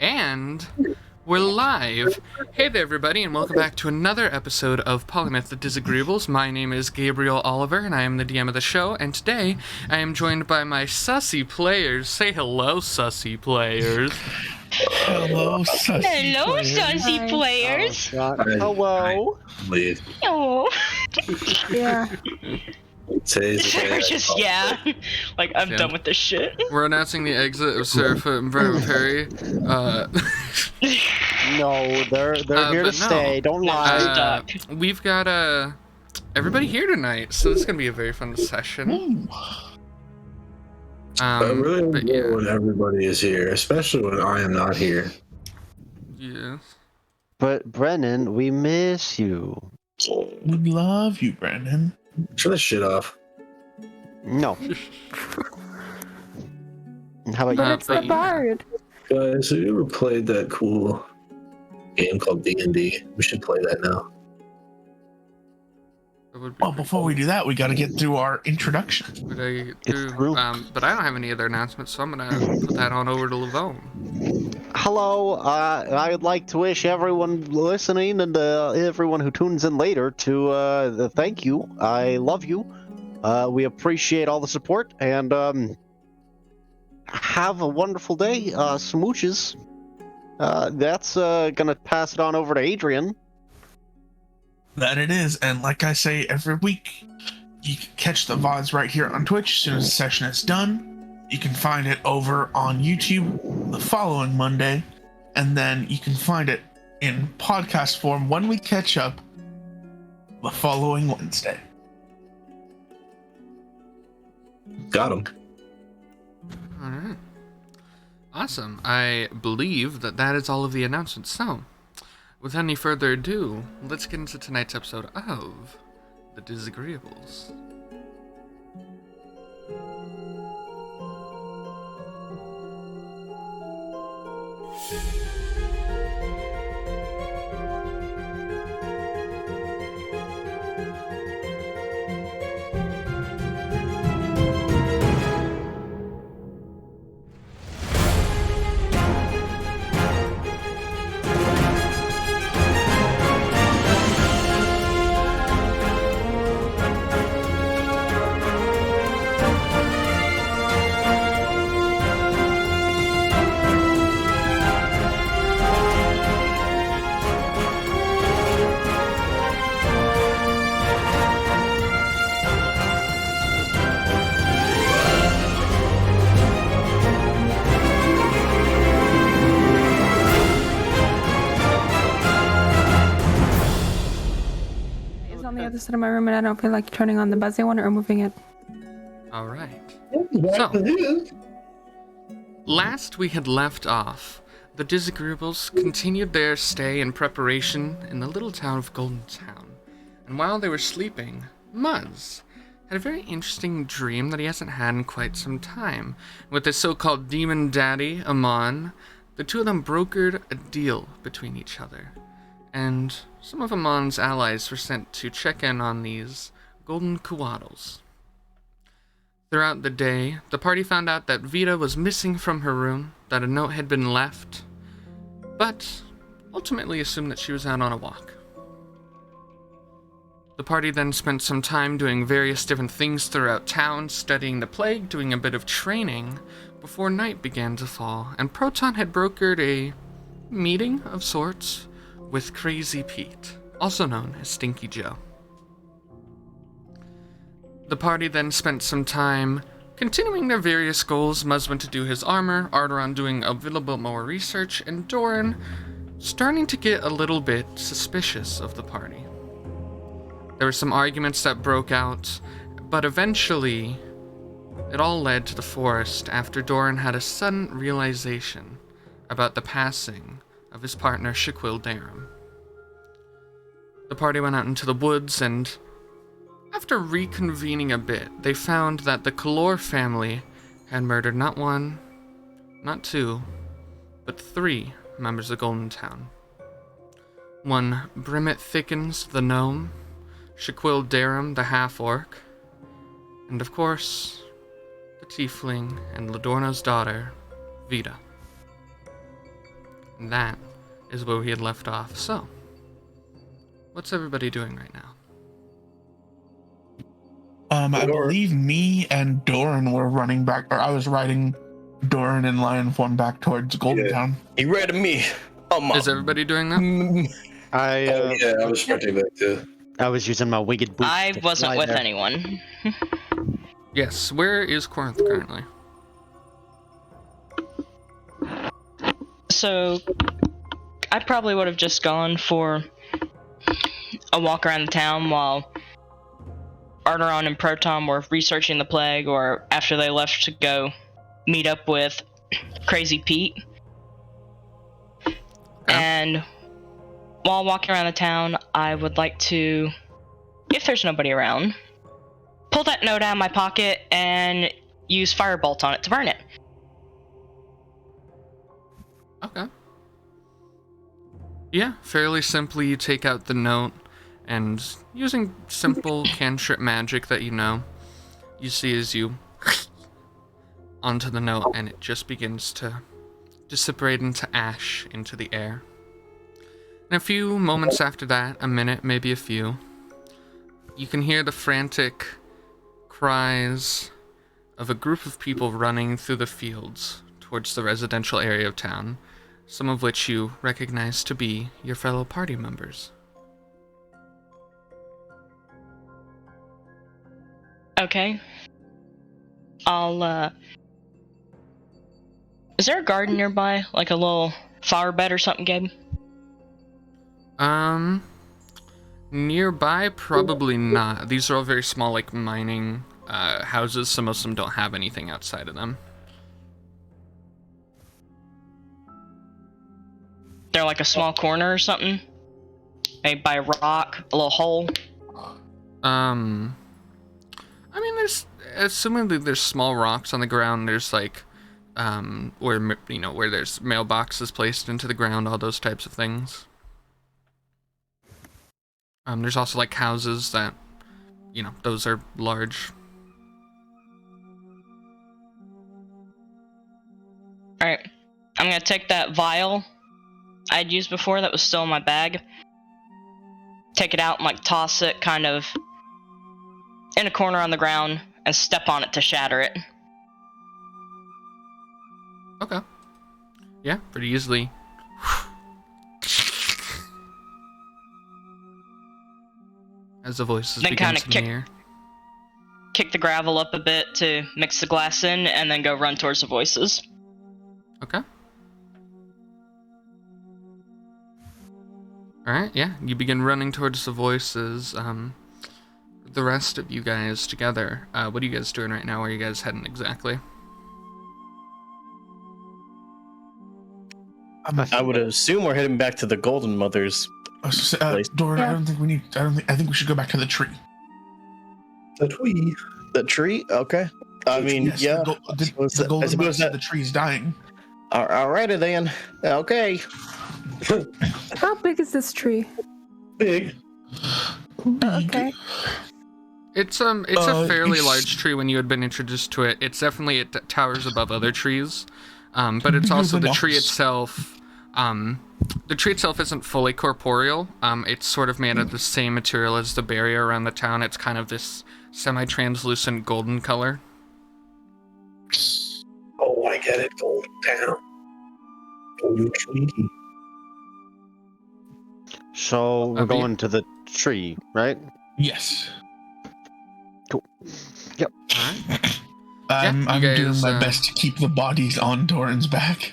And we're live. Hey there, everybody, and welcome back to another episode of Polymyth, the Dizagreeables. My name is Gabriel Oliver, and I am the DM of the show. And today, I am joined by my sussy players. Say hello, sussy players. Hello, sussy Hello, players. sussy players. Hello. Oh. Yeah. We're just, like, I'm done with this shit. We're announcing the exit of Sarah Foote and Brennan Perry. No, they're here to stay. Don't lie. We've got everybody here tonight, so this is gonna be a very fun session. I really enjoy when everybody is here, especially when I am not here. Yes. But Brennan, we miss you. We love you, Brennan. Turn this shit off. No. How about But you? it's the bard. Guys, have you ever played that cool game called D&D? We should play that now. Well, before we do that, we got to get through our introduction. But I don't have any other announcements, so I'm gonna put that on over to Lavone. Hello. I would like to wish everyone listening and everyone who tunes in later to thank you. I love you. We appreciate all the support, and have a wonderful day. Smooches. That's gonna pass it on over to Adrian. That it is, and like I say every week, you can catch the VODs right here on Twitch as soon as the session is done. You can find it over on YouTube the following Monday, and then you can find it in podcast form when we catch up the following Wednesday. Got him. Alright. Awesome. I believe that is all of the announcements. So, with any further ado, let's get into tonight's episode of The Dizagreeables. On the other side of my room, and I don't feel like turning on the buzzy one or moving it. Alright. So, last we had left off, the Dizagreeables continued their stay and preparation in the little town of Goldentown. And while they were sleeping, Muzz had a very interesting dream that he hasn't had in quite some time. With his so-called demon daddy, Amon, the two of them brokered a deal between each other. And some of Amon's allies were sent to check in on these golden koalas. Throughout the day, the party found out that Vita was missing from her room, that a note had been left, but ultimately assumed that she was out on a walk. The party then spent some time doing various different things throughout town, studying the plague, doing a bit of training, before night began to fall, and Proton had brokered a meeting of sorts with Crazy Pete, also known as Stinky Joe. The party then spent some time continuing their various goals. Muzz went to do his armor, Arrtaron doing a little bit more research, and Dorrin starting to get a little bit suspicious of the party. There were some arguments that broke out, but eventually it all led to the forest after Dorrin had a sudden realization about the passing of his partner Shaquille. The party went out into the woods, and after reconvening a bit, they found that the Kalioraki family had murdered not one, not two, but 3 members of Goldentown. One Brimmet Thickens, the gnome, Shaquille the half-orc, and of course, the tiefling and Ladorna's daughter, Vita. And that is where we had left off. So, what's everybody doing right now? I believe me and Dorrin were running back, or I was riding Dorrin and Lion Form back towards Goldentown. He read me. Is everybody doing that? I was sprinting back too. I was using my winged boots. I to wasn't fly with there. anyone. Yes. Where is Corrinth currently? So, I probably would have just gone for a walk around the town while Arrtaron and Proton were researching the plague, or after they left to go meet up with Crazy Pete. And while walking around the town, I would like to, if there's nobody around, pull that note out of my pocket and use Firebolt on it to burn it. Okay. Yeah, fairly simply, you take out the note, and using simple cantrip magic that you see as you onto the note, and it just begins to dissipate into ash into the air. And a few moments after that, a minute, maybe a few, you can hear the frantic cries of a group of people running through the fields towards the residential area of town, some of which you recognize to be your fellow party members. Okay. Is there a garden nearby? Like a little flower bed or something, Gabe? Nearby, probably not. These are all very small, like, mining houses, so most of them don't have anything outside of them. They're like a small corner or something? Maybe by a rock, a little hole? I mean, assuming there's small rocks on the ground, there's, like, where there's mailboxes placed into the ground, all those types of things. There's also, like, houses that, those are large. Alright. I'm gonna take that vial I'd used before that was still in my bag. Take it out and, like, toss it kind of in a corner on the ground and step on it to shatter it. Okay. Yeah, pretty easily. As the voices Then begin kinda to near. Kick the gravel up a bit to mix the glass in, and then go run towards the voices. Okay. Alright, yeah, you begin running towards the voices. The rest of you guys together, what are you guys doing right now? Where are you guys heading exactly? I would assume we're heading back to the Golden Mother's. Dorrin, Yeah. I think we should go back to the tree. The tree. The tree? Okay. I mean, Yes, yeah. The golden mother said the tree's dying. Alrighty then. Okay. How big is this tree? Big. Okay. It's a fairly it's- large tree when you had been introduced to it. It's definitely, it towers above other trees. But it's also the tree itself. The tree itself isn't fully corporeal. It's sort of made of the same material as the barrier around the town. It's kind of this semi-translucent golden color. Oh, I get it. Goldentown. Golden tree. So we're going to the tree, right? Yes. Cool. Yep. Alright. I'm you doing guys, my best to keep the bodies on Dorrin's back.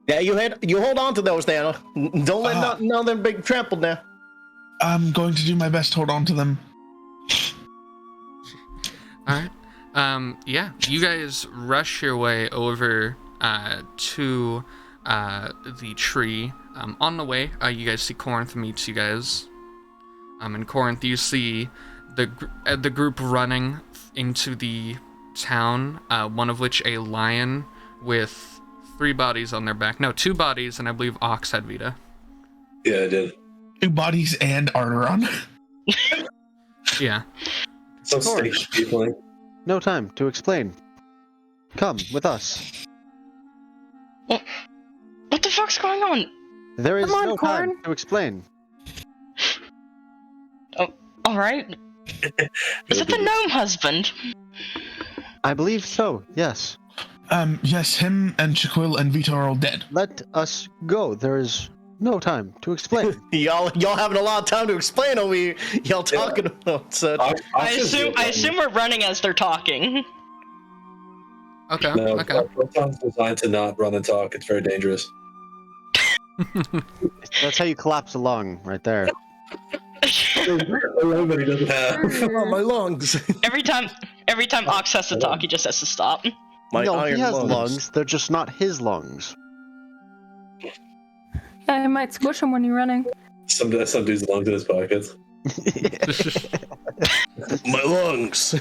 Yeah, you hold on to those now. Don't let none of them be trampled now. I'm going to do my best to hold on to them. Alright. Yeah, you guys rush your way over to the tree. On the way, you guys see Corrinth meets you guys. In Corrinth, you see the group running into the town, one of which a lion with 3 bodies on their back. No, 2 bodies, and I believe Ox had Vita. Yeah, I did. 2 bodies and Arrtaron. Yeah. Some stage people. No time to explain. Come with us. What the fuck's going on? There is Come on, no time Corn. to explain. All right. Is it the gnome husband? I believe so, yes. Yes, him and Shaquille and Vitor are all dead. Let us go. There is no time to explain. y'all having a lot of time to explain over here. Y'all talking about such. I assume we're running as they're talking. Okay. No, Okay. Proton's designed to not run and talk. It's very dangerous. That's how you collapse a lung, right there. I love that he doesn't have. Oh, my lungs. Every time Ox has to talk, he just has to stop. My no, iron he has lungs. lungs. They're just not his lungs. Yeah, I might squish him when you're running. Some dude's lungs in his pockets. My lungs.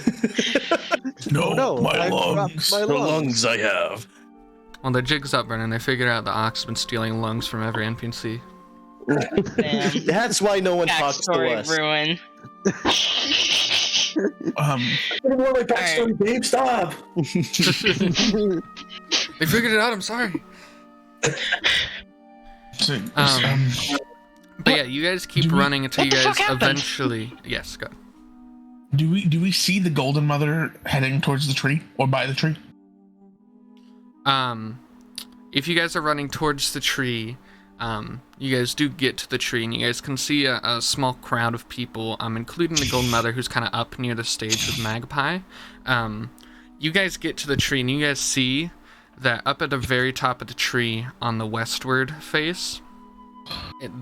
No, my I dropped lungs. my The lungs. lungs I have. Well, the jig's up, Brennan. They figured out the Ox has been stealing lungs from every NPC. Damn. That's why no one talks to Backstory us. ruin. I don't want my backstory, babe. Stop. They figured it out. I'm sorry. So, But yeah, you guys keep Do we- running until What you the guys fuck happened? eventually. Yes, go. do we see the Golden Mother heading towards the tree or by the tree? If you guys are running towards the tree, you guys do get to the tree, and you guys can see a small crowd of people, including the Golden Mother, who's kind of up near the stage with Magpie. You guys get to the tree, and you guys see that up at the very top of the tree on the westward face,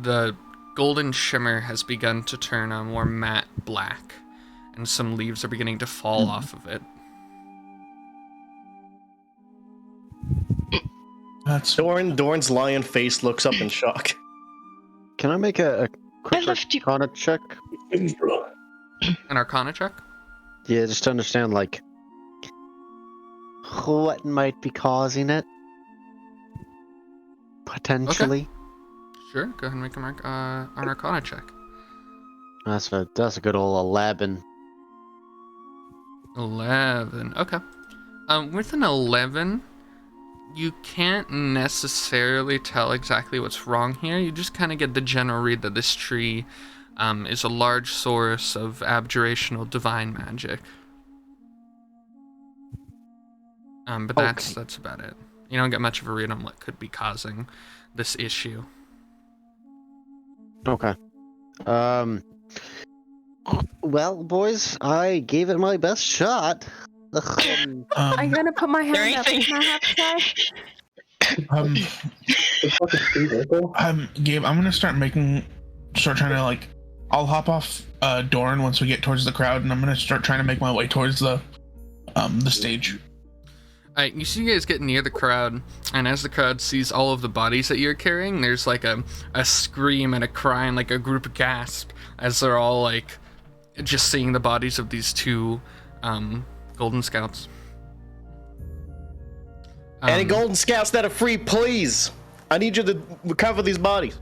the golden shimmer has begun to turn a more matte black, and some leaves are beginning to fall off of it. That's Dorrin's lion face looks up in shock. Can I make a quick left you- Arcana check? An Arcana check? Yeah, just to understand, like, what might be causing it. Potentially. Sure, go ahead and make an Arcana check. That's a good old 11. 11. Okay. With an 11, you can't necessarily tell exactly what's wrong here. You just kind of get the general read that this tree is a large source of abjurational divine magic. But that's about it. You don't get much of a read on what could be causing this issue. Okay. Well, boys, I gave it my best shot. I'm gonna put my There hand up. anything- Can I have a try? Gabe, I'm gonna start trying to, like, I'll hop off Dorrin once we get towards the crowd, and I'm gonna start trying to make my way towards the stage. You see you guys get near the crowd, and as the crowd sees all of the bodies that you're carrying, there's like a scream and a cry and like a group gasp as they're all like just seeing the bodies of these two Golden Scouts. Any Golden Scouts that are free, please. I need you to recover these bodies.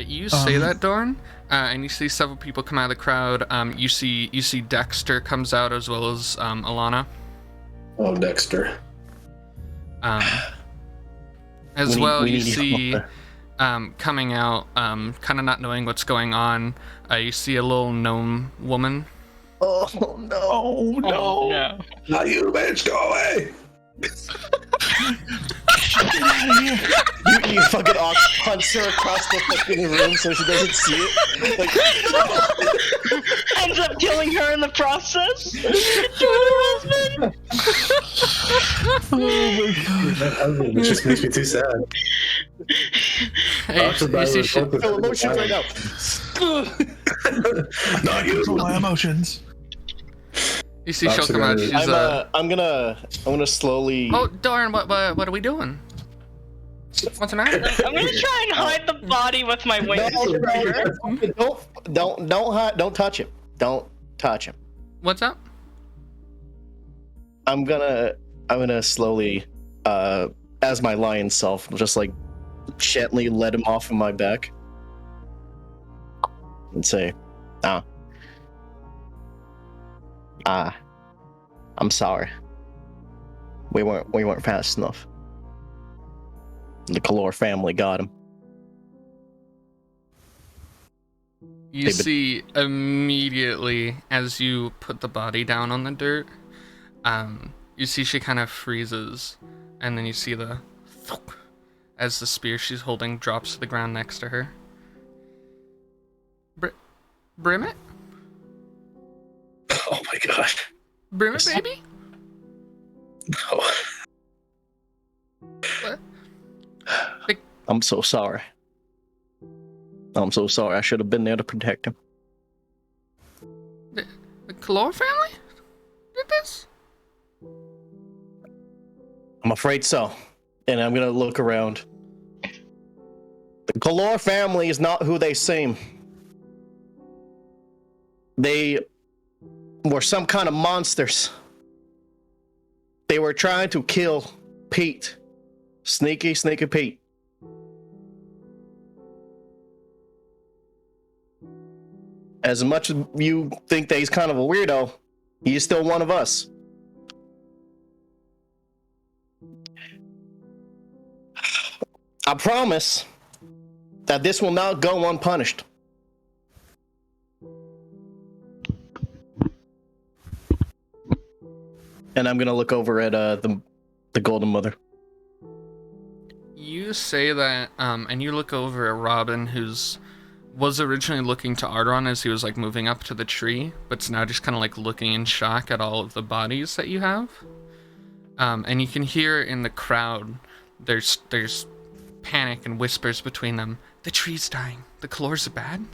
You say that, Dorrin, and you see several people come out of the crowd. You see Dexter comes out as well as Alana. Oh, Dexter. As We well, need you you see up coming out, kind of not knowing what's going on. You see a little gnome woman. Oh no! Oh no! Oh, no. Not you, bitch. Go away. Get out of here! You fucking ox punch her across the fucking room so she doesn't see it. Like, Ends up killing her in the process. To her husband. It just makes me too sad. Hey, you see she, feel emotions right now. Not control my emotions. you see she'll come out. She's I'm gonna slowly. Oh, Dorrin, what are we doing? What's the matter? I'm gonna try and hide the body with my wings. Don't touch him. Don't touch him. What's up? I'm gonna slowly, as my lion self, just like gently let him off of my back and say, I'm sorry. We weren't fast enough. The Kalor family got him. You see immediately as you put the body down on the dirt, you see she kind of freezes, and then you see the as the spear she's holding drops to the ground next to her. Brimmet? Oh my gosh. Brimmet, baby? No. What? I'm so sorry. I'm so sorry. I should have been there to protect him. The Kalor family did this? I'm afraid so. And I'm gonna look around. The Kalor family is not who they seem. They were some kind of monsters. They were trying to kill Pete. Sneaky Pete. As much as you think that he's kind of a weirdo, he is still one of us. I promise that this will not go unpunished. And I'm gonna look over at the Golden Mother. You say that, and you look over at Robin, was originally looking to Arrtaron as he was like moving up to the tree, but's now just kind of like looking in shock at all of the bodies that you have. And you can hear in the crowd, there's panic and whispers between them. The tree's dying. The Kalors are bad.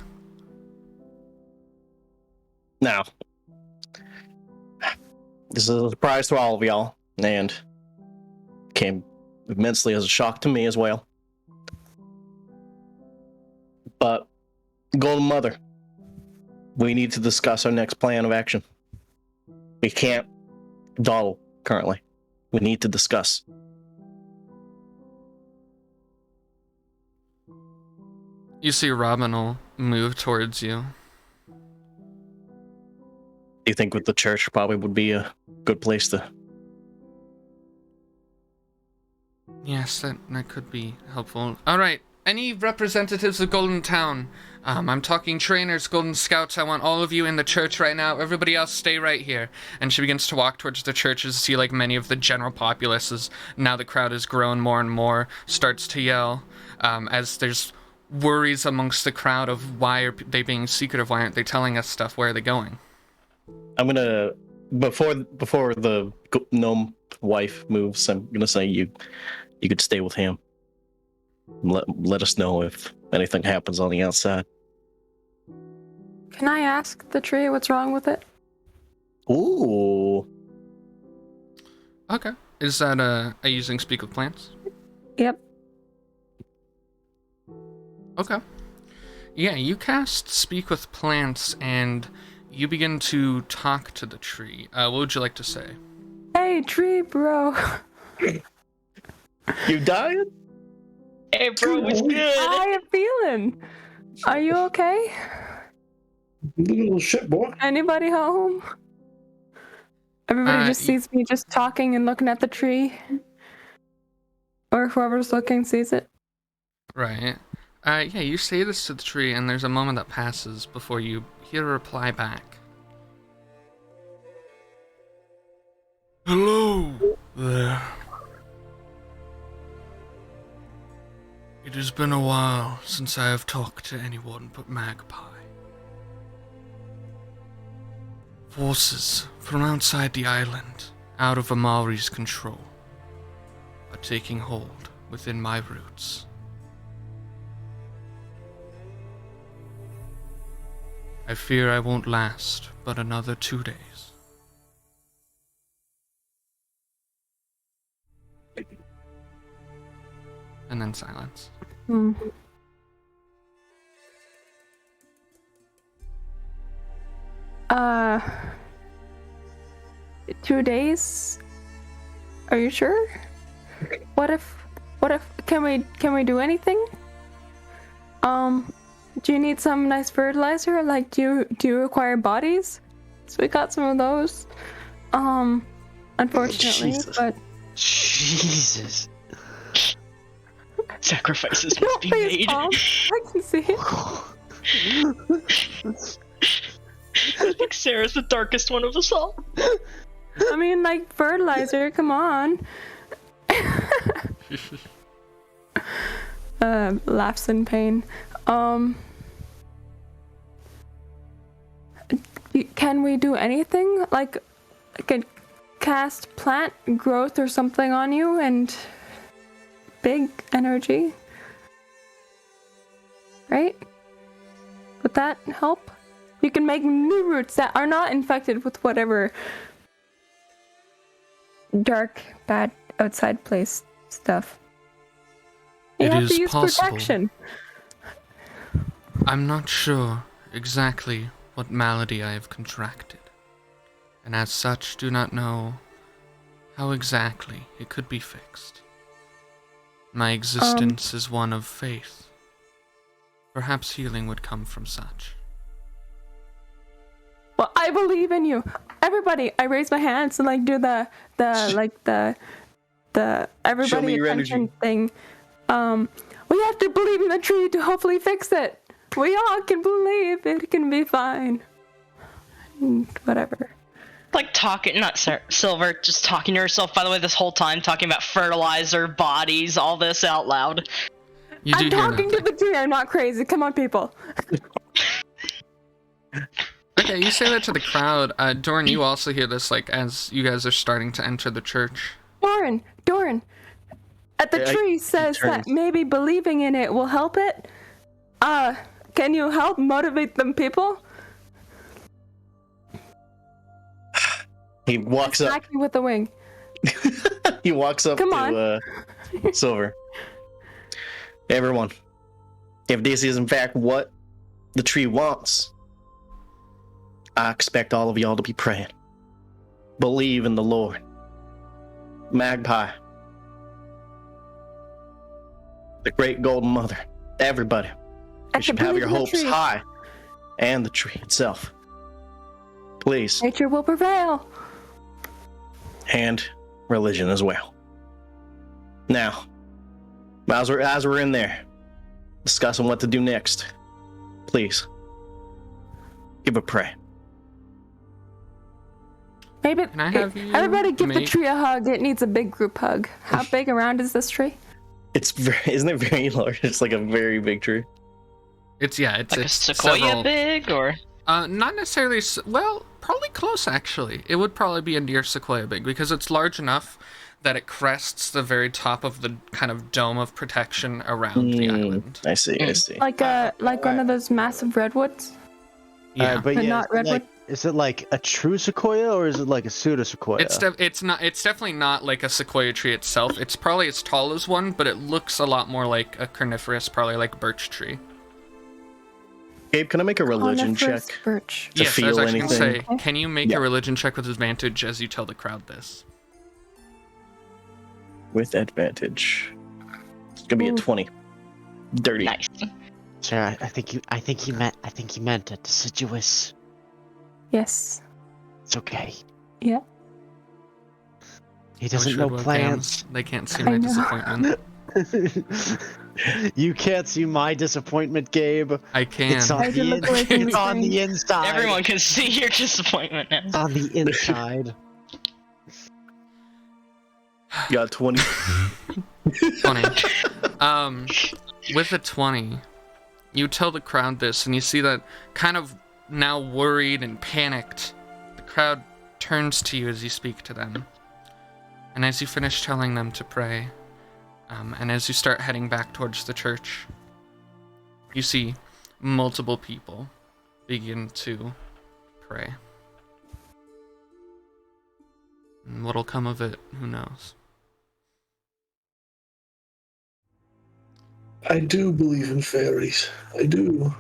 Now, this is a surprise to all of y'all, and came immensely as a shock to me as well. But, Golden Mother, we need to discuss our next plan of action. We can't dawdle currently. We need to discuss. You see Robin will move towards you. Do you think with the church probably would be a good place to... Yes, that could be helpful. Alright, any representatives of Goldentown? I'm talking trainers, Golden Scouts. I want all of you in the church right now. Everybody else stay right here. And she begins to walk towards the church as see like many of the general populace, as now the crowd has grown more and more, starts to yell, as there's worries amongst the crowd of why are they being secretive, why aren't they telling us stuff, where are they going? I'm gonna, before the gnome wife moves, I'm gonna say you could stay with him. Let us know if anything happens on the outside. Can I ask the tree what's wrong with it? Ooh. Okay. Is that a using Speak with Plants? Yep. Okay. Yeah, you cast Speak with Plants and you begin to talk to the tree. What would you like to say? Hey, tree bro. You died? Hey, bro, what's good? How you feeling? Are you okay? Little shit, boy. Anybody home? Everybody just sees me just talking and looking at the tree. Or whoever's looking sees it. Right. Yeah, you say this to the tree, and there's a moment that passes before you hear a reply back. Hello there. It has been a while since I have talked to anyone but Magpie. Forces from outside the island, out of Amari's control, are taking hold within my roots. I fear I won't last but another 2 days. And then silence. 2 days? Are you sure? What if can we do anything? Do you need some nice fertilizer? Like, do you require bodies? So we got some of those. Unfortunately, Jesus. but Jesus. Sacrifices Your must be face, made. Mom. I can see it. I think Sarah's the darkest one of us all. I mean, like, fertilizer, come on. Laughs in pain. Can we do anything? Like, I could cast plant growth or something on you and big energy. Right? Would that help? You can make new roots that are not infected with whatever dark, bad, outside place stuff. You It have is to use possible. protection. I'm not sure exactly what malady I have contracted, and as such do not know how exactly it could be fixed. My existence is one of faith. Perhaps healing would come from such. Well, I believe in you. Everybody, I raise my hands and like do the everybody Show me your attention energy. thing. We have to believe in the tree to hopefully fix it. We all can believe it can be fine. Whatever. Like talking, not Silver, just talking to herself, by the way, this whole time, talking about fertilizer, bodies, all this out loud. You do I'm hear talking to nothing. the tree, I'm not crazy. Come on, people. Okay, you say that to the crowd. Dorrin, you also hear this, like, as you guys are starting to enter the church. Dorrin. At the tree says that maybe believing in it will help it. Can you help motivate them people? He walks up. Smack you with the wing. He walks up Come to Silver. Everyone, if this is in fact what the tree wants, I expect all of y'all to be praying. Believe in the Lord. Magpie. The great golden mother. Everybody. You should have your hopes high. And the tree itself. Please. Nature will prevail. And religion as well. Now, as we're in there, discussing what to do next, please, give a prayer. Maybe Can I have you everybody give the make- tree a hug. It needs a big group hug. How big around is this tree? Isn't it very large? It's like a very big tree. It's Like a it's sequoia several. big, or? Not necessarily. Well, probably close actually. It would probably be a near sequoia big because it's large enough that it crests the very top of the kind of dome of protection around the island. I see. Like one of those massive redwoods? Yeah, But But yeah, not redwood? is it like a true sequoia or is it like a pseudo sequoia? it's definitely not like a sequoia tree itself. It's probably as tall as one, but it looks a lot more like a coniferous, probably like birch tree. Gabe, can I make a religion check? Coniferous birch. To Yes, I feel was actually gonna anything? say, can you make Yeah. a religion check with advantage as you tell the crowd this? With advantage. It's gonna be a Ooh. 20. Dirty. Nice. Sarah, I think he meant a deciduous. Yes. It's okay. Yeah. He doesn't Wish know it were plants. They can't see I my know. disappointment. You can't see my disappointment, Gabe. I can. It's on, I did look away from the it's on screen. the inside. Everyone can see your disappointment now. It's on the inside. Got 20. 20. With a 20, you tell the crowd this, and you see that kind of now worried and panicked, the crowd turns to you as you speak to them. And as you finish telling them to pray, and as you start heading back towards the church, you see multiple people begin to pray. And what'll come of it, who knows? I do believe in fairies. I do.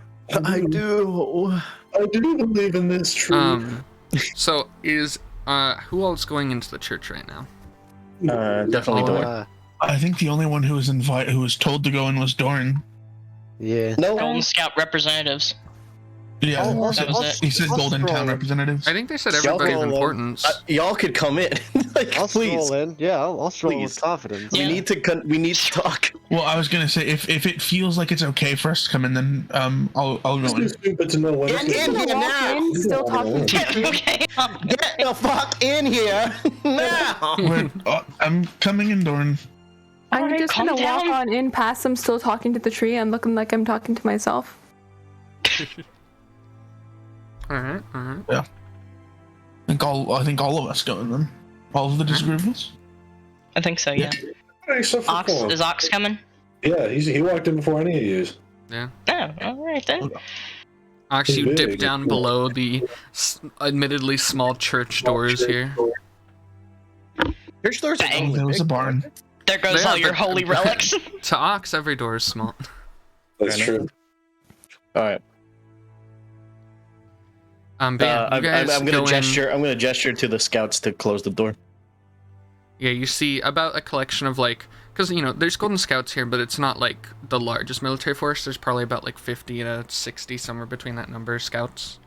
I do. I do believe in this tree. So is who else is going into the church right now? Definitely Oh, Dorrin. I think the only one who was told to go in was Dorrin. Yeah. No. Golden Scout representatives. Yeah, I'll- That was it. he said I'll Goldentown stroll in. representatives. I think they said Y'all everybody of roll in. importance. Y'all could come in. Like, I'll please. stroll in. Yeah, I'll stroll in Please. with confidence. We need to talk. Well, I was gonna say if it feels like it's okay for us to come in, then I'll go It's too in. stupid to know when Get it's in gonna here Walk now. in, still talking to Yeah, okay. Get the fuck in here now. Wait, I'm coming in, Dorrin. I'm Alright, just calm gonna walk down. on in past him, still talking to the tree and looking like I'm talking to myself. Alright, alright. I think all of us go in then. All of the Dizagreeables. I think so, yeah. Except for Ox, Paul. is Ox coming? Yeah, he walked in before any of you. Yeah. Oh, alright then. Actually, you Big. dip down below the admittedly small church doors here. Church doors are Dang. Oh, only there was a big. barn. There goes Yeah, all your but- holy relics. To Ox, every door is small. That's Fair true. All right. But yeah, you guys I'm go gonna in. gesture. I'm gonna gesture to the scouts to close the door. Yeah, you see about a collection of like, because there's Golden Scouts here, but it's not like the largest military force. There's probably about like 50 to 60, somewhere between that number, scouts.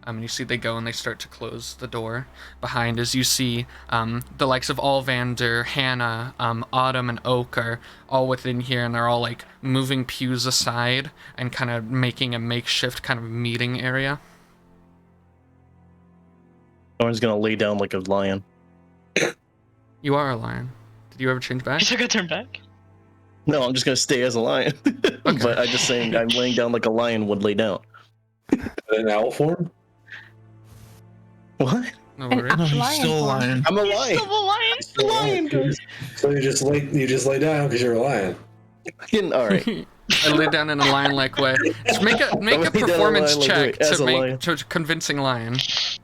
And you see they go and they start to close the door behind. As you see, the likes of Olvander, Hannah, Autumn, and Oak are all within here, and they're all like moving pews aside and kind of making a makeshift kind of meeting area. Someone's gonna lay down like a lion. You are a lion. Did you ever change back? You took a turn back? No, I'm just gonna stay as a lion. But I'm just saying I'm laying down like a lion would lay down. In owl form? What? No An worries. No, he's Lion still a form. lion. I'm a You're lion. still a lion? A lion, guys. So you just lay down because you're a lion. All right. I lay down in a lion-like way. Just make a I'm laying down performance a lion-like check way, as to a make lion. to convincing lion.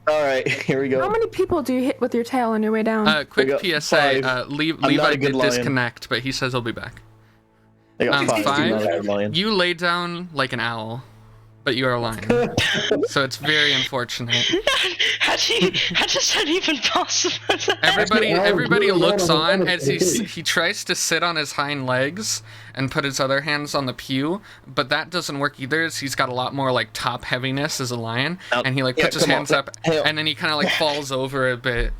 All right. Here we How go. many people do you hit with your tail on your way down? Quick got PSA: five. Levi I'm not a did good lion. disconnect, but he says he'll be back. I got 5. five? I'm not a lion. You lay down like an owl, but you are a lion, so it's very unfortunate. How does that even possible? Everybody looks on as he he tries to sit on his hind legs and put his other hands on the pew, but that doesn't work either. As he's got a lot more like top heaviness as a lion, and he like Yeah, puts his come on. hands up, Hey, and then he kind of like falls over a bit.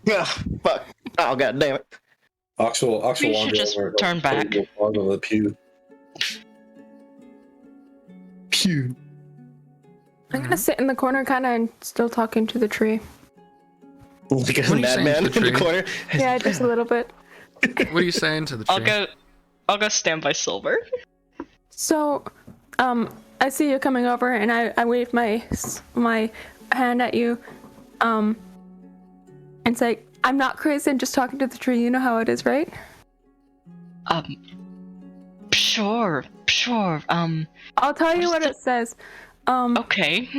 Yeah. Fuck. Oh god damn it. Ox will We should wander just over. turn back. On the pew. Pew. I'm gonna sit in the corner, kind of, and still talking to the tree. Like a What are you saying madman to in the the tree? corner. Yeah, just a little bit. What are you saying to the tree? I'll go stand by Silver. So, I see you coming over, and I wave my hand at you, and say, "I'm not crazy. I'm just talking to the tree. You know how it is, right?" Sure. I'll tell you what it says. Okay.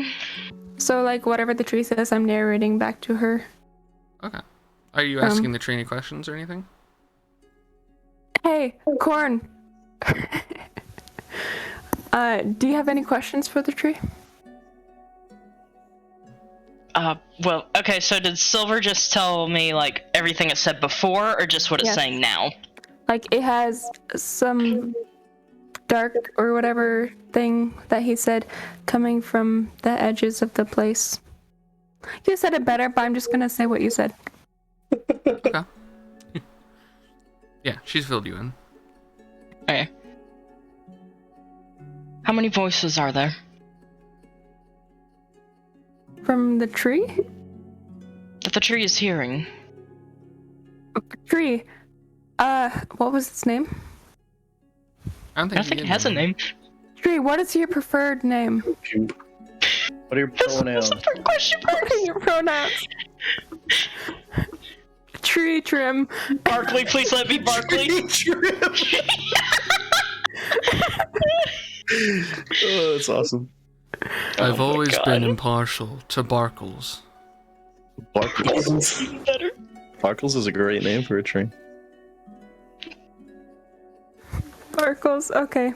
So like whatever the tree says, I'm narrating back to her. Okay. Are you asking the tree any questions or anything? Hey, Corn. Do you have any questions for the tree? Well, okay, so did Silver just tell me, like, everything it said before, or just what it's Yes. saying now? Like it has some dark or whatever thing that he said coming from the edges of the place. You said it better, but I'm just gonna say what you said. Okay. Yeah, she's filled you in. Okay. How many voices are there? From the tree? That the tree is hearing? Tree. What was its name? I don't think, I don't think it has a name. Tree, what is your preferred name? Pew. What are your That's pronouns? a fair question What are first. your pronouns? Tree trim. Barkley, please let me Barkley. Oh, that's awesome. I've my always God. been impartial to Barkles. Barkles. Even better. Barkles is a great name for a tree. Barkles. Okay.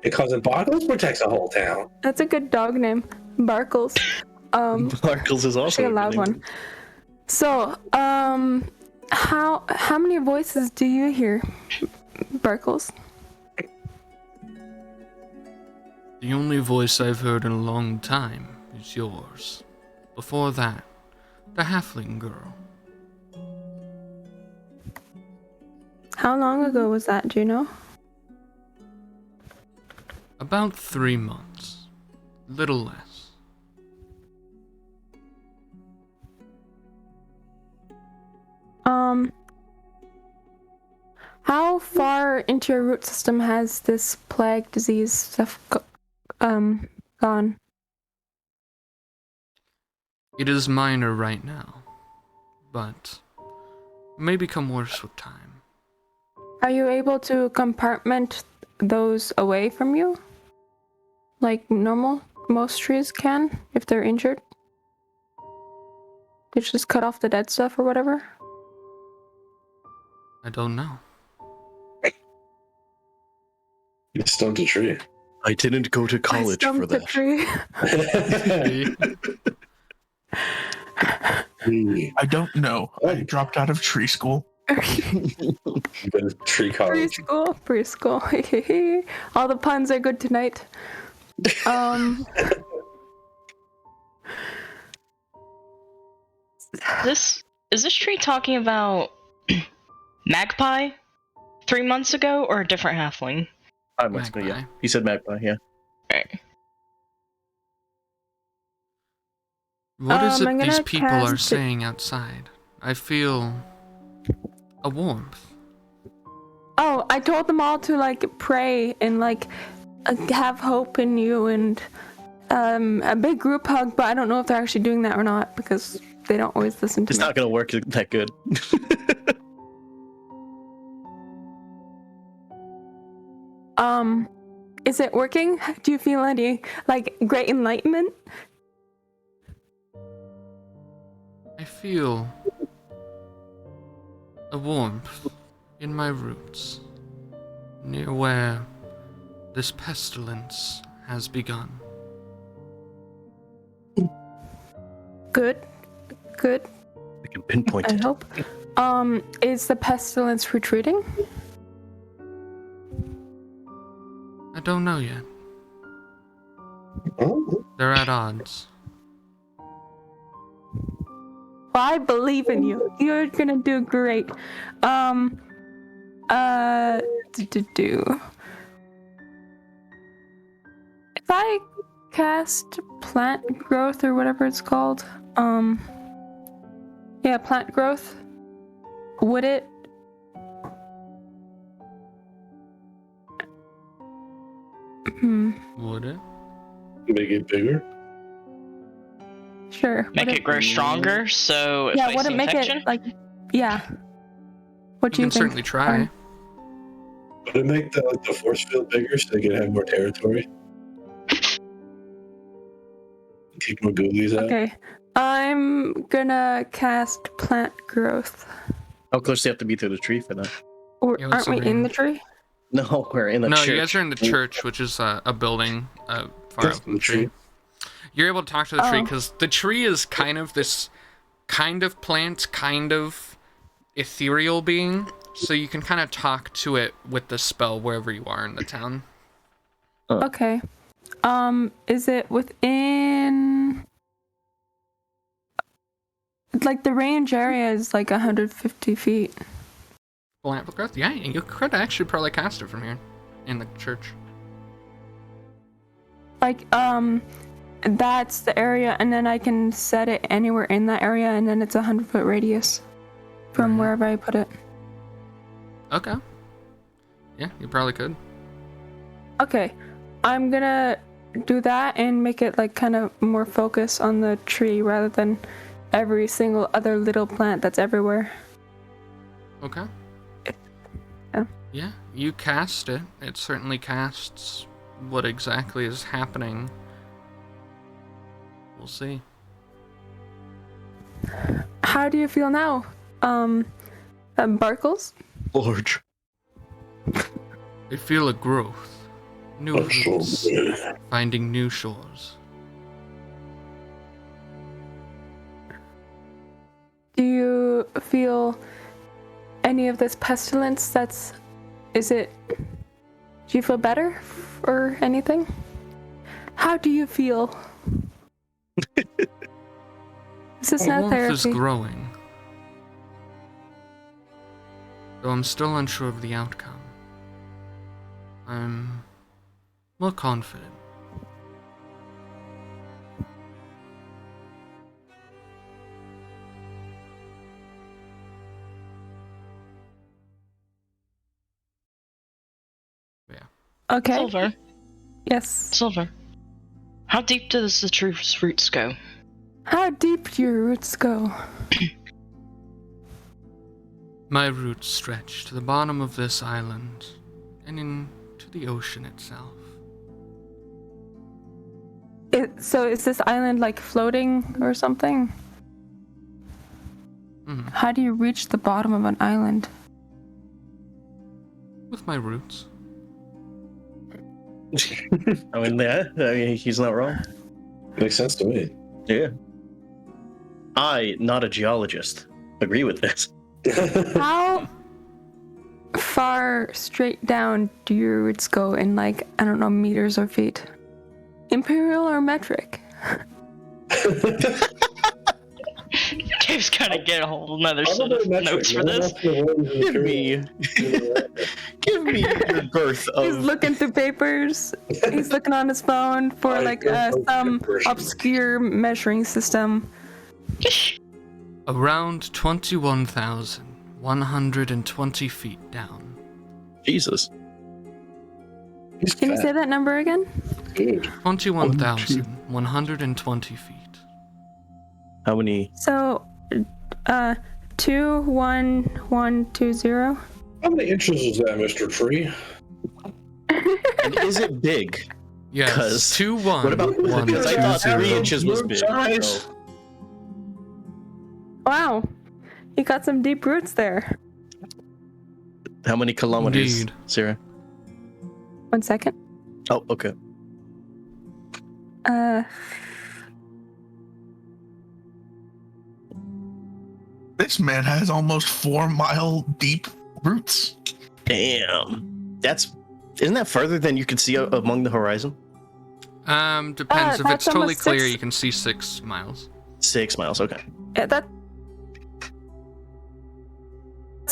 Because in Barkles protects the whole town. That's a good dog name. Barkles. Barkles is also Actually a good loud name. one. So, how many voices do you hear, Barkles? The only voice I've heard in a long time is yours. Before that, the halfling girl. How long ago was that, do you know? About 3 months. Little less. How far into your root system has this plague disease stuff gone? It is minor right now, but may become worse with time. Are you able to compartment those away from you? Like normal, most trees can, if they're injured? They just cut off the dead stuff or whatever? I don't know. You stumped a tree. I didn't go to college I for stumped the that. I don't know. I dropped out of tree school. tree. You got a tree college. Preschool. All the puns are good tonight. Is this tree talking about Magpie 3 months ago, or a different halfling? 5 months ago, yeah. Magpie. He said magpie, yeah. Right. What is I'm it gonna these people are cast it- saying outside? I feel a warmth. Oh, I told them all to like pray and like have hope in you and a big group hug, but I don't know if they're actually doing that or not because they don't always listen to It's me. not gonna work that good. Is it working? Do you feel any like great enlightenment? I feel a warmth in my roots, near where this pestilence has begun. Good. We can pinpoint I it. hope. Is the pestilence retreating? I don't know yet. Oh, They're at odds. Well, I believe in you. You're gonna do great. Do. If I cast plant growth or whatever it's called, yeah, plant growth, would it? Would it? make it bigger. Sure. Make Would it grow stronger, so if Yeah, they would see it make infection? it like? Yeah. What do You you can think? certainly try. Would it make the force field bigger so they can have more territory? Keep more ghoulies out? Okay. I'm gonna cast plant growth. How close do you have to be to the tree for that? Or Yeah, what's aren't we the in the range? tree? No, we're in the No, church. you guys are in the church, which is a building far That's out from the the tree. tree. You're able to talk to the tree Oh. because the tree is kind of this kind of plant, kind of ethereal being, so you can kind of talk to it with the spell wherever you are in the town. Okay. Is it within? Like the range area is like 150 feet. Plant growth? Yeah, you could actually probably cast it from here in the church. Like that's the area, and then I can set it anywhere in that area, and then it's a 100-foot radius from Mhm. wherever I put it. Okay. Yeah, you probably could. Okay, I'm gonna do that and make it like kind of more focus on the tree rather than every single other little plant that's everywhere. Okay. Yeah. Yeah, you cast it. It certainly casts what exactly is happening. We'll see. How do you feel now? Barkles? Large. I feel a growth. New Oh, so roots, good. finding new shores. Do you feel any of this pestilence? Is it? Do you feel better or anything? How do you feel? Is this My not warmth is therapy? growing. Though I'm still unsure of the outcome. I'm more confident. Okay. Silver, Yes. Silver. How deep does the truth's roots go? How deep do your roots go? My roots stretch to the bottom of this island and into the ocean itself. So is this island like floating or something? Mhm. How do you reach the bottom of an island? With my roots. I mean, he's not wrong. Makes sense to me. Yeah. I, not a geologist, agree with this. How far straight down do your roots go in, like, I don't know, meters or feet? Imperial or metric? Dave's gonna get a whole another set of notes for this. Give me the girth He's of. looking through papers. He's looking on his phone for like some obscure measuring system. Around 21,120 feet down. Jesus. Can you say that number again? 21,120 feet. How many? So, 21120. How many inches is that, Mr. Tree? And is it big? Yes, 'Cause 2-1. What about? Because I thought 3 inches was big. Size. So. Wow, you got some deep roots there. How many kilometers, Indeed. Sarah? 1 second. Oh, okay. This man has almost 4-mile deep roots. Damn. Isn't that further than you could see among the horizon? Depends. If that's it's totally almost clear, 6 you can see 6 miles. 6 miles, okay. That's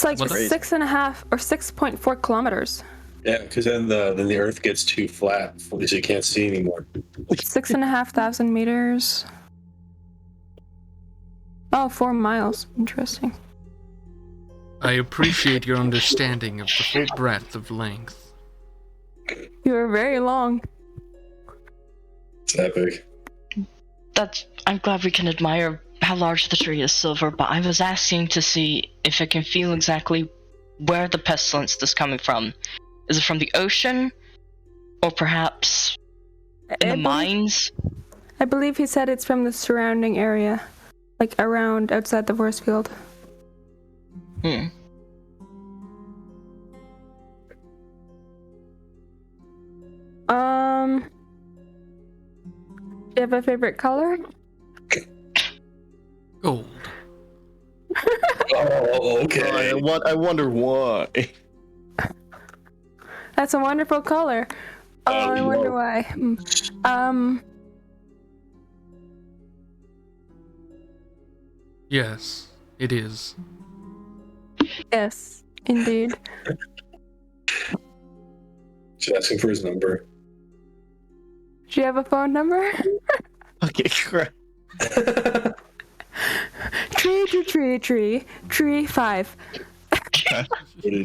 like What's that? 6.5 or 6.4 kilometers. Yeah, because then the Earth gets too flat, so you can't see anymore. 6,500 meters. Oh, 4 miles. Interesting. I appreciate your understanding of the full breadth of length. You are very long. It's epic. I'm glad we can admire how large the tree is, Silver, but I was asking to see if I can feel exactly where the pestilence is coming from. Is it from the ocean? Or perhaps in the mines? I believe he said it's from the surrounding area. Like around outside the force field. Hmm. Do you have a favorite color? Gold. Oh, okay. I wonder why. That's a wonderful color. Oh, I wonder no. why. Yes, it is. Yes, indeed. She's asking for his number. Do you have a phone number? Okay, crap. Tree 5.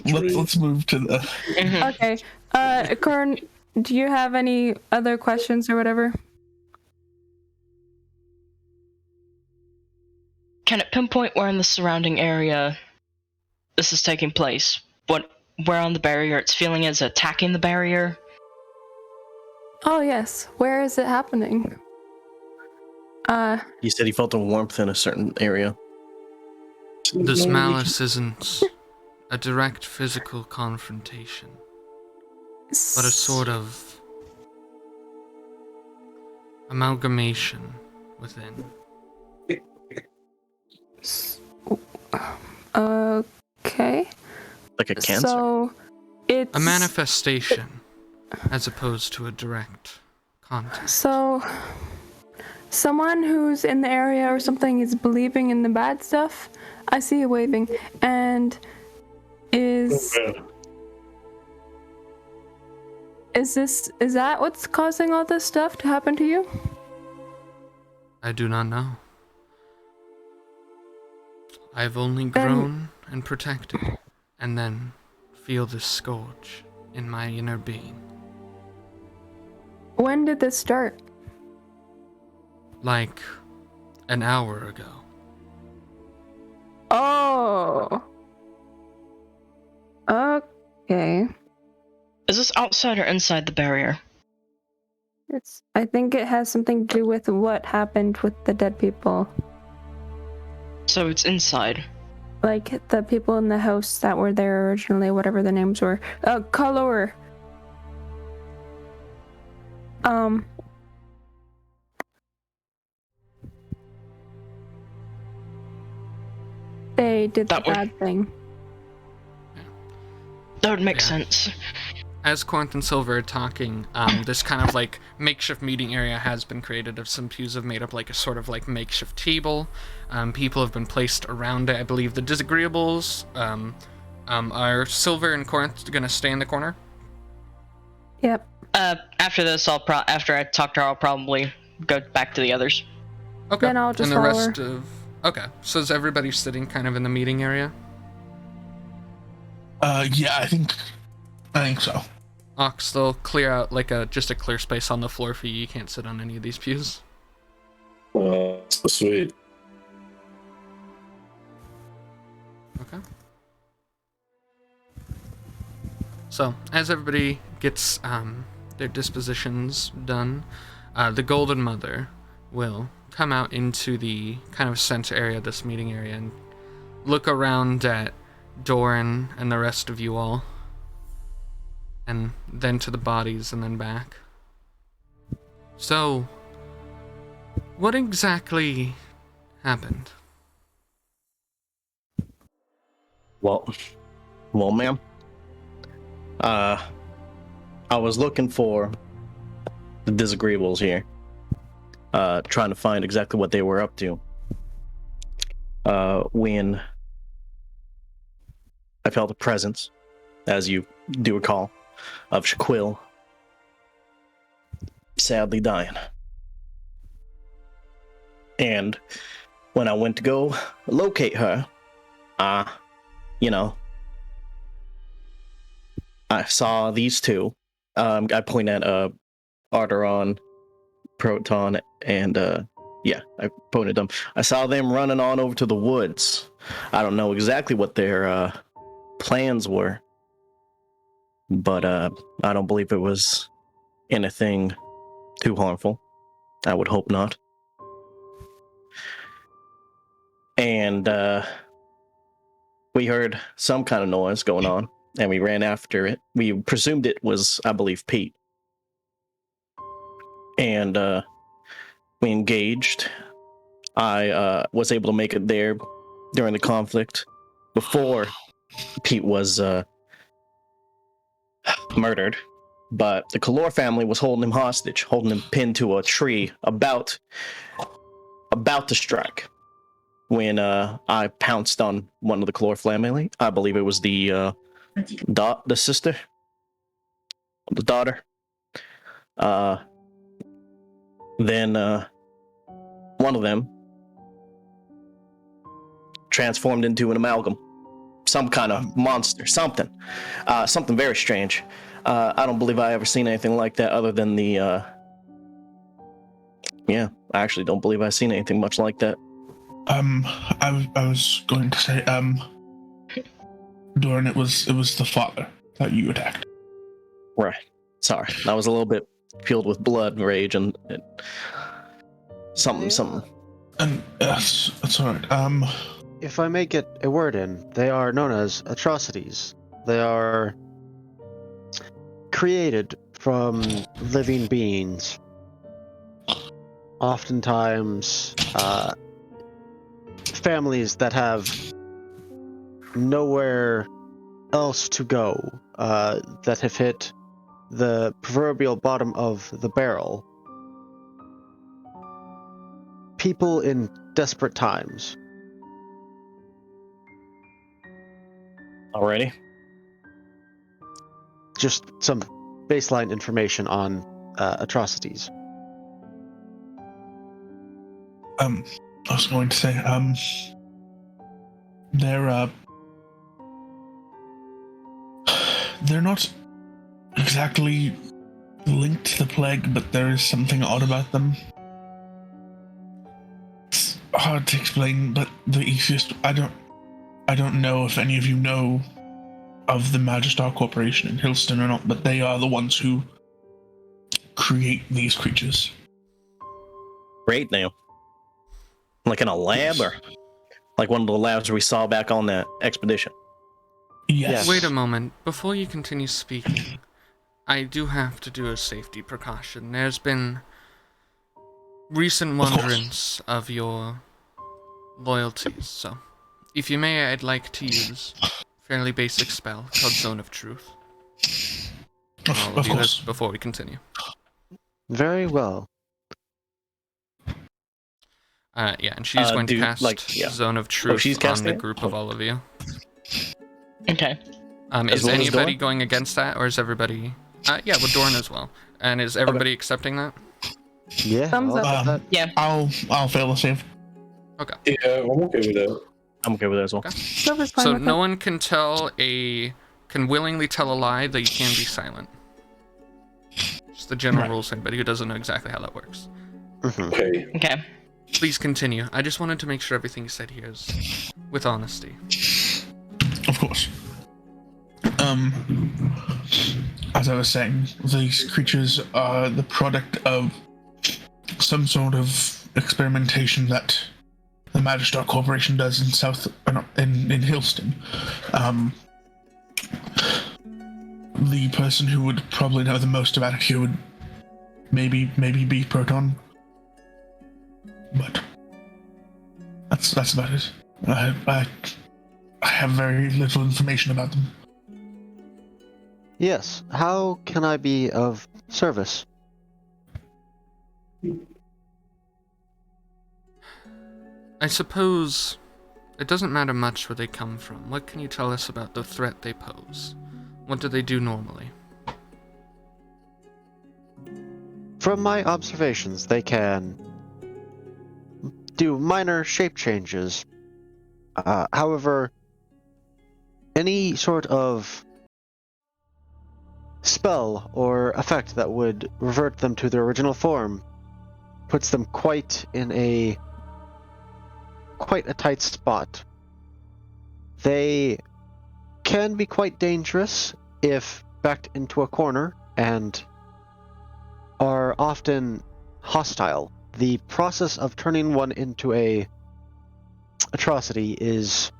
Let's move to the. Okay. Corn, do you have any other questions or whatever? Can it pinpoint where in the surrounding area this is taking place? Where on the barrier it's feeling is attacking the barrier? Oh yes. Where is it happening? He said he felt a warmth in a certain area. This malice isn't a direct physical confrontation, but a sort of amalgamation within. Okay. Like a cancer. So it's A manifestation, as opposed to a direct context. So, someone who's in the area or something is believing in the bad stuff. I see you waving, and is that what's causing all this stuff to happen to you? I do not know. I've only grown and protected, and then feel this scourge in my inner being. When did this start? Like an hour ago. Oh. Okay. Is this outside or inside the barrier? I think it has something to do with what happened with the dead people. So it's inside. Like the people in the house that were there originally, whatever the names were. Color. They did the bad thing. That would make sense. As Corrinth and Silver are talking, this kind of like makeshift meeting area has been created of some pews have made up like a sort of like makeshift table. People have been placed around it. I believe the Dizagreeables are Silver and Corrinth gonna stay in the corner. Yep. After this, after I talk to her, I'll probably go back to the others. Okay. Then I'll just and the follow rest of okay. So is everybody sitting kind of in the meeting area? Yeah, I think so. Ox, they'll clear out like just a clear space on the floor for you. You can't sit on any of these pews. So sweet. Okay. So, as everybody gets their dispositions done, the Golden Mother will come out into the kind of center area of this meeting area and look around at Dorrin and the rest of you all, and then to the bodies and then back. So, what exactly happened? Well, ma'am. I was looking for the Dizagreeables here, trying to find exactly what they were up to. When I felt a presence, as you do recall, of Shaquille sadly dying. And when I went to go locate her, you know, I saw these two. I point at Arrtaron, Proton, and yeah, I pointed them. I saw them running on over to the woods. I don't know exactly what their plans were, but I don't believe it was anything too harmful. I would hope not. And we heard some kind of noise going on, and we ran after it. We presumed it was, I believe, Pete. And we engaged. I was able to make it there during the conflict before Pete was murdered. But the Kalor family was holding him hostage, holding him pinned to a tree, about to strike. When I pounced on one of the Kalor family, I believe it was the sister, the daughter. Then one of them transformed into an amalgam, some kind of monster, something very strange. I don't believe I ever seen anything like that other than the. Yeah, I actually don't believe I've seen anything much like that. I was going to say, Dorrin, it was the father that you attacked. Right. Sorry, I was a little bit filled with blood and rage and something. And that's all right. If I may get a word in, they are known as atrocities. They are created from living beings. Oftentimes, families that have nowhere else to go, that have hit the proverbial bottom of the barrel, people in desperate times. Alrighty. Just some baseline information on atrocities. I was going to say, they're not exactly linked to the plague, but there is something odd about them. It's hard to explain, but the easiest I don't know if any of you know of the Magistar Corporation in Hillston or not, but they are the ones who create these creatures. Great now. Like in a lab, or like one of the labs we saw back on that expedition? Yes. Wait a moment. Before you continue speaking, I do have to do a safety precaution. There's been recent wanderings of your loyalties, so if you may, I'd like to use a fairly basic spell called Zone of Truth. All of you course. before we continue. Very well. Yeah, and she's going to cast Zone of Truth she's on casting the it? group of all of you. Okay. Is well as anybody Dorrin? going against that, or is everybody... yeah, with Dorrin as well. And is everybody accepting that? Yeah. Thumbs up. that. Yeah. I'll fail the save. Okay. Yeah, I'm okay with that. I'm okay with that as well. Okay. Silver's fine So with no it. one can willingly tell a lie, though you can be silent. Just the general rules for anybody who doesn't know exactly how that works. Okay. Okay. Please continue. I just wanted to make sure everything you said here is with honesty. Of course. As I was saying, these creatures are the product of some sort of experimentation that the Magistar Corporation does in Hillston. The person who would probably know the most about it here would maybe be Proton, but that's about it. I have very little information about them. Yes. How can I be of service? I suppose it doesn't matter much where they come from. What can you tell us about the threat they pose? What do they do normally? From my observations, they can do minor shape changes. However, any sort of spell or effect that would revert them to their original form puts them quite a tight spot. They can be quite dangerous if backed into a corner and are often hostile. The process of turning one into a atrocity is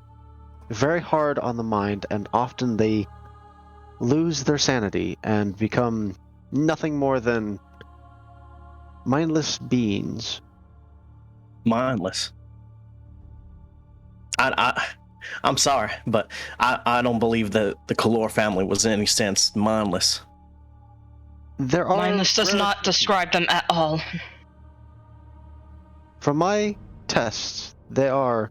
very hard on the mind, and often they lose their sanity and become nothing more than mindless beings. Mindless. I'm sorry, but I don't believe that the Kalor family was in any sense mindless. There are Mindless does not describe them at all. From my tests, they are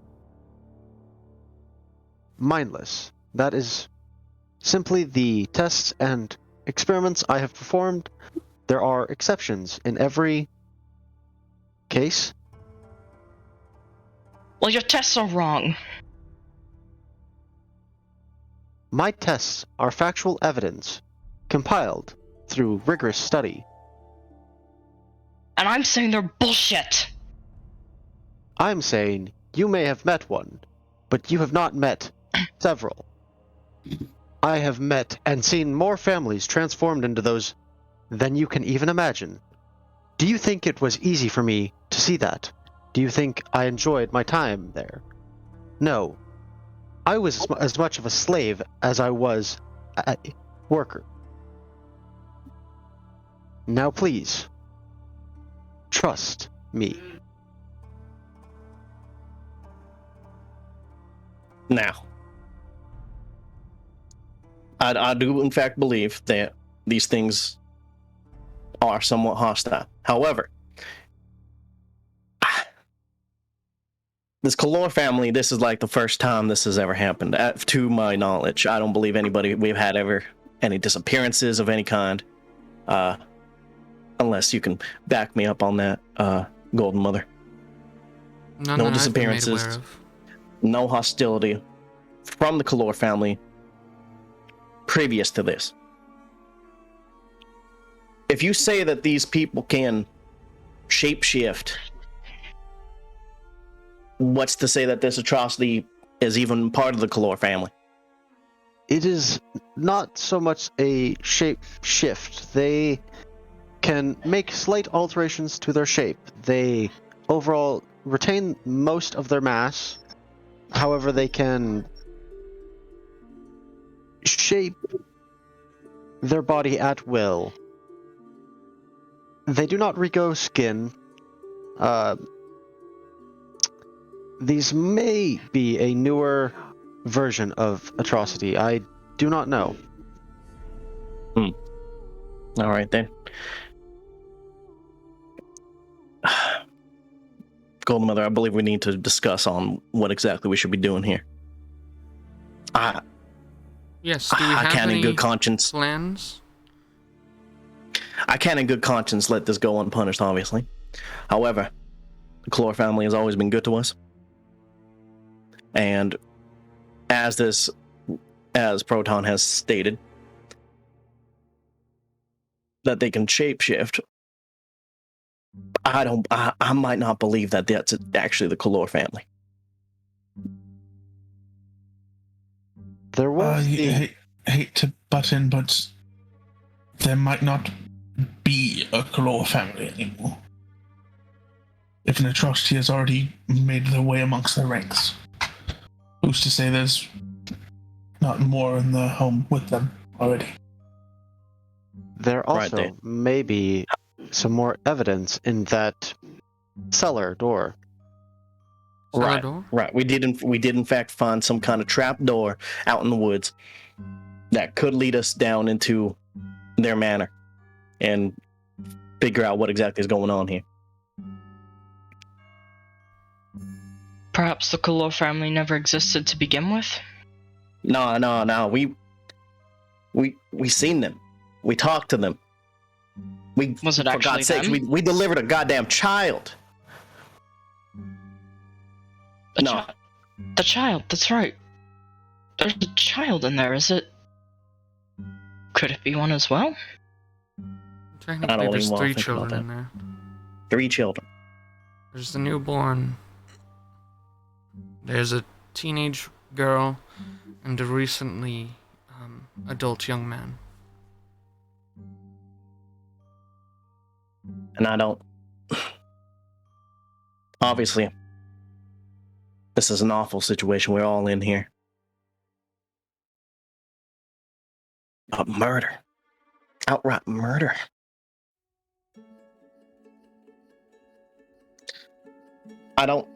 mindless. That is simply the tests and experiments I have performed. There are exceptions in every case. Well, your tests are wrong. My tests are factual evidence compiled through rigorous study. And I'm saying they're bullshit. I'm saying you may have met one, but you have not met several. I have met and seen more families transformed into those than you can even imagine. Do you think it was easy for me to see that? Do you think I enjoyed my time there? No. I was as much of a slave as I was a worker. Now please, trust me. Now, I do in fact believe that these things are somewhat hostile. However, this Kalor family, this is like the first time this has ever happened, to my knowledge. I don't believe we've had ever any disappearances of any kind, unless you can back me up on that, Golden Mother. No disappearances, no hostility from the Kalor family previous to this. If you say that these people can shapeshift, what's to say that this atrocity is even part of the Kalor family? It is not so much a shape shift. They can make slight alterations to their shape. They overall retain most of their mass. However, they can shape their body at will. They do not regrow skin. These may be a newer version of atrocity. I do not know. All right then. Golden Mother, I believe we need to discuss on what exactly we should be doing here. Yes, do we have can't any in good conscience. plans? I can't in good conscience let this go unpunished, obviously. However, the Kalor family has always been good to us. And as Proton has stated, that they can shapeshift, I might not believe that that's actually the Kalor family. There was hate to butt in, but there might not be a Kalor family anymore. If an atrocity has already made their way amongst their ranks, who's to say there's not more in the home with them already? There also Right, may be some more evidence in that cellar door. Right, Door? right. We did in fact find some kind of trap door out in the woods that could lead us down into their manor and figure out what exactly is going on here. Perhaps the Kalor family never existed to begin with? No. We seen them. We talked to them. Was it for actually God's sakes, them? we delivered a goddamn child. The child, that's right. There's a child in there, is it? Could it be one as well? Technically, even there's wanna 3 think about children in that. there. 3 children. There's the newborn. There's a teenage girl, and a recently adult young man. And I don't... Obviously, this is an awful situation. We're all in here. But murder. Outright murder. I don't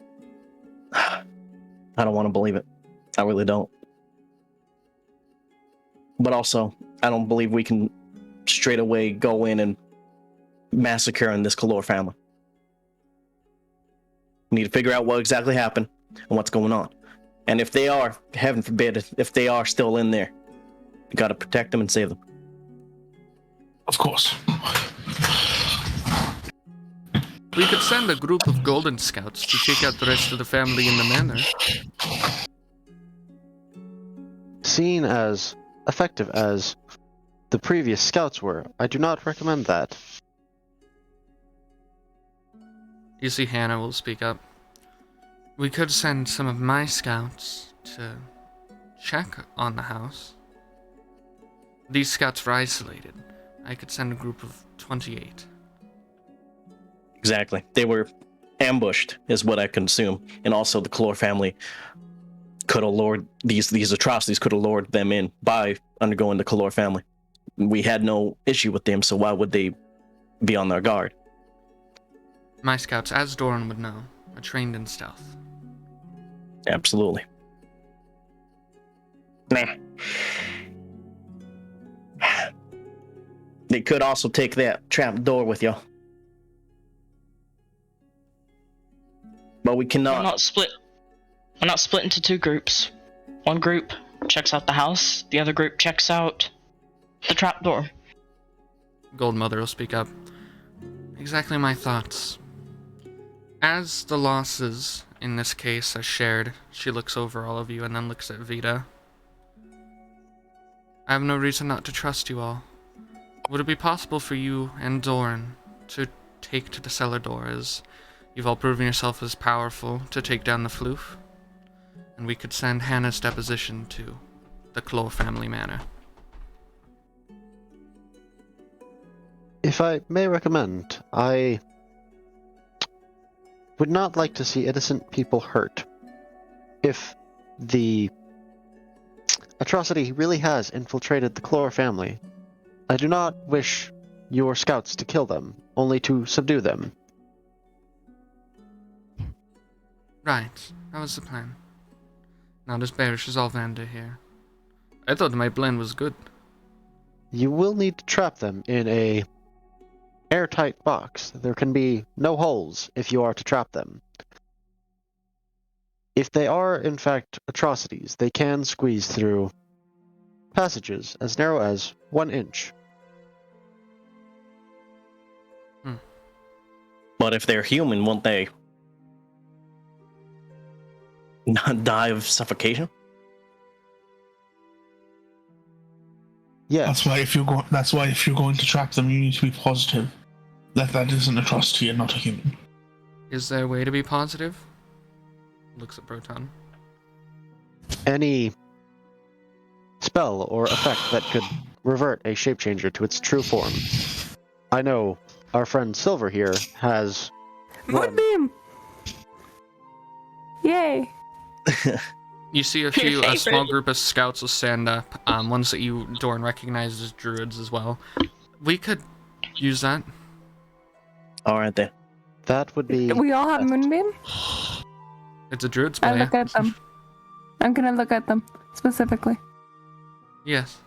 want to believe it. I really don't. But also, I don't believe we can straight away go in and massacre in this Kalor family. We need to figure out what exactly happened and what's going on. And if they are, heaven forbid, if they are still in there, we gotta protect them and save them. Of course. We could send a group of Golden Scouts to take out the rest of the family in the manor. Seen as effective as the previous scouts were, I do not recommend that. You see, Hannah will speak up. We could send some of my scouts to check on the house. These scouts were isolated. I could send a group of 28. Exactly. They were ambushed, is what I consume. And also the Kalor family could have lured these atrocities could have lured them in by undergoing the Kalor family. We had no issue with them, so why would they be on their guard? My scouts, as Dorrin would know, are trained in stealth. Absolutely. Nah. They could also take that trap door with you. But we cannot. Not split We're not split into two groups. One group checks out the house, the other group checks out the trapdoor. Gold Mother will speak up. Exactly my thoughts. As the losses in this case are shared, she looks over all of you and then looks at Vita. I have no reason not to trust you all. Would it be possible for you and Dorrin to take to the cellar door, as you've all proven yourself as powerful to take down the floof? And we could send Hannah's deposition to the Clore family manor. If I may recommend, I would not like to see innocent people hurt. If the atrocity really has infiltrated the Clore family, I do not wish your scouts to kill them, only to subdue them. Right, that was the plan. Not as bearish as Olvander here. I thought my blend was good. You will need to trap them in a airtight box. There can be no holes if you are to trap them. If they are, in fact, atrocities, they can squeeze through passages as narrow as 1 inch. But if they're human, won't they not die of suffocation? Yes. That's why if you're going to trap them, you need to be positive that is an atrocity and not a human. Is there a way to be positive? Looks at Proton. Any spell or effect that could revert a shapechanger to its true form. I know our friend Silver here has one. Moonbeam! Yay! You see a small group of scouts will stand up, ones that you, Dorrin, recognizes as druids as well. We could use that. Alright then. That would be... We all have Moonbeam? It's a druid I spell, look yeah. at them. I'm gonna look at them, specifically. Yes.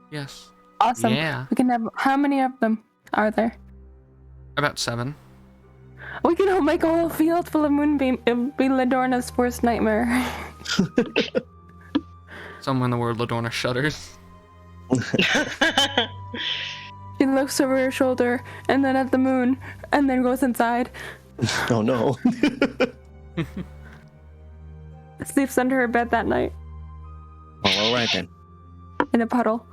Yes. Awesome. Yeah. We can have... How many of them are there? About 7. We can all make a whole field full of Moonbeam. It'll be Ladorna's worst nightmare. Somewhere in the word Ladorna shudders. She looks over her shoulder, and then at the moon, and then goes inside. Oh no. Sleeps under her bed that night, Well, alright then. in a puddle.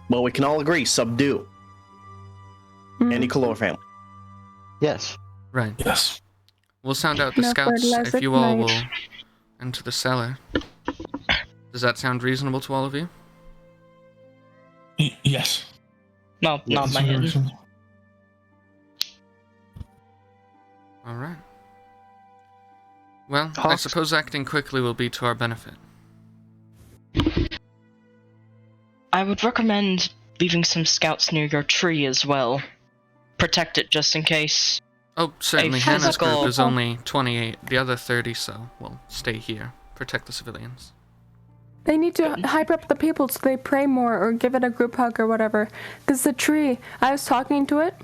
Well, we can all agree, subdue any Clore family. Yes. Right. Yes. We'll sound out the No scouts fertilizer if you all tonight. will enter the cellar. Does that sound reasonable to all of you? Yes. No, not my head. Alright. Well, I Hawks. suppose acting quickly will be to our benefit. I would recommend leaving some scouts near your tree as well. Protect it just in case. Oh, certainly. A Hannah's physical- group is only 28, the other 30, so we'll stay here. Protect the civilians. They need to hype up the people so they pray more or give it a group hug or whatever. Because the tree, I was talking to it,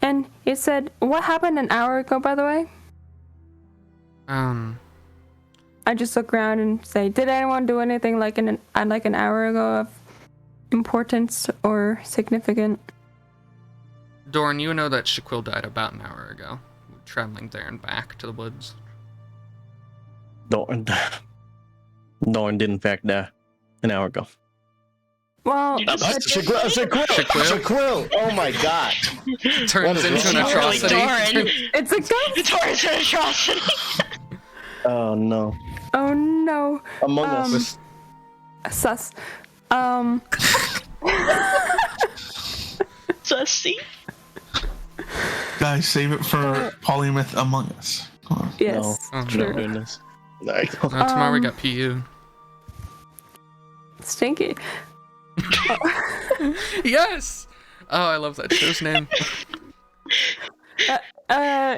and it said, what happened an hour ago, by the way? I just look around and say, did anyone do anything like an hour ago of importance or significant? Dorrin, you know that Shaquille died about an hour ago, traveling there and back to the woods. Dorrin did in fact die an hour ago. Well, Shaquille! Oh my god! Turns into an atrocity. it's a ghost! Dorrin's an atrocity! Oh no. Oh no. Among Us. Sus. Sussy. Guys, save it for Polymyth Among Us. Come on. Yes. Oh, true. No goodness. Tomorrow we got PU. Stinky. Yes! Oh, I love that show's name.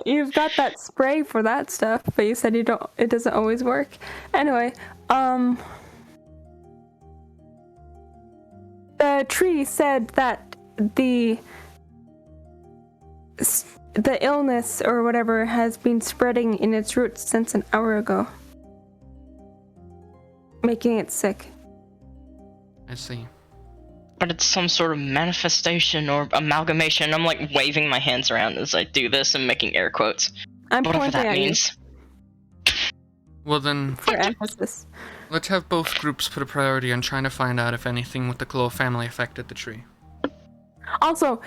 You've got that spray for that stuff, but you said it doesn't always work. Anyway, the tree said that the illness or whatever has been spreading in its roots since an hour ago, making it sick. I see. But it's some sort of manifestation or amalgamation. I'm like waving my hands around as I do this and making air quotes. I'm Whatever pointing that at you means. Well then, for emphasis. let's have both groups put a priority on trying to find out if anything with the Claw family affected the tree. Also,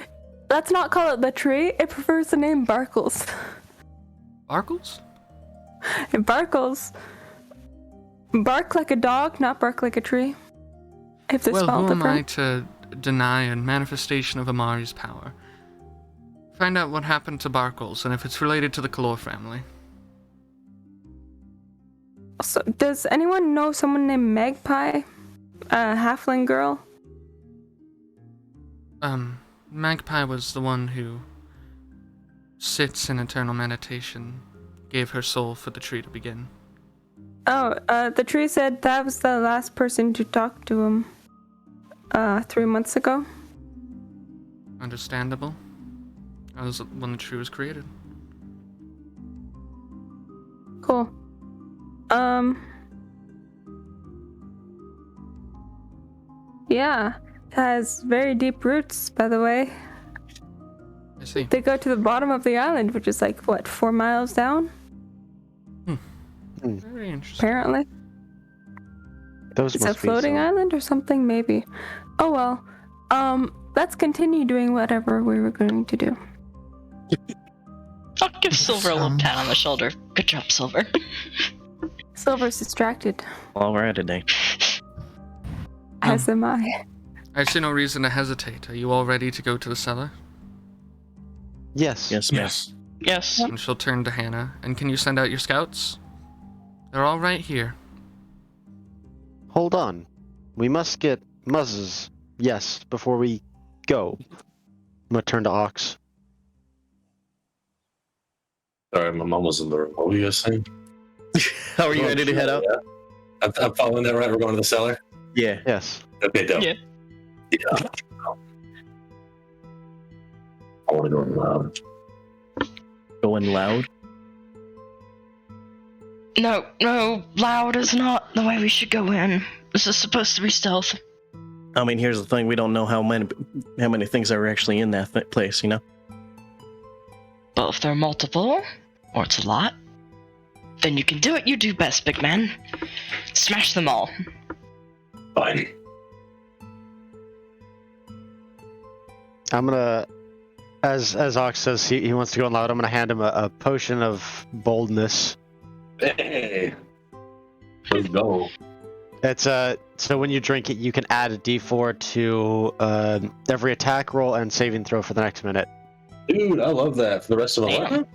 let's not call it the tree. It prefers the name Barkles. Barkles? Barkles. Bark like a dog, not bark like a tree. If they Well, spell who it am I different. to deny a manifestation of Amari's power? Find out what happened to Barkles and if it's related to the Kalor family. So, does anyone know someone named Magpie? A halfling girl? Magpie was the one who sits in eternal meditation, gave her soul for the tree to begin. Oh, the tree said that was the last person to talk to him 3 months ago. Understandable. That was when the tree was created. Cool. Yeah, it has very deep roots, by the way. I see. They go to the bottom of the island, which is like, what, 4 miles down? Very interesting. Apparently. Those It's a must be floating some- island or something, maybe. Oh well. Let's continue doing whatever we were going to do. I'll give Silver a little pat on the shoulder. Good job, Silver. Silver's distracted, While we're at it, Nate. as am I. I see no reason to hesitate. Are you all ready to go to the cellar? Yes. Yes, ma'am. Yes. Yes. And she'll turn to Hannah. And can you send out your scouts? They're all right here. Hold on. We must get muzzes. Yes, before we go. I'm gonna turn to Ox. Sorry, my mom was in the room. What were you guys saying? How are you ready to head out? Yeah. I'm following that right. We're going to the cellar. Yeah. Yes. Okay, dope. Yeah. Yeah. I want to go loud. Going loud. No, loud is not the way we should go in. This is supposed to be stealth. I mean, here's the thing: we don't know how many things are actually in that place. You know. But if there are multiple, or it's a lot, then you can do what you do best, big man. Smash them all. Fine. I'm gonna, as Ox says he wants to go loud, I'm gonna hand him a potion of boldness. Hey. Let's go. It's so when you drink it, you can add a D4 to every attack roll and saving throw for the next minute. Dude, I love that. For the rest of my Damn.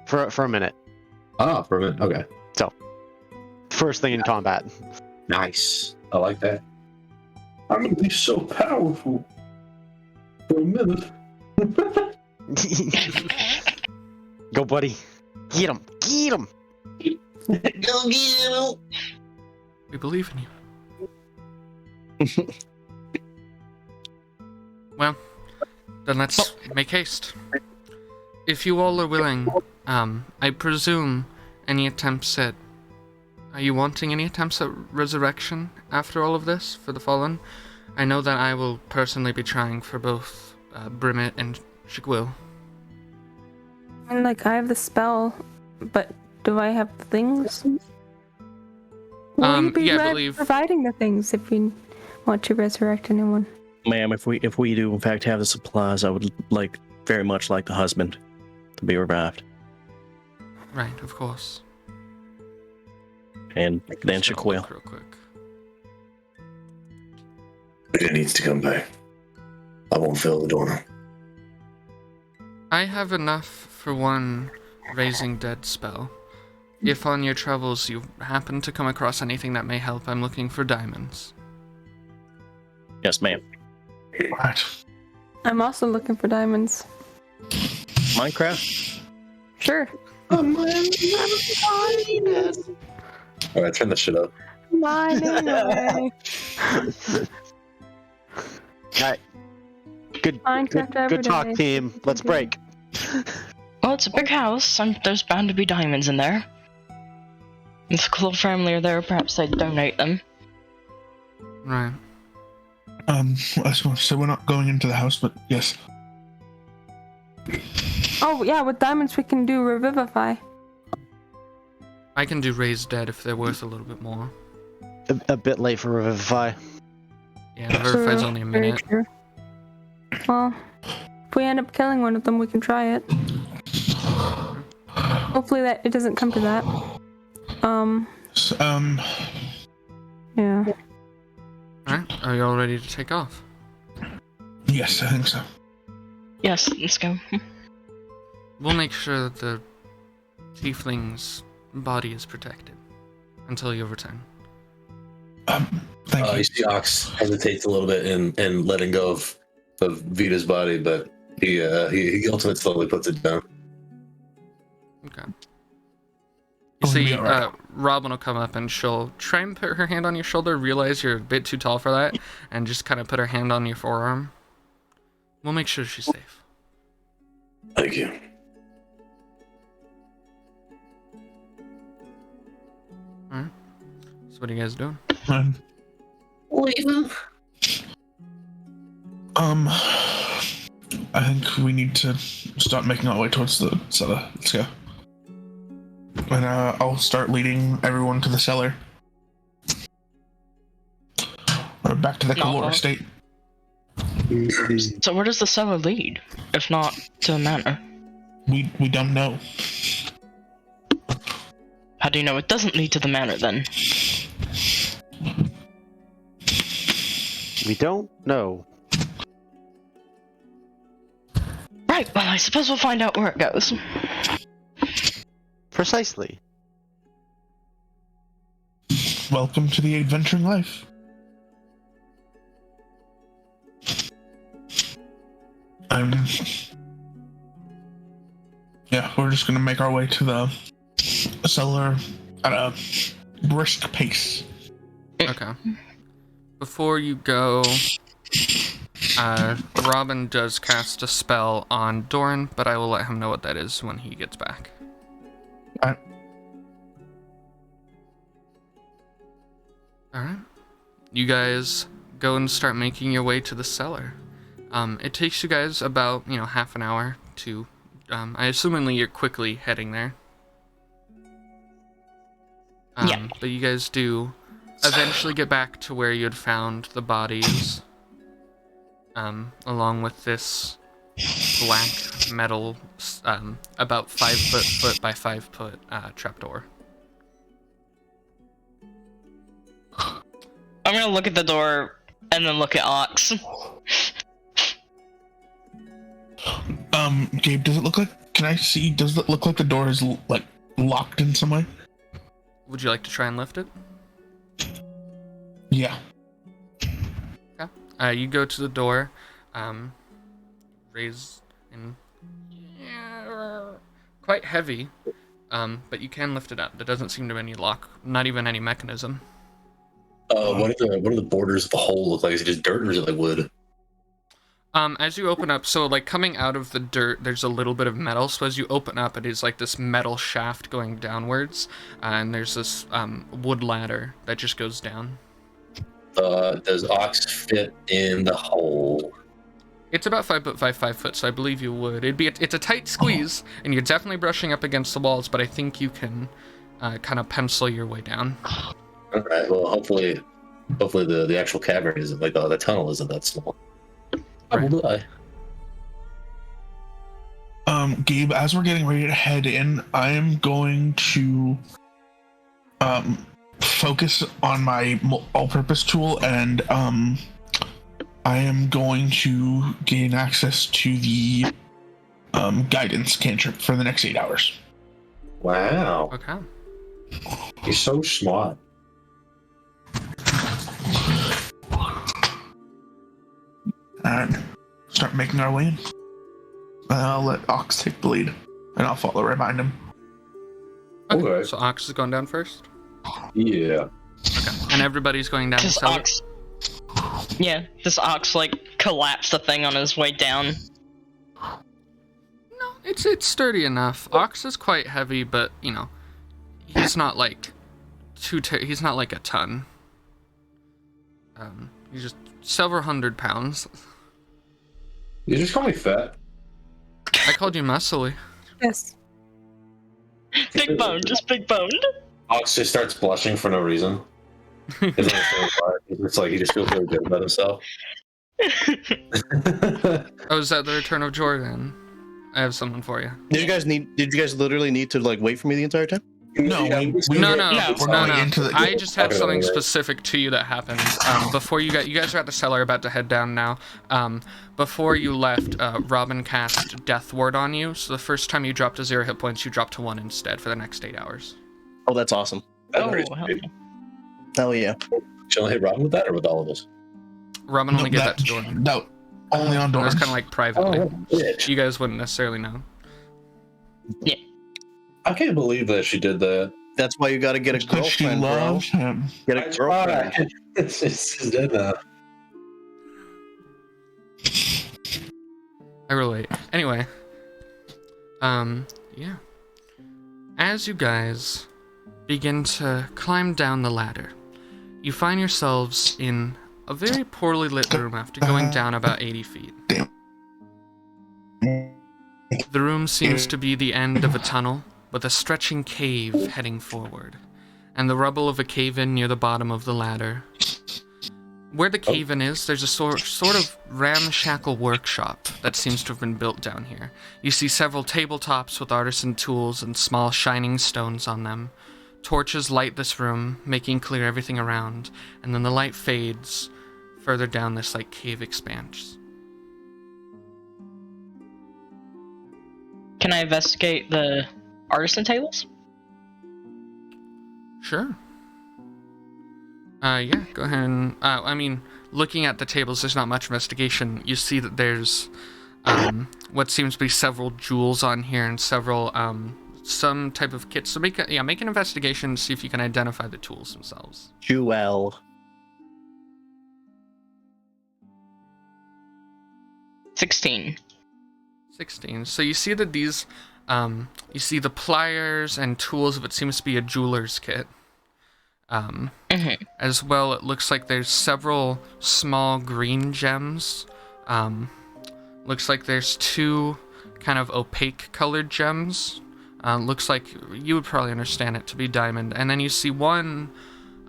life? For a minute. Ah, for a minute. Okay. First thing in combat. Nice. I like that. I'm going to be so powerful. For a minute. Go, buddy. Get him. Get him. Go get him. We believe in you. Well, then let's make haste. If you all are willing, I presume any attempts at... Are you wanting any attempts at resurrection after all of this for the Fallen? I know that I will personally be trying for both Brimmet and Shigwil. I mean, like, I have the spell, but do I have the things? Will you be yeah, I believe- providing the things if we want to resurrect anyone? Ma'am, if we do in fact have the supplies, I would very much like the husband to be revived. Right, of course. And then Just gonna Shaquille. look real quick. It needs to come back. I won't fill Ladorna. I have enough for one raising dead spell. If on your travels you happen to come across anything that may help, I'm looking for diamonds. Yes, ma'am. Right. I'm also looking for diamonds. Minecraft? Sure. Alright, turn this shit up. Mining away. Alright. Good Minecraft every good talk, day. team. Let's break. Well, it's a big house, and there's bound to be diamonds in there. If the Claw family are there, perhaps they'd donate them. Right. I was going to say we're not going into the house, but yes. Oh yeah, with diamonds we can do revivify. I can do raise dead if they're worth a little bit more. A bit late for Revivify. Yeah, revivify's only a Very minute. true. Well, if we end up killing one of them, we can try it. Hopefully that it doesn't come to that. Yeah. Alright, are you all ready to take off? Yes, I think so. Yes, let's go. We'll make sure that the tiefling's body is protected until you return. Thank you. You see Ox hesitates a little bit in letting go of Vita's body, but he ultimately slowly puts it down. Okay. You see, Robin will come up and she'll try and put her hand on your shoulder, realize you're a bit too tall for that, and just kind of put her hand on your forearm. We'll make sure she's safe. Thank you. Alright. So what are you guys doing? Leaving. I think we need to start making our way towards the cellar. Let's go. And I'll start leading everyone to the cellar. Or back to the Kalor estate. So where does the cellar lead, if not to the manor? We don't know. How do you know it doesn't lead to the manor, then? We don't know. Right, well, I suppose we'll find out where it goes. Precisely. Welcome to the adventuring life. Yeah, we're just gonna make our way to the cellar at a brisk pace. Okay. Before you go, Robin does cast a spell on Dorrin, but I will let him know what that is when he gets back. Alright. You guys go and start making your way to the cellar. It takes you guys about, half an hour to, I assumingly you're quickly heading there. Yeah. But you guys do eventually get back to where you had found the bodies, along with this black metal, about 5 foot by 5 foot trapdoor. I'm gonna look at the door and then look at Ox. Gabe, does it look like? Can I see? Does it look like the door is like locked in some way? Would you like to try and lift it? Yeah. Okay. You go to the door, raise and quite heavy, but you can lift it up. There doesn't seem to be any lock, not even any mechanism. What do the borders of the hole look like? Is it just dirt or is it like wood? As you open up, so like coming out of the dirt, there's a little bit of metal. So as you open up, it is like this metal shaft going downwards, and there's this wood ladder that just goes down. Does Ox fit in the hole? It's about 5 foot by 5 foot, so I believe you would. It's a tight squeeze, and you're definitely brushing up against the walls, but I think you can kind of pencil your way down. All right. Well, hopefully the actual cavern isn't like the tunnel isn't that small. Right. Gabe, as we're getting ready to head in, I am going to focus on my all-purpose tool, and I am going to gain access to the guidance cantrip for the next 8 hours. Wow. Okay. You're so smart. And start making our way in. And I'll let Ox take the lead, and I'll follow right behind him. Okay. So Ox is going down first? Yeah. Okay. And everybody's going down the Does cellar? Ox... Yeah, does Ox, collapse the thing on his way down? No, It's sturdy enough. Ox is quite heavy, but you know, he's not like he's not like a ton. He's just several hundred pounds. You just call me fat. I called you muscly. Yes. Big bone, just big boned. Ox just starts blushing for no reason. It's like he just feels really good about himself. Oh, is that the return of Jordan? I have someone for you. Did you guys literally need to like wait for me the entire time? No, No. we're going into the. I just had Okay, something right. specific to you that happened before you guys are at the cellar, about to head down now. Before you left, Robin cast Death Ward on you. So the first time you dropped to 0 hit points, you dropped to 1 instead for the next 8 hours. Oh, that's awesome. Oh, That's hell pretty yeah. Hell yeah. Should I hit Robin with that or with all of us? Robin only gave that to Dorrin. No, only on It was Dorrin. kind of like privately. Bitch. You guys wouldn't necessarily know. I can't believe that she did that. That's why you gotta get a Because she girlfriend, bro. loves him. Get a girlfriend. It's dead now. I relate. Anyway, yeah. As you guys begin to climb down the ladder, you find yourselves in a very poorly lit room after going down about 80 feet. The room seems to be the end of a tunnel, with a stretching cave heading forward, and the rubble of a cave-in near the bottom of the ladder. Where the cave-in is, there's a sort of ramshackle workshop that seems to have been built down here. You see several tabletops with artisan tools and small shining stones on them. Torches light this room, making clear everything around, and then the light fades further down this cave expanse. Can I investigate the artisan tables? Sure. Yeah, go ahead and, looking at the tables, there's not much investigation. You see that there's, what seems to be several jewels on here and several, some type of kits. So make an investigation, see if you can identify the tools themselves. Jewel. 16. 16. So you see that these, you see the pliers and tools of it seems to be a jeweler's kit. As well, it looks like there's several small green gems. Looks like there's 2 kind of opaque colored gems. Looks like you would probably understand it to be diamond. And then you see one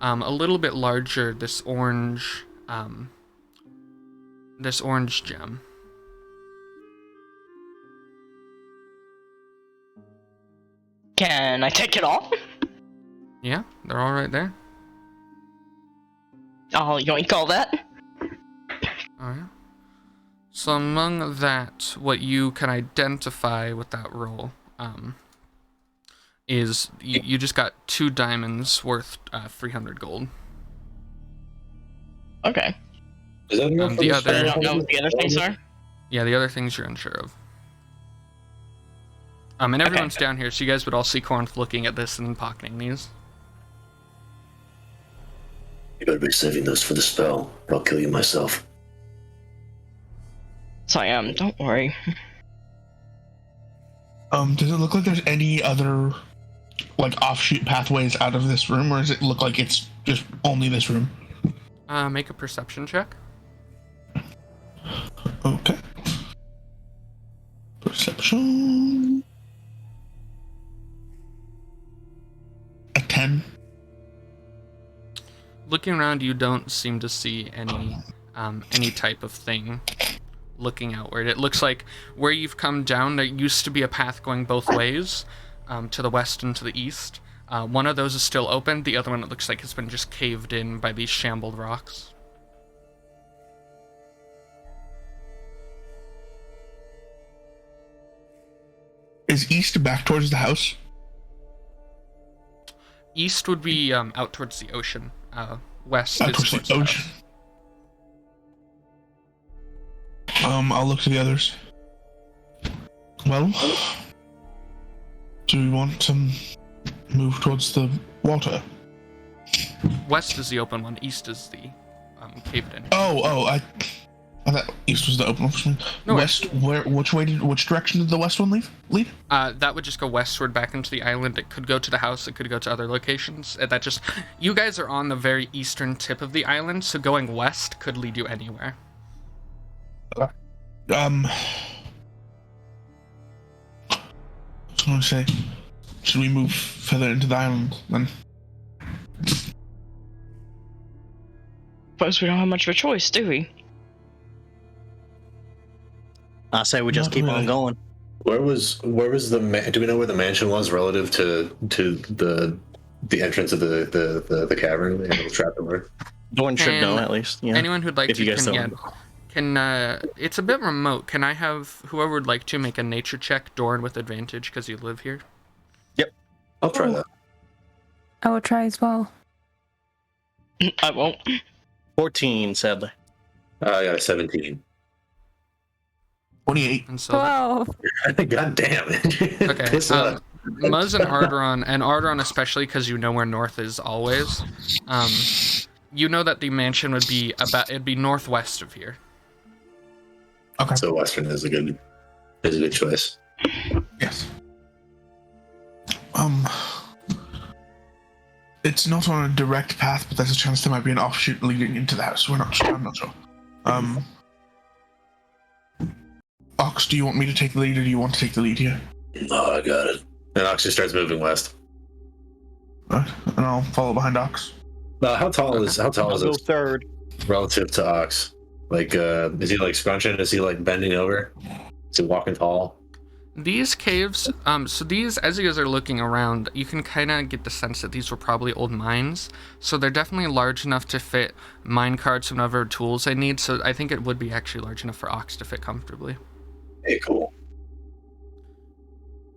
a little bit larger, this orange gem. Can I take it off? Yeah, they're all right there. I'll yoink all that. Oh yeah. So among that, what you can identify with that roll, is you just got 2 diamonds worth 300 gold. Okay. Is that enough for the this other- I fire? don't know what the other things are. Yeah, the other things you're unsure of. And everyone's down here, so you guys would all see Corrinth looking at this and then pocketing these. You better be saving those for the spell, or I'll kill you myself. So I am, don't worry. Does it look like there's any other, offshoot pathways out of this room, or does it look like it's just only this room? Make a perception check. Okay. Perception. A 10. Looking around, you don't seem to see any type of thing looking outward. It looks like where you've come down, there used to be a path going both ways, to the west and to the east. One of those is still open. The other one, it looks like, has been just caved in by these shambled rocks. Is east back towards the house? East would be out towards the ocean. West Out is towards towards the the ocean. house. I'll look to the others. Well, do we want to move towards the water? West is the open one. East is the caved in. Oh, I thought east was the open one. No, West, which direction did the west one lead? That would just go westward back into the island. It could go to the house. It could go to other locations. You guys are on the very eastern tip of the island, so going west could lead you anywhere. I was going to say, should we move further into the island then? Suppose we don't have much of a choice, do we? I say we just Not keep really. on going. Where was the do we know where the mansion was relative to the entrance of the cavern, the little trap door? Dorrin should know at least. Yeah. Anyone who'd like If to you guys can it's a bit remote. Can I have whoever would like to make a nature check, Dorrin with advantage because you live here? I'll try that. I will try as well. I won't. 14, sadly. I got a 17. 28. And so 12. God damn it. okay, Piss off. Muzz and Arrtaron especially because you know where north is always. You know that the mansion would be it'd be northwest of here. Okay. So Western is a good choice. Yes. It's not on a direct path, but there's a chance there might be an offshoot leading into the house. I'm not sure. Ox, do you want me to take the lead, or do you want to take the lead here? Oh, I got it. And Ox just starts moving west. Right, and I'll follow behind Ox. How tall is I'll go this third. relative to Ox? Like, is he like scrunching? Is he like bending over? Is he walking tall? These caves, so these, as you guys are looking around, you can kind of get the sense that these were probably old mines. So they're definitely large enough to fit mine carts and other tools I need. So I think it would be actually large enough for Ox to fit comfortably. Hey, cool.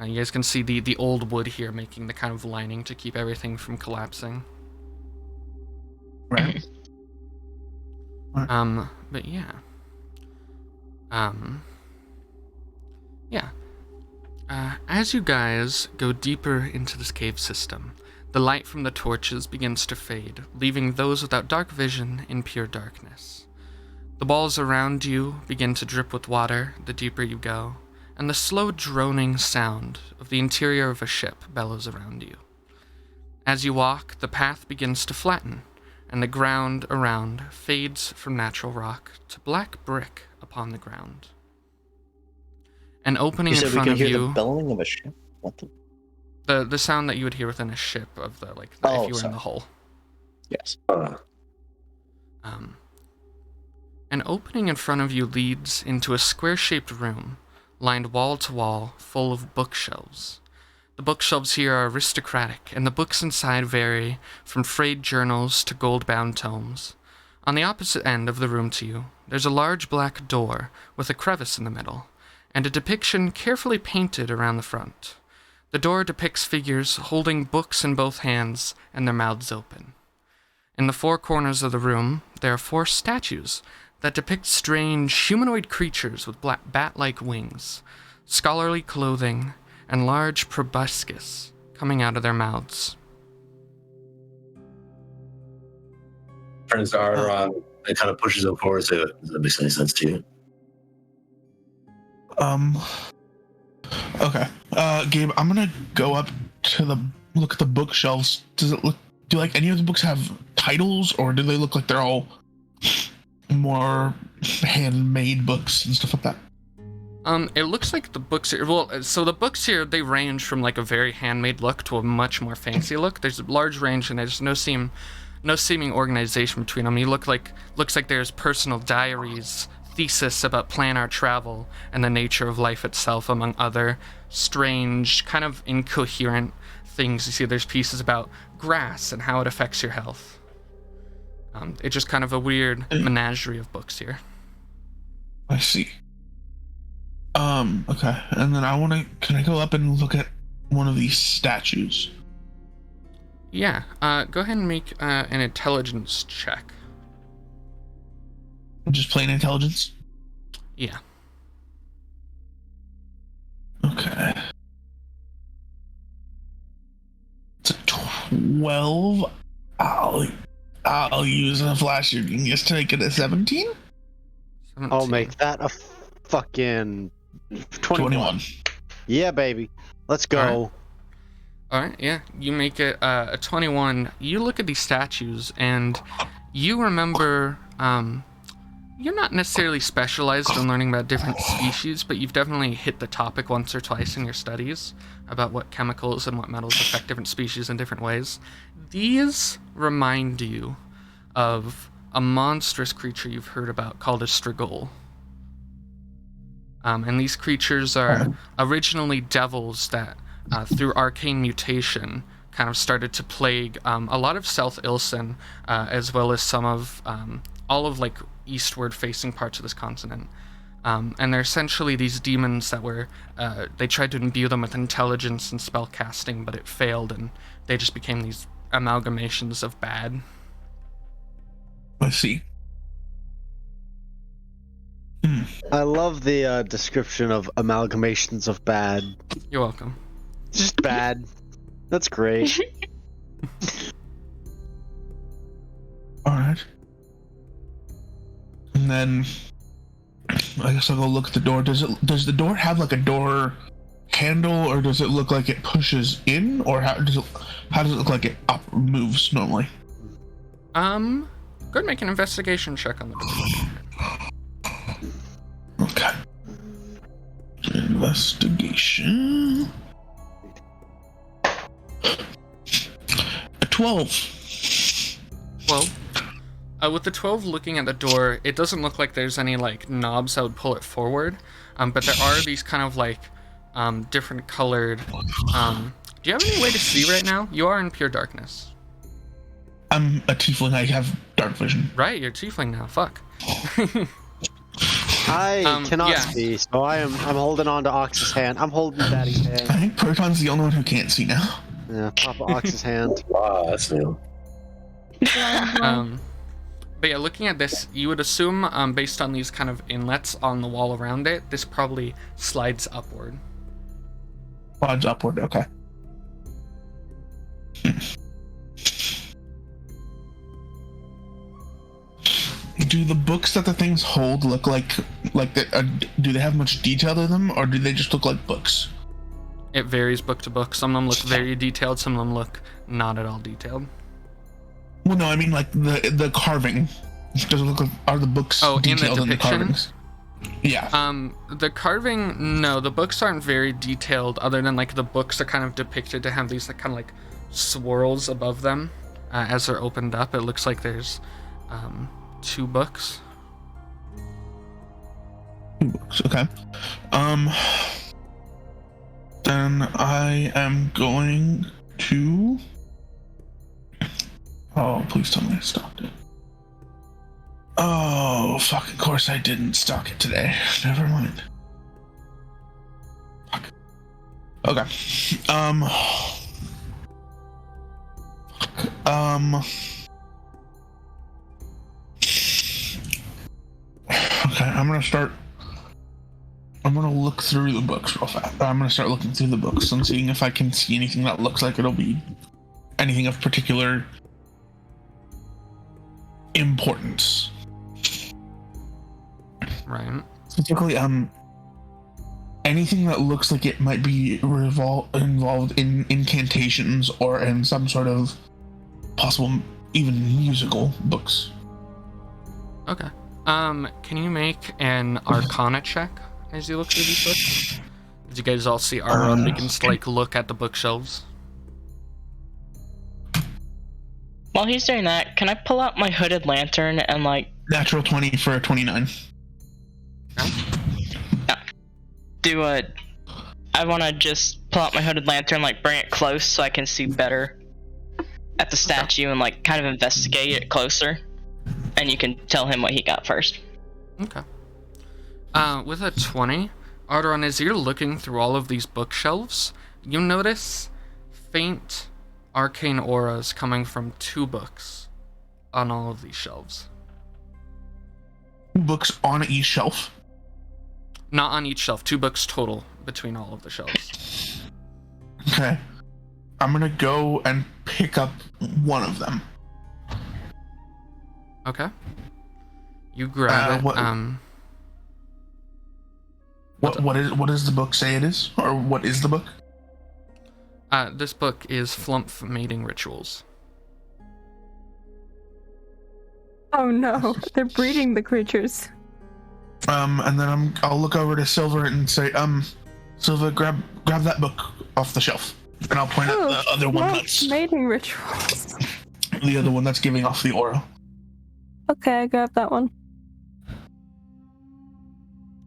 You guys can see the old wood here making the kind of lining to keep everything from collapsing. Right. But yeah. Yeah. As you guys go deeper into this cave system, the light from the torches begins to fade, leaving those without dark vision in pure darkness. The walls around you begin to drip with water the deeper you go, and the slow droning sound of the interior of a ship bellows around you. As you walk, the path begins to flatten, and the ground around fades from natural rock to black brick upon the ground. An opening You in said we front could of hear you. the bellowing of a ship? What the? The sound that you would hear within a ship of if you were in the hull. Yes. An opening in front of you leads into a square-shaped room, lined wall to wall, full of bookshelves. The bookshelves here are aristocratic, and the books inside vary from frayed journals to gold-bound tomes. On the opposite end of the room to you, there's a large black door with a crevice in the middle, and a depiction carefully painted around the front. The door depicts figures holding books in both hands and their mouths open. In the four corners of the room, there are 4 statues that depict strange humanoid creatures with black bat-like wings, scholarly clothing, and large proboscis coming out of their mouths. Turns to Arrtaron and kind of pushes him forward. Say, does that make any sense to you? Okay. Gabe, I'm gonna go up to look at the bookshelves. Do like any of the books have titles, or do they look like they're all more handmade books and stuff like that? It looks like the books here, so the books here, they range from like a very handmade look to a much more fancy look. There's a large range and there's no seeming organization between them. Looks like there's personal diaries, thesis about planar travel, and the nature of life itself, among other strange, kind of incoherent things. You see there's pieces about grass and how it affects your health. It's just kind of a weird menagerie of books here. I see. Okay. And then can I go up and look at one of these statues? Yeah, go ahead and make an intelligence check. Just plain intelligence? Yeah. Okay. It's a 12. I'll use a flash shooting just to make it a 17. I'll 17. make that a fucking 21. 21. Yeah, baby. Let's go. All right, yeah, you make it a 21. You look at these statues, and you remember. You're not necessarily specialized in learning about different species, but you've definitely hit the topic once or twice in your studies about what chemicals and what metals affect different species in different ways. These remind you of a monstrous creature you've heard about called a strigol. And these creatures are originally devils that, through arcane mutation, kind of started to plague a lot of South Ilsen, as well as some of all of like eastward facing parts of this continent. And they're essentially these demons that were, they tried to imbue them with intelligence and spell casting, but it failed, and they just became these amalgamations of bad. Let's see. I love the description of amalgamations of bad. You're welcome. Just bad. That's great. Alright. And then I guess I'll go look at the door. Does the door have like a door handle, or does it look like it pushes in, or how does it look like it moves normally? Go ahead and make an investigation check on the door. Okay. Investigation. A 12. 12. With the 12 looking at the door, it doesn't look like there's any like knobs that would pull it forward, but there are these kind of like different colored. Do you have any way to see right now? You are in pure darkness. I'm a tiefling. I have dark vision. Right, you're tiefling now. Fuck. I cannot yeah. see, so I'm holding on to Ox's hand. I'm holding Daddy's I hand. think Proton's the only one who can't see now. Yeah, Papa Ox's hand. Wow, that's new. But yeah, looking at this, you would assume, based on these kind of inlets on the wall around it, this probably slides upward. Slides upward. Okay. Do the books that the things hold look like that? Do they have much detail to them, or do they just look like books? It varies book to book. Some of them look very detailed, some of them look not at all detailed. Well, no, I mean like the carving. Does it look like, are the books detailed in the carvings? Yeah. The carving, no, the books aren't very detailed, other than like the books are kind of depicted to have these like kind of like swirls above them as they're opened up. It looks like there's 2 books. 2 books. Okay. Then I am going to. Oh, please tell me I stopped it. Oh, fuck, of course I didn't stock it today. Never mind. Fuck. Okay. Okay, I'm gonna look through the books real fast. I'm gonna start looking through the books and seeing if I can see anything that looks like it'll be anything of particular importance. Right. Particularly, anything that looks like it might be involved in incantations or in some sort of possible, even musical books. Okay. Can you make an Arcana check as you look through these books? As you guys all see Arrtaron begins to like look at the bookshelves. While he's doing that, can I pull out my hooded lantern and like Natural 20 for a 29. I want to just pull out my hooded lantern, like bring it close so I can see better at the statue and like kind of investigate it closer, and you can tell him what he got first. Okay. With a 20, Arrtaron, as you're looking through all of these bookshelves, you notice faint arcane auras coming from 2 books on all of these shelves. 2 books on each shelf. Not on each shelf, 2 books total between all of the shelves. Okay. I'm gonna go and pick up one of them. Okay. You grab it. What does the book say it is, or what is the book? This book is Flumph Mating Rituals. Oh no, they're breeding the creatures. And then I'll look over to Silver and say, Silver, grab that book off the shelf, and I'll point at the other one that's Mating rituals. the other one that's giving off the aura. Okay, I grab that one.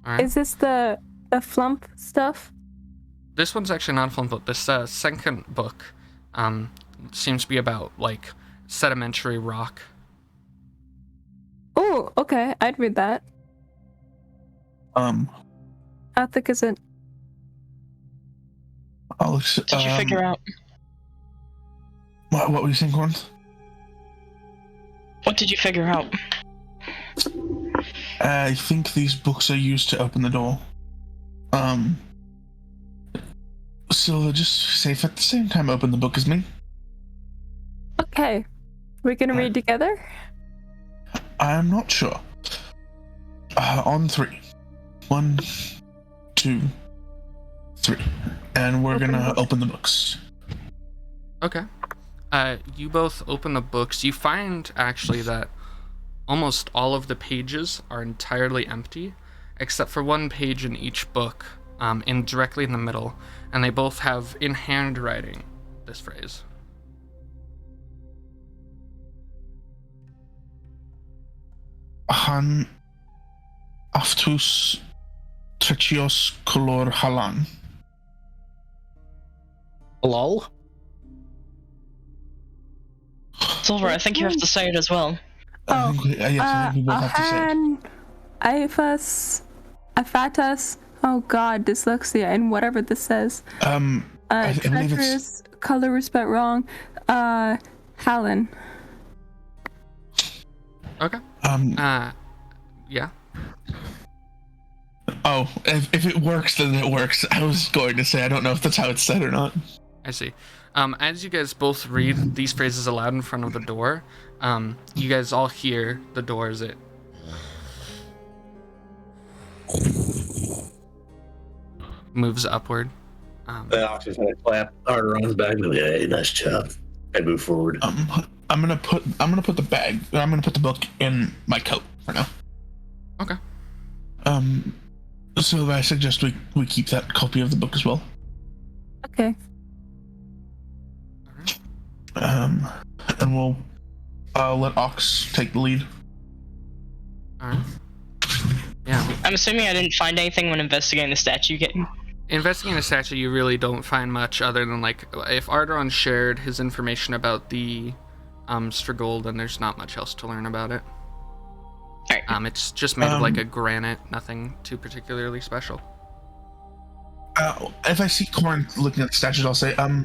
All right. Is this the flump stuff? This one's actually not a Flumph book. This second book seems to be about like sedimentary rock. Oh, okay, I'd read that. How thick is it? Did you figure out? What were you saying, Corrinth? What did you figure out? I think these books are used to open the door. Silver, just safe at the same time open the book as me. Okay. We're gonna read together? I'm not sure. On 3. 1, 2, 3. And we're gonna open the books. Okay. You both open the books. You find actually that almost all of the pages are entirely empty, except for one page in each book, directly in the middle, and they both have in handwriting this phrase. Han aftus trechios color halan. Lol. Silver, I think you have to say it as well. I think we both have to say it. Ahan, Ifas, Afatas, oh god, dyslexia, and whatever this says. I believe it's... Treacherous, color was spelled wrong. Hallen. Okay. Yeah. Oh, if it works, then it works. I was going to say, I don't know if that's how it's said or not. I see. As you guys both read these phrases aloud in front of the door, you guys all hear the door as it moves upward. I just want to clap Arrtaron's back and be like, hey, nice job. And move forward. I'm gonna put the book in my coat for now. Okay. So I suggest we keep that copy of the book as well. Okay. And I'll let Ox take the lead. Alright. Yeah. I'm assuming I didn't find anything when investigating the statue game. Investigating the statue, you really don't find much other than, like, if Arrtaron shared his information about the Strigol, then there's not much else to learn about it. Alright. It's just made of, like, a granite, nothing too particularly special. If I see Corrinth looking at the statues, I'll say, I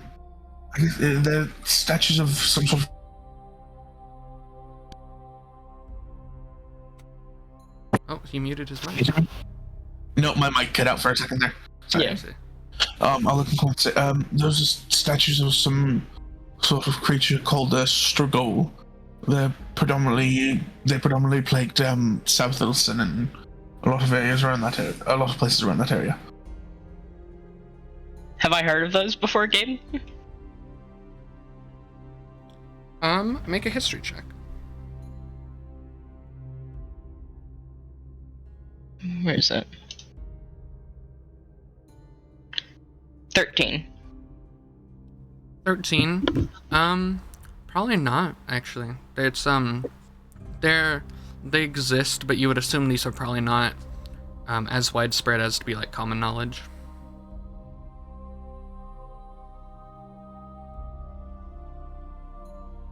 guess they're statues of some sort of... Oh, he muted his mic. No, my mic cut out for a second there. Sorry. Yeah. I'll look at Corrinth and say, those are statues of some sort of creature called a Strigol. They predominantly plagued South Ilson and a lot of areas around that area, a lot of places around that area. Have I heard of those before, Gabe? Make a history check. Where is it? 13. 13. Probably not, actually. It's, they exist, but you would assume these are probably not, as widespread as to be, like, common knowledge.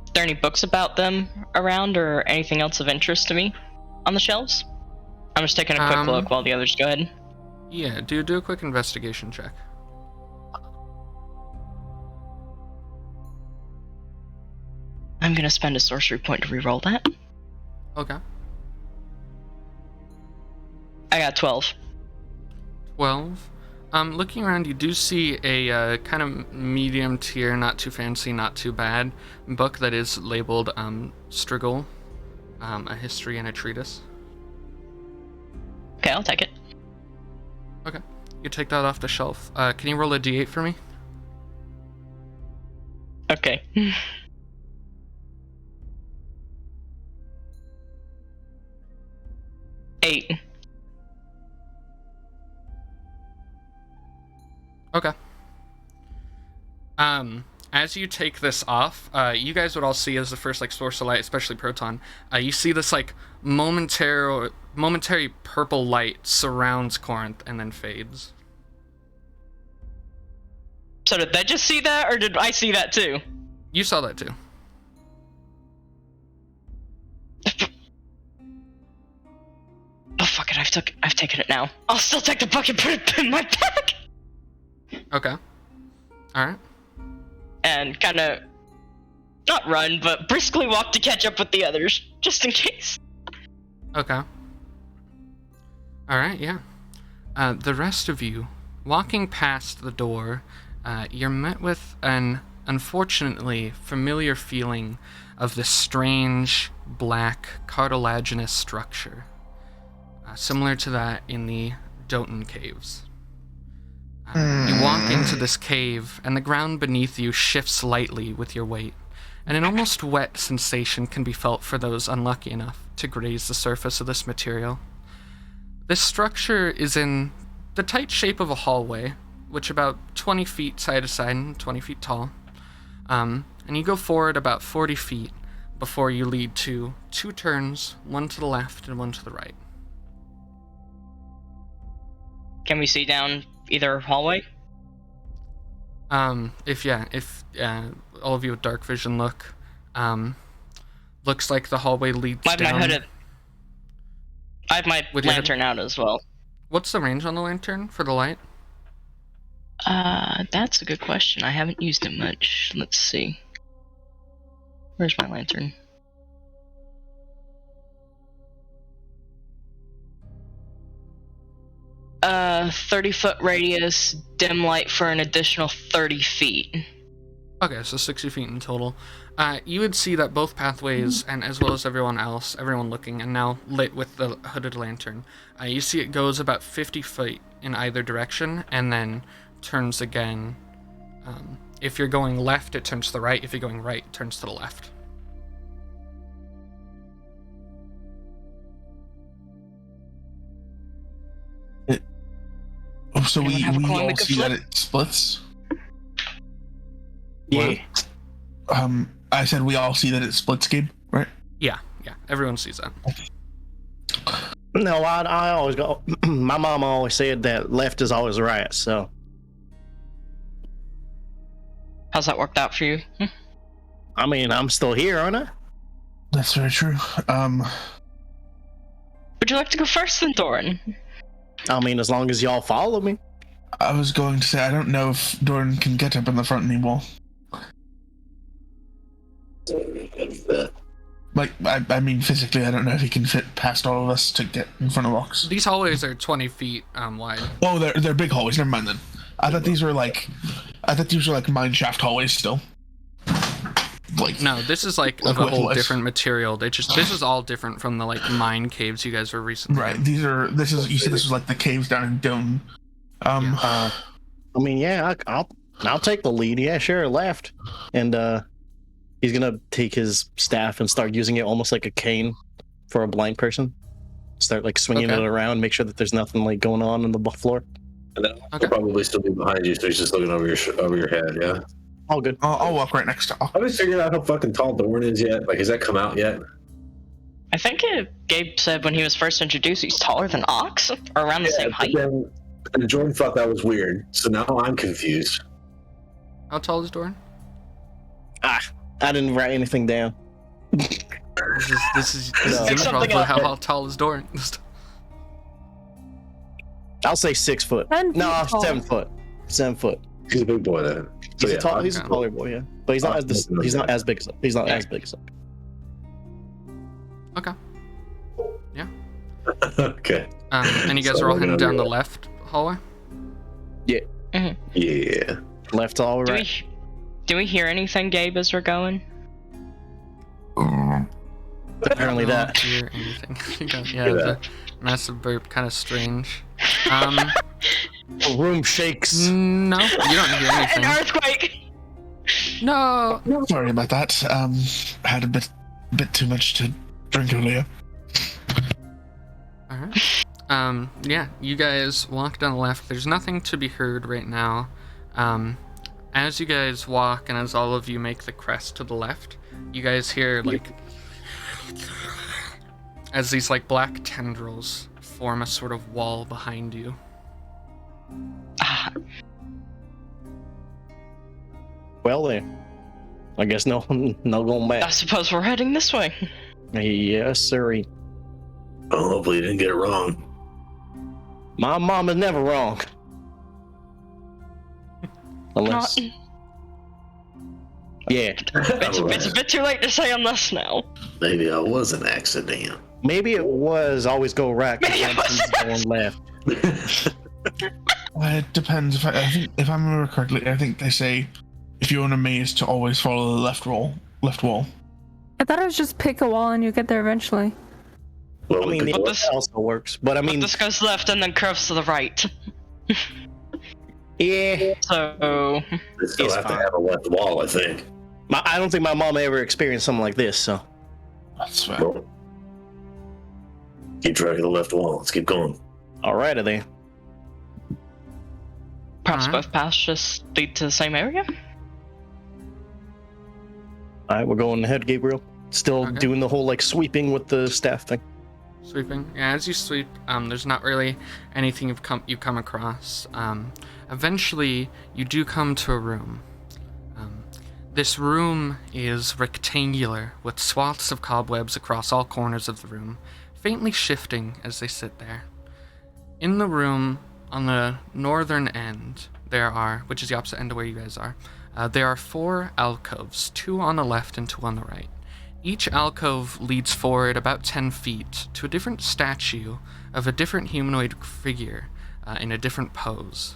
Are there any books about them around or anything else of interest to me on the shelves? I'm just taking a quick look while the others go ahead. Yeah, do a quick investigation check. I'm gonna spend a sorcery point to reroll that. Okay. I got 12. 12. Looking around, you do see a kind of medium tier, not too fancy, not too bad book that is labeled Strigol, a history and a treatise. Okay, I'll take it. Okay. You take that off the shelf. Can you roll a d8 for me? Okay. Eight. Okay. As you take this off, you guys would all see as the first like source of light, especially Proton. You see this like momentary purple light surrounds Corrinth and then fades. So did they just see that, or did I see that too? You saw that too. Oh fuck it! I've taken it now. I'll still take the bucket, put it in my bag. Okay. All right. And kind of not run, but briskly walk to catch up with the others, just in case. Okay. All right. Yeah. The rest of you, walking past the door, you're met with an unfortunately familiar feeling of this strange black cartilaginous structure, similar to that in the Doten caves. You walk into this cave, and the ground beneath you shifts lightly with your weight, and an almost wet sensation can be felt for those unlucky enough to graze the surface of this material. This structure is in the tight shape of a hallway, which about 20 feet side to side and 20 feet tall. And you go forward about 40 feet before you lead to two turns, one to the left and one to the right. Can we see down either hallway? If all of you with dark vision look, looks like the hallway leads down. I have my lantern out as well. What's the range on the lantern for the light? That's a good question. I haven't used it much. Let's see. Where's my lantern? Uh, 30-foot radius, dim light for an additional 30 feet. Okay, so 60 feet in total. You would see that both pathways, and as well as everyone looking, and now lit with the hooded lantern, you see it goes about 50 feet in either direction, and then turns again. If you're going left, it turns to the right. If you're going right, it turns to the left. So we all see that it splits? Yeah. I said we all see that it splits, Gabe, right? Yeah, everyone sees that. No, I always go. My mom always said that left is always right. So How's that worked out for you? I mean, I'm still here, aren't I? That's very true. Would you like to go first then, Dorrin? I mean, as long as y'all follow me. I was going to say, I don't know if Dorrin can get up in the front anymore. Like, I mean, physically, I don't know if he can fit past all of us to get in front of Ox. These hallways are 20 feet wide. Oh, they're big hallways. Never mind then. I thought these were like mine shaft hallways still. Like, no, this is like of a whole different material. This is all different from the like mine caves you guys were recently. Right. You said this was like the caves down in Doten. I mean, yeah, I'll take the lead. Yeah, sure, left. And he's gonna take his staff and start using it almost like a cane for a blind person. Start like swinging it around, make sure that there's nothing like going on the floor. And then he'll probably still be behind you, so he's just looking over your head. Yeah. All good. I'll walk right next to Ox. Have we figured out how fucking tall Dorrin is yet? Like, has that come out yet? I think Gabe said when he was first introduced he's taller than Ox, or around the same height. And Jordan thought that was weird, so now I'm confused. How tall is Dorrin? I didn't write anything down. This is improv. How tall is Dorrin? I'll say 6 foot. 10 feet No, tall. 7 foot. 7 foot. He's a big boy then. So, He's a taller boy, yeah. But he's not as big as as big. Okay. Yeah. Okay. And you guys So are all we're heading gonna down go- the left hallway? Yeah. Left to all right. Do we hear anything, Gabe, as we're going? Apparently that. Hear anything. Yeah, the massive burp, kind of strange. The room shakes. No, you don't hear anything. An earthquake! No. Sorry about that. Had a bit too much to drink earlier. All right. Yeah, you guys walk down the left. There's nothing to be heard right now. As you guys walk and as all of you make the crest to the left, you guys hear like as these like black tendrils form a sort of wall behind you. Well then, I guess no going I back. suppose we're heading this way. Yes, sirree. Oh, hopefully you didn't get it wrong. My mom is never wrong. Unless, yeah, It's a bit too late to say on this now. Maybe I was an accident. maybe it was always go right. Maybe it was. Going left. It depends. I think if I remember correctly, I think they say if you're in a maze to always follow the left wall. I thought it was just pick a wall and you get there eventually. Well, I mean, we could- this- it also works, but I But mean, this goes left and then curves to the right. yeah. So we still it's have to fine. have a left wall, I think. I don't think my mom ever experienced something like this. So That's fair. Well, keep track of the left wall. Let's keep going. alrighty then. perhaps Alright. both paths just lead to the same area? All right, we're going ahead, Gabriel. Still Okay. doing the whole like sweeping with the staff thing. Sweeping. Yeah, as you sweep, there's not really anything you come across. Eventually, you do come to a room. This room is rectangular, with swaths of cobwebs across all corners of the room, faintly shifting as they sit there. In the room, on the northern end, there are, which is the opposite end of where you guys are, there are 4 alcoves, 2 on the left and 2 on the right. Each alcove leads forward about 10 feet to a different statue of a different humanoid figure in a different pose.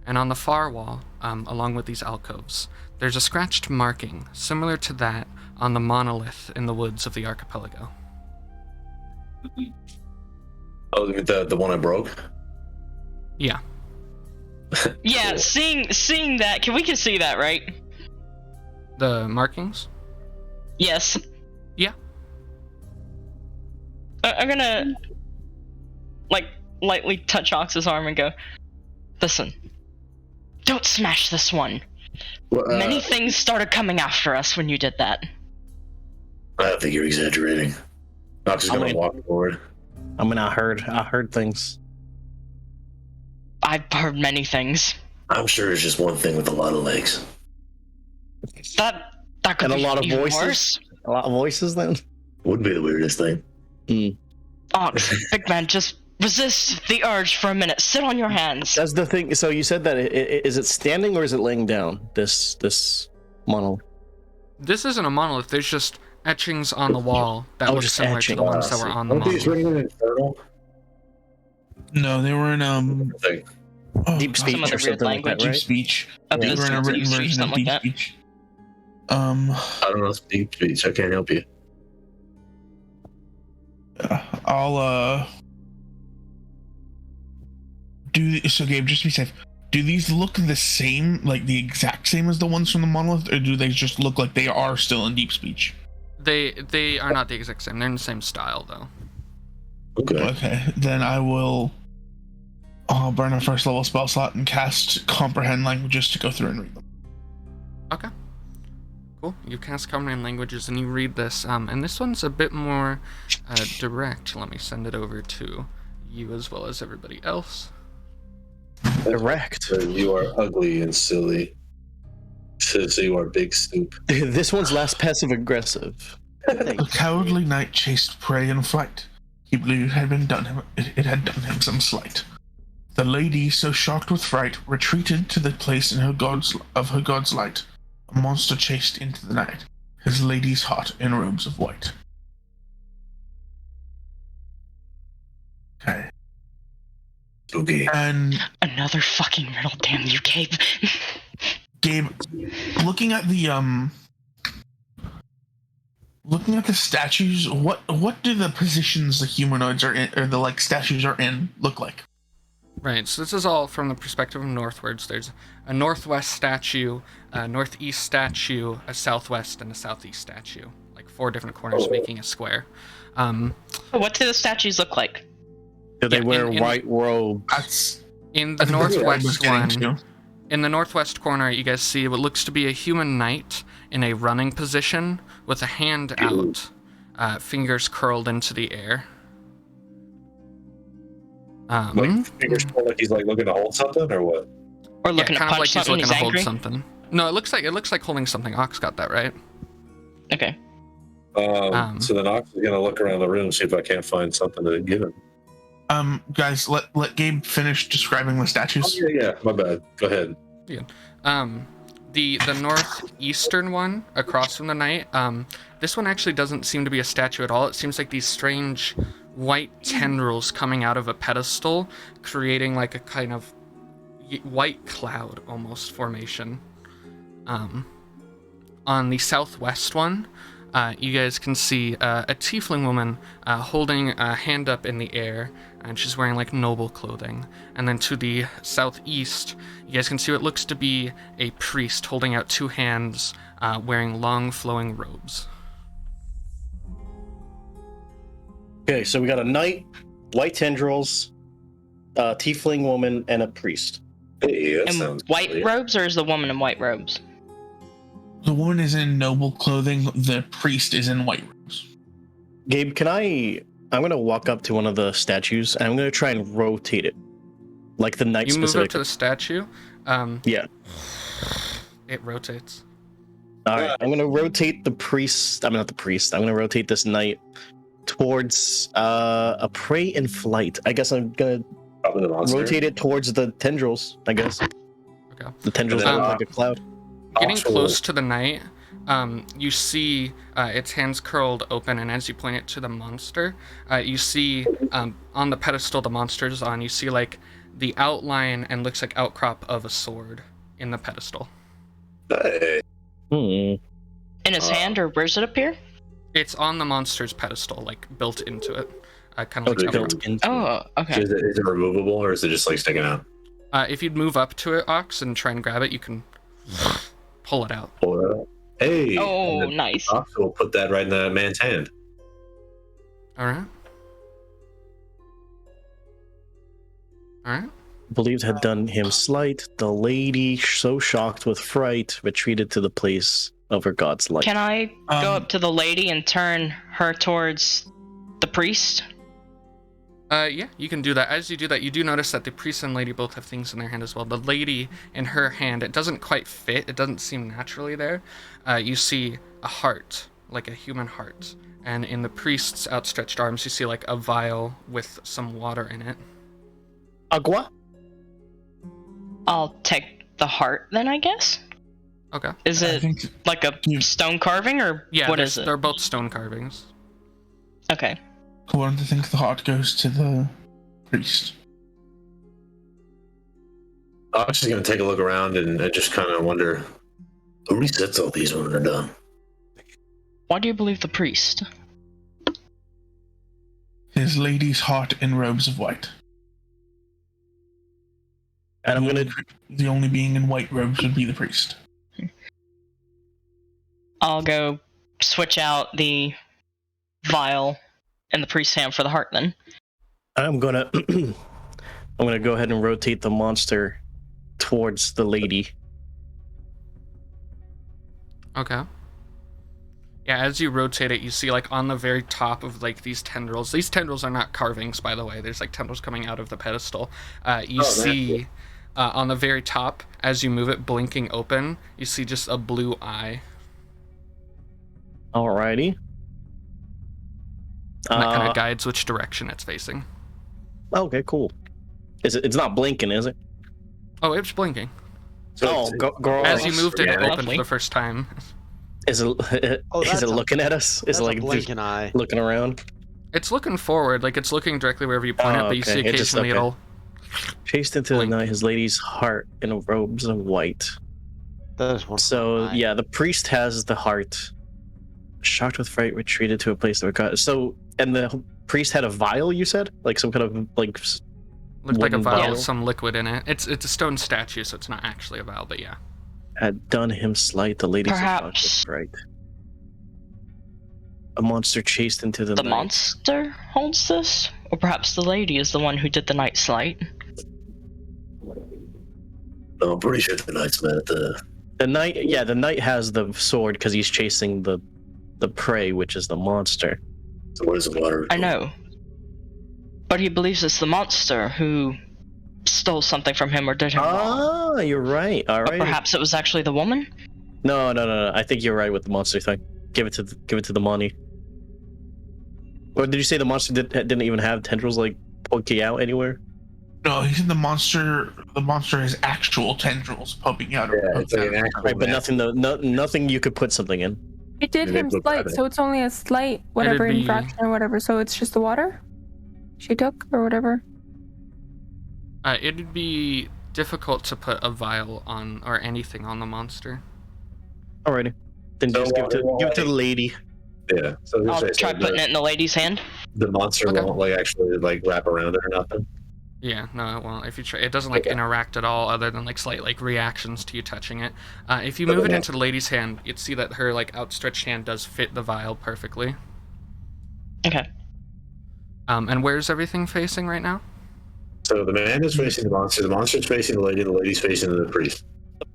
And on the far wall, along with these alcoves, there's a scratched marking similar to that on the monolith in the woods of the archipelago. Oh, the one I broke? Yeah. Yeah, Cool. seeing that, we can see that, right? The markings? Yes. Yeah. I'm gonna like lightly touch Ox's arm and go, listen, don't smash this one. Well, Many things started coming after us when you did that. I think you're exaggerating. I'm just I gonna mean- walk forward. I mean, I heard things. I've heard many things. I'm sure it's just one thing with a lot of legs. That could And a be lot of even voices? worse. A lot of voices then. Would be the weirdest thing. Ox, big man, just resist the urge for a minute. Sit on your hands. That's the thing. So you said that is it standing or is it laying down? This monolith. This isn't a monolith, there's just etchings on the wall that Oh, look just similar to the etching. ones that were on the Aren't these monolith. written in Infernal? No, they were in Thing. Deep God, speech Some other or something like that, weird Deep right? speech. Up They in were in a deep written speech, version of something deep like that. speech. I don't know speak speech. I can't help you. I'll so Gabe, just to be safe, do these look the same, like the exact same as the ones from the monolith, or do they just look like they are still in deep speech? They are not the exact same, they're in the same style though. Okay. Okay, then I'll burn a first level spell slot and cast comprehend languages to go through and read them. Okay. Cool. You cast Common Languages and you read this, and this one's a bit more direct. Let me send it over to you as well as everybody else. Direct. So you are ugly and silly. So you are big stoop. This one's less passive aggressive. The cowardly knight chased prey in flight. He believed it had done him some slight. The lady, so shocked with fright, retreated to the place in her god's light. A monster chased into the night, his lady's heart in robes of white. Okay. Spooky. And Another fucking riddle, damn you, Gabe. Gabe, looking at the Looking at the statues, what do the positions the humanoids are in, or the like statues are in, look like? Right, so this is all from the perspective of northwards. There's a northwest statue, a northeast statue, a southwest, and a southeast statue. Like 4 different corners making a square. What do the statues look like? Do they Yeah, wear in- white robes? That's In the I think that's what I was northwest getting one, to. in the northwest corner, you guys see what looks to be a human knight in a running position with a hand out, fingers curled into the air. Like fingers pulled, like he's like looking to hold something or what? Or Yeah, looking to kind of punch like he's something? looking He's to hold angry? something. No, it looks like holding something. Ox got that right. Okay. So then Ox is gonna look around the room, see if I can't find something to give him. Guys, let Gabe finish describing the Oh, statues. yeah, my bad. Go ahead. The northeastern one across from the knight, this one actually doesn't seem to be a statue at all. It seems like these strange white tendrils coming out of a pedestal, creating like a kind of white cloud almost formation. On the southwest one, you guys can see a tiefling woman holding a hand up in the air, and she's wearing like noble clothing. And then to the southeast, you guys can see what looks to be a priest holding out 2 hands, wearing long flowing robes. Okay, so we got a knight, white tendrils, a tiefling woman, and a priest. Hey, that In sounds white familiar. robes, or is the woman in white robes? The woman is in noble clothing. The priest is in white robes. Gabe, I'm gonna walk up to one of the statues and I'm gonna try and rotate it, like the knight You move up specific. to the statue. Yeah. It rotates. All right, I'm gonna rotate the priest. I'm not the priest. I'm gonna rotate this knight towards a prey in flight. I guess I'm gonna Probably the monster. rotate it towards the tendrils. I guess Okay. the tendrils And then, look like a cloud. Getting Actual- close to the knight, you see its hands curled open, and as you point it to the monster, you see on the pedestal the monster is on, you see like the outline and looks like outcrop of a sword in the pedestal. Hey, In his hand, or where's it appear? It's on the monster's pedestal, like built into it, kind of like Okay. outward. Built into it. Oh, okay. is it removable or is it just like sticking out? If you'd move up to it, Ox, and try and grab it, you can pull it out. Pull it out. Hey. Oh, and then nice. Ox will put that right in that man's hand. All right. All right. Believed had done him slight. The lady, so shocked with fright, retreated to the place of her god's light. Can I go Um, up to the lady and turn her towards the priest? Yeah, you can do that. As you do that, you do notice that the priest and lady both have things in their hand as well. The lady in her hand, it doesn't quite fit. It doesn't seem naturally there. You see a heart, like a human heart. And in the priest's outstretched arms, you see like a vial with some water in it. Agua? I'll take the heart then, I guess? Okay. Is I it think like a stone carving, or Yeah, what is it? they're both stone carvings. Okay. according to think the heart goes to the priest. Ox is going to take a look around and just kind of wonder who resets all these when they're done. Why do you believe the priest? His lady's heart in robes of white. And I'm gonna The only being in white robes would be the priest. I'll go switch out the vial in the priest's hand for the heart then. I'm gonna go ahead and rotate the monster towards the lady. Okay. Yeah, as you rotate it, you see like on the very top of like these tendrils. These tendrils are not carvings, by the way. There's like tendrils coming out of the pedestal. You see on the very top, as you move it, blinking open, you see just a blue eye. Alrighty. And that kind of guides which direction it's facing. Okay, cool. It's not blinking, is it? Oh, it's blinking. Oh, girl. As you moved it, it yeah. opened Lovely. for the first time. Is it? Oh, is that's it a- looking at us? Is That's it like a just blinking eye. looking around? It's looking forward, like it's looking directly wherever you point it, Oh, but you see okay. It just- occasionally okay. it'll. Chased into the Blink. night, his lady's heart in robes of white. That is one. So eye. yeah, the priest has the heart. Shocked with fright, retreated to a place that were caught. So, and the priest had a vial, you said? Like some kind of, like... Looked like a wooden vial with some liquid in it. It's a stone statue, so it's not actually a vial, but yeah. Had done him slight, the lady shocked with fright. A monster chased into the night. The monster holds this? Or perhaps the lady is the one who did the night slight? No, I'm pretty sure the knight's met at the... The knight, yeah, the knight has the sword because he's chasing the prey, which is the monster. So what is the water? I know. But he believes it's the monster who stole something from him or did him wrong. Ah, you're right. All Or right. perhaps it was actually the woman? No. I think you're right with the monster thing. Give it to the money. Or did you say the monster didn't even have tendrils like poking out anywhere? No, he said the monster has actual tendrils poking out. Yeah, it's like an actual Right, but nothing you could put something in. It did Maybe him put slight, that so it's only a slight whatever It'd be- infraction or whatever. So it's just the water she took or whatever. It'd be difficult to put a vial on or anything on the monster. Alrighty. Then So just give it to the lady. Yeah. So I'll try putting it in the lady's hand. The monster Okay. won't like actually like wrap around it or nothing. Yeah, no, it won't. If you try, it doesn't like interact at all, other than like slight like reactions to you touching it. If you move it into the lady's hand, you'd see that her like outstretched hand does fit the vial perfectly. Okay. And where's everything facing right now? So the man is facing the monster's facing the lady, and the lady's facing the priest.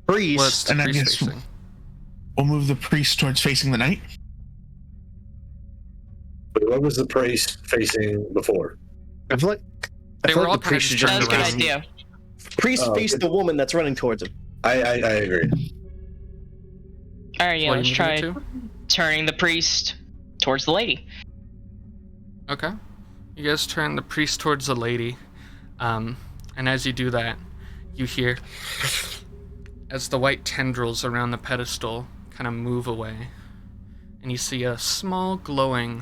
Priest. What's the And I priest guess- facing? We'll move the priest towards facing the knight. But what was the priest facing before? I feel like They were all the kind of priest just should That was a turned good around. idea. priest Oh, faced good. the woman that's running towards him. I agree. Alright, yeah, What let's do you try need to do? turning the priest towards the lady. Okay. You guys turn the priest towards the lady. And as you do that, you hear as the white tendrils around the pedestal kind of move away. And you see a small glowing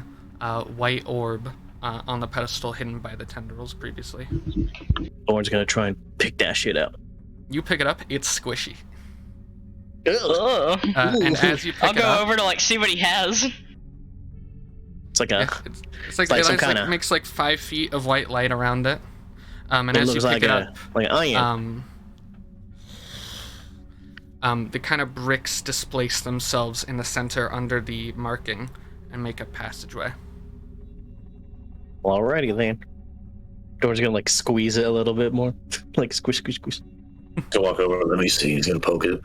white orb on the pedestal hidden by the tendrils previously. Dorrin's gonna try and pick that shit out. You pick it up, it's squishy. Ugh. And as you I'll pick it go up, over to like see what he has. It's like a. it's like, like it some has, like, kinda- makes like 5 feet of white light around it. And It as you looks pick like it a up, like an onion. the kind of bricks displace themselves in the center under the marking and make a passageway. Well, alrighty then. Dorrin's gonna like squeeze it a little bit more, like squish. To walk over, let me see. He's gonna poke it.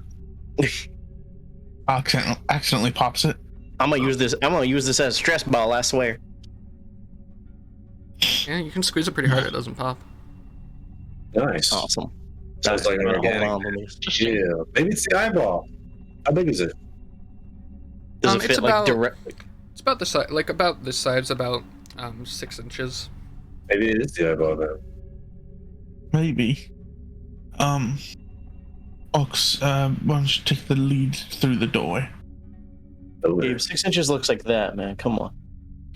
Accidentally pops it. I'm gonna use this as a stress ball. I swear. Yeah, you can squeeze it pretty hard, it doesn't pop. Nice. Awesome. Sounds like an Hold organic. on, let me- Yeah. Maybe it's the eyeball. How big is it? Does it it's fit like about- directly? It's about the size, like about this size, about 6 inches. Maybe it is the eyeball then. Maybe. Ox, why don't you take the lead through the door? Oh, Gabe, 6 inches looks like that, man. Come on,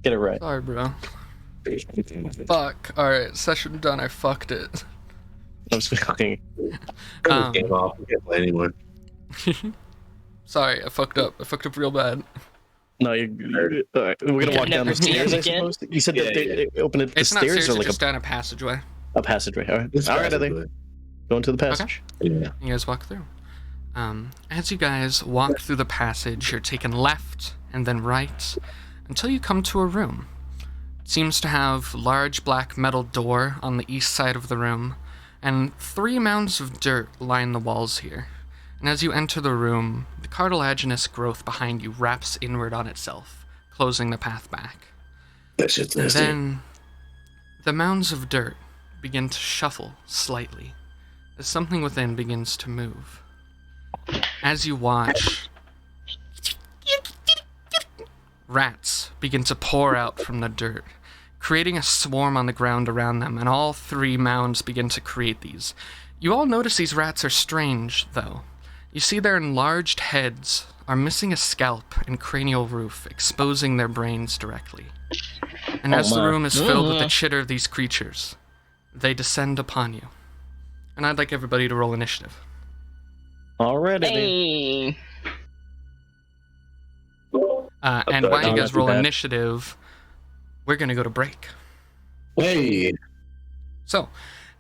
get it right. Sorry, bro. Fuck. Alright, session done, I fucked it. I was fucking. Um, Game off. We can't play anymore. Sorry, I fucked up. I fucked up real bad. No, you're all right. We're gonna can walk down never the see stairs. him I again. suppose. You said Yeah, that they open it the It's not stairs stairs, or it's like just down a passageway. a passageway. All right. It's All right. Are they basically- going to the passage? Yeah. You guys walk through. As you guys walk through the passage, you're taken left and then right until you come to a room. It seems to have large black metal door on the east side of the room, and 3 mounds of dirt line the walls here. And as you enter the room, the cartilaginous growth behind you wraps inward on itself, closing the path back. That shit's And nasty. then the mounds of dirt begin to shuffle slightly as something within begins to move. As you watch, rats begin to pour out from the dirt, creating a swarm on the ground around them, and all 3 mounds begin to create these. You all notice these rats are strange, though. You see their enlarged heads are missing a scalp and cranial roof, exposing their brains directly. And as the my. room is filled with the chitter of these creatures, they descend upon you. And I'd like everybody to roll initiative. Already. Hey. And bet. while you No, guys not too roll bad. initiative, we're going to go to break. Hey, So,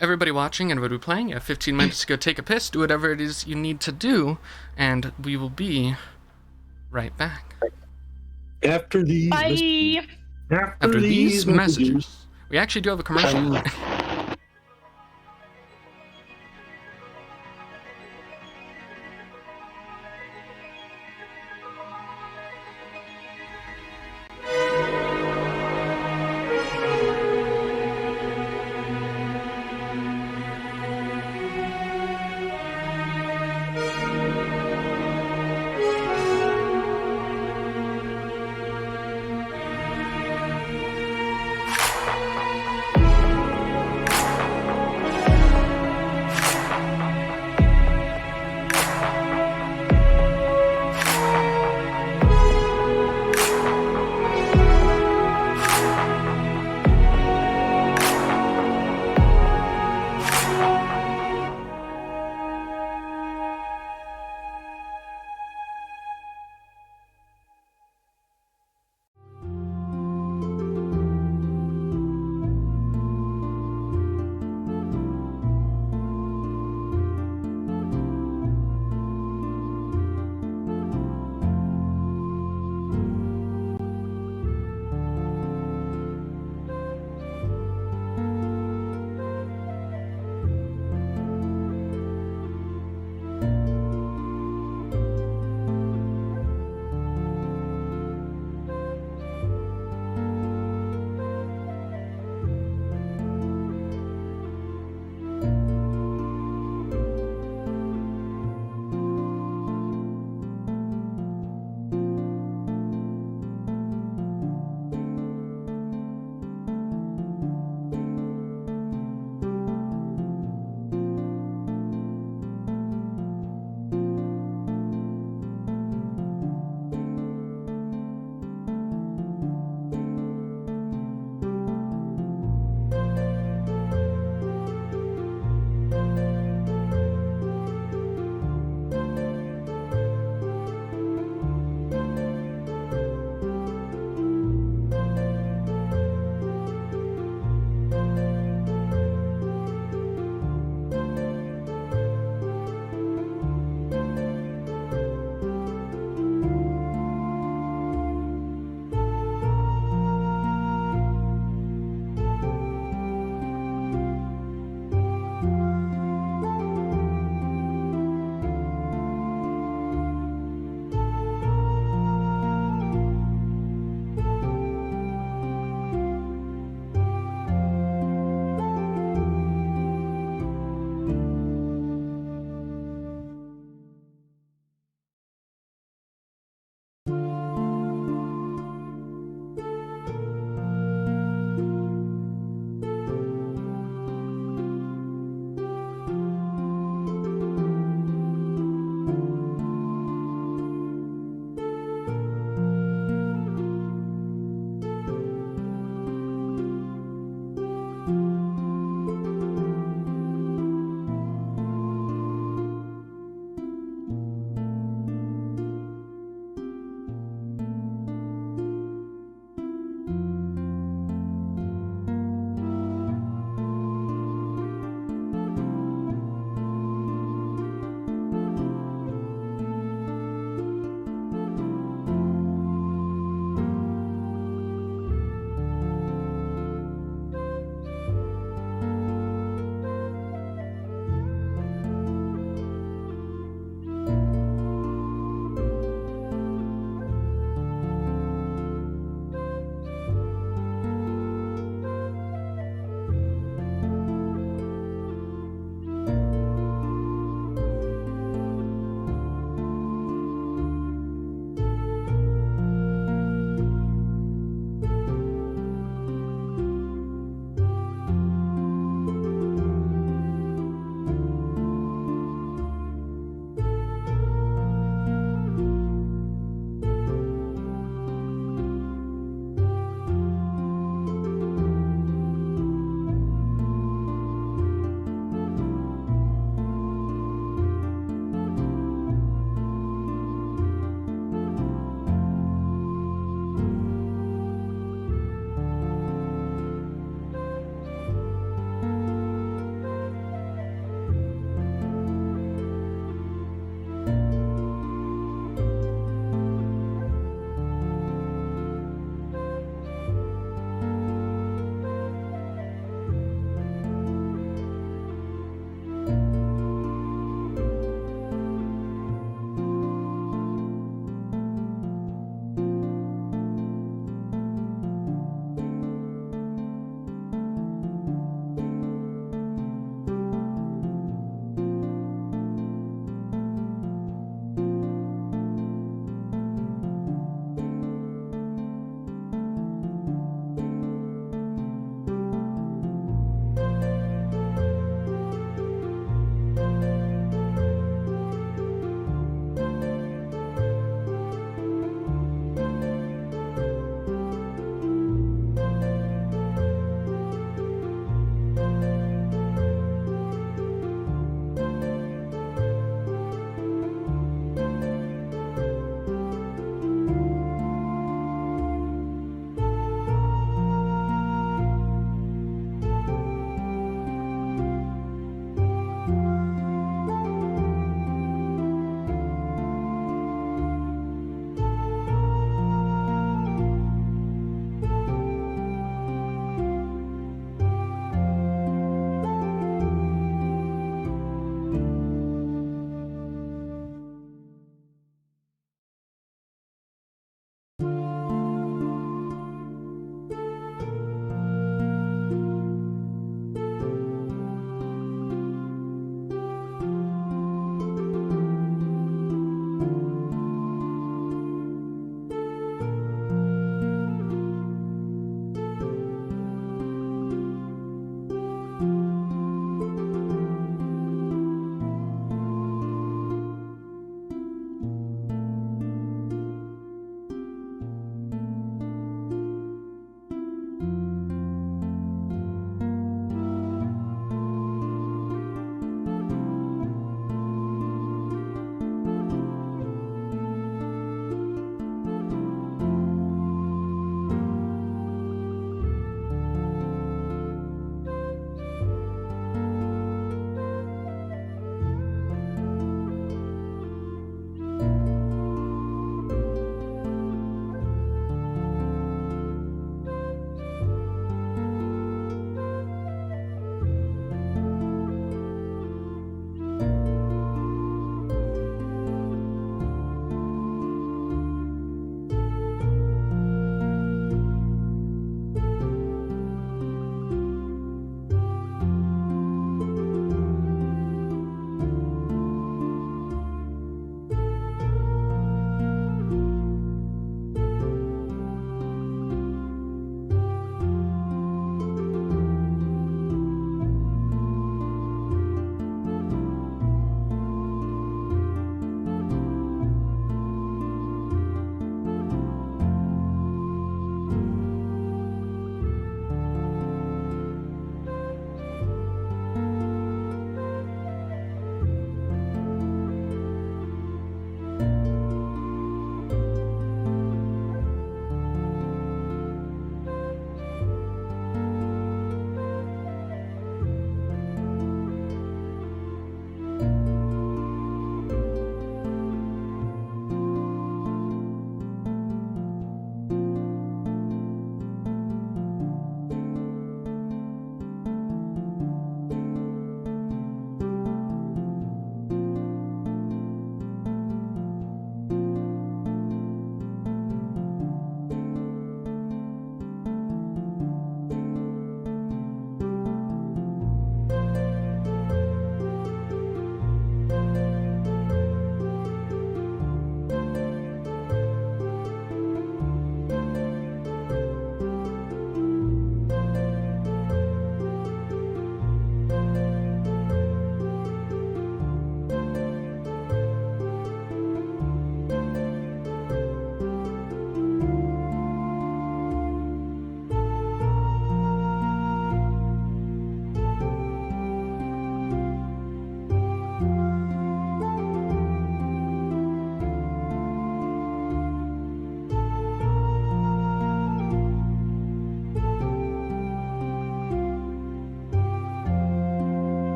everybody watching and everybody playing, you have 15 minutes to go take a piss, do whatever it is you need to do, and we will be right back. after these, Bye. After these messages. We actually do have a commercial.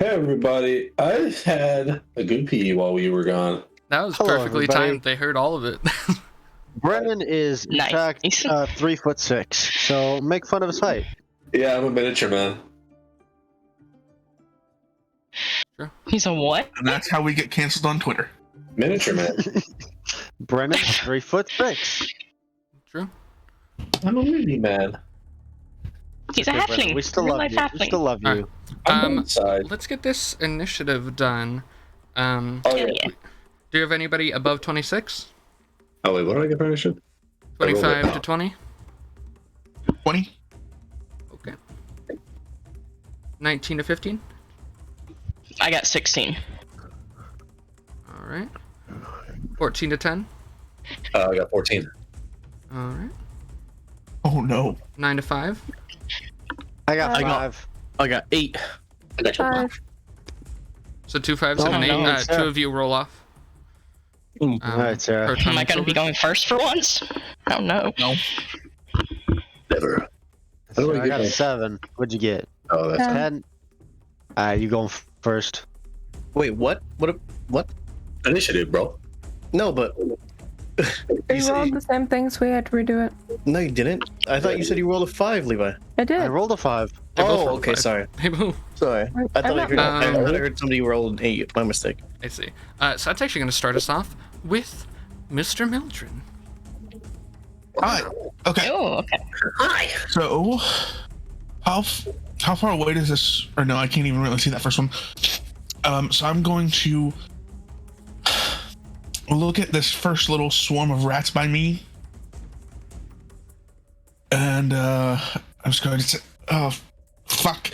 Hey everybody, I had a good pee while we were gone. That was Hello, perfectly everybody. timed. They heard all of it. Brennan is in Nice. fact 3'6", so make fun of his height. Yeah, I'm a miniature man. He's a what? And that's how we get canceled on Twitter. Miniature man. Brennan 3'6". True. I'm a mini man. He's a Okay, Brennan, halfling. we still Real love life you. We halfling. still love you. I'm inside. Let's get this initiative done. Oh Hell yeah. yeah. Do you have anybody above 26? Oh wait, what did I get for initiative? I rolled 25 it. to 20? 20? Okay. 19 to 15? I got 16. Alright. 14 to 10? I got 14. Alright. Oh no. 9 to 5? I got I got- 5. I got 8. I got 5. So 2 5s and an 8. no, it's, 2 of you roll off. Alright, Sarah. Proton Am I and gonna be Silver. going first for once? I don't know. No. Never. How do I I get got a my- 7. What'd you get? Oh, that's 10. Alright, you going first. Wait, what? What? initiative, bro. No, but We rolled the same things. We had to redo it. no, you didn't. I thought you said you rolled a 5, Levi. I did. I rolled a 5. They both Oh, rolled okay, 5. sorry. They both- Sorry. I thought I heard, I Um, heard somebody roll an 8. My mistake. I see. So that's actually going to start us off with Mr. Meldrin. Hi. Okay. Oh, okay. So, how far away does this? Or no, I can't even really see that first one. So I'm going to look at this first little swarm of rats by me, and I'm just going to say, "Oh, fuck,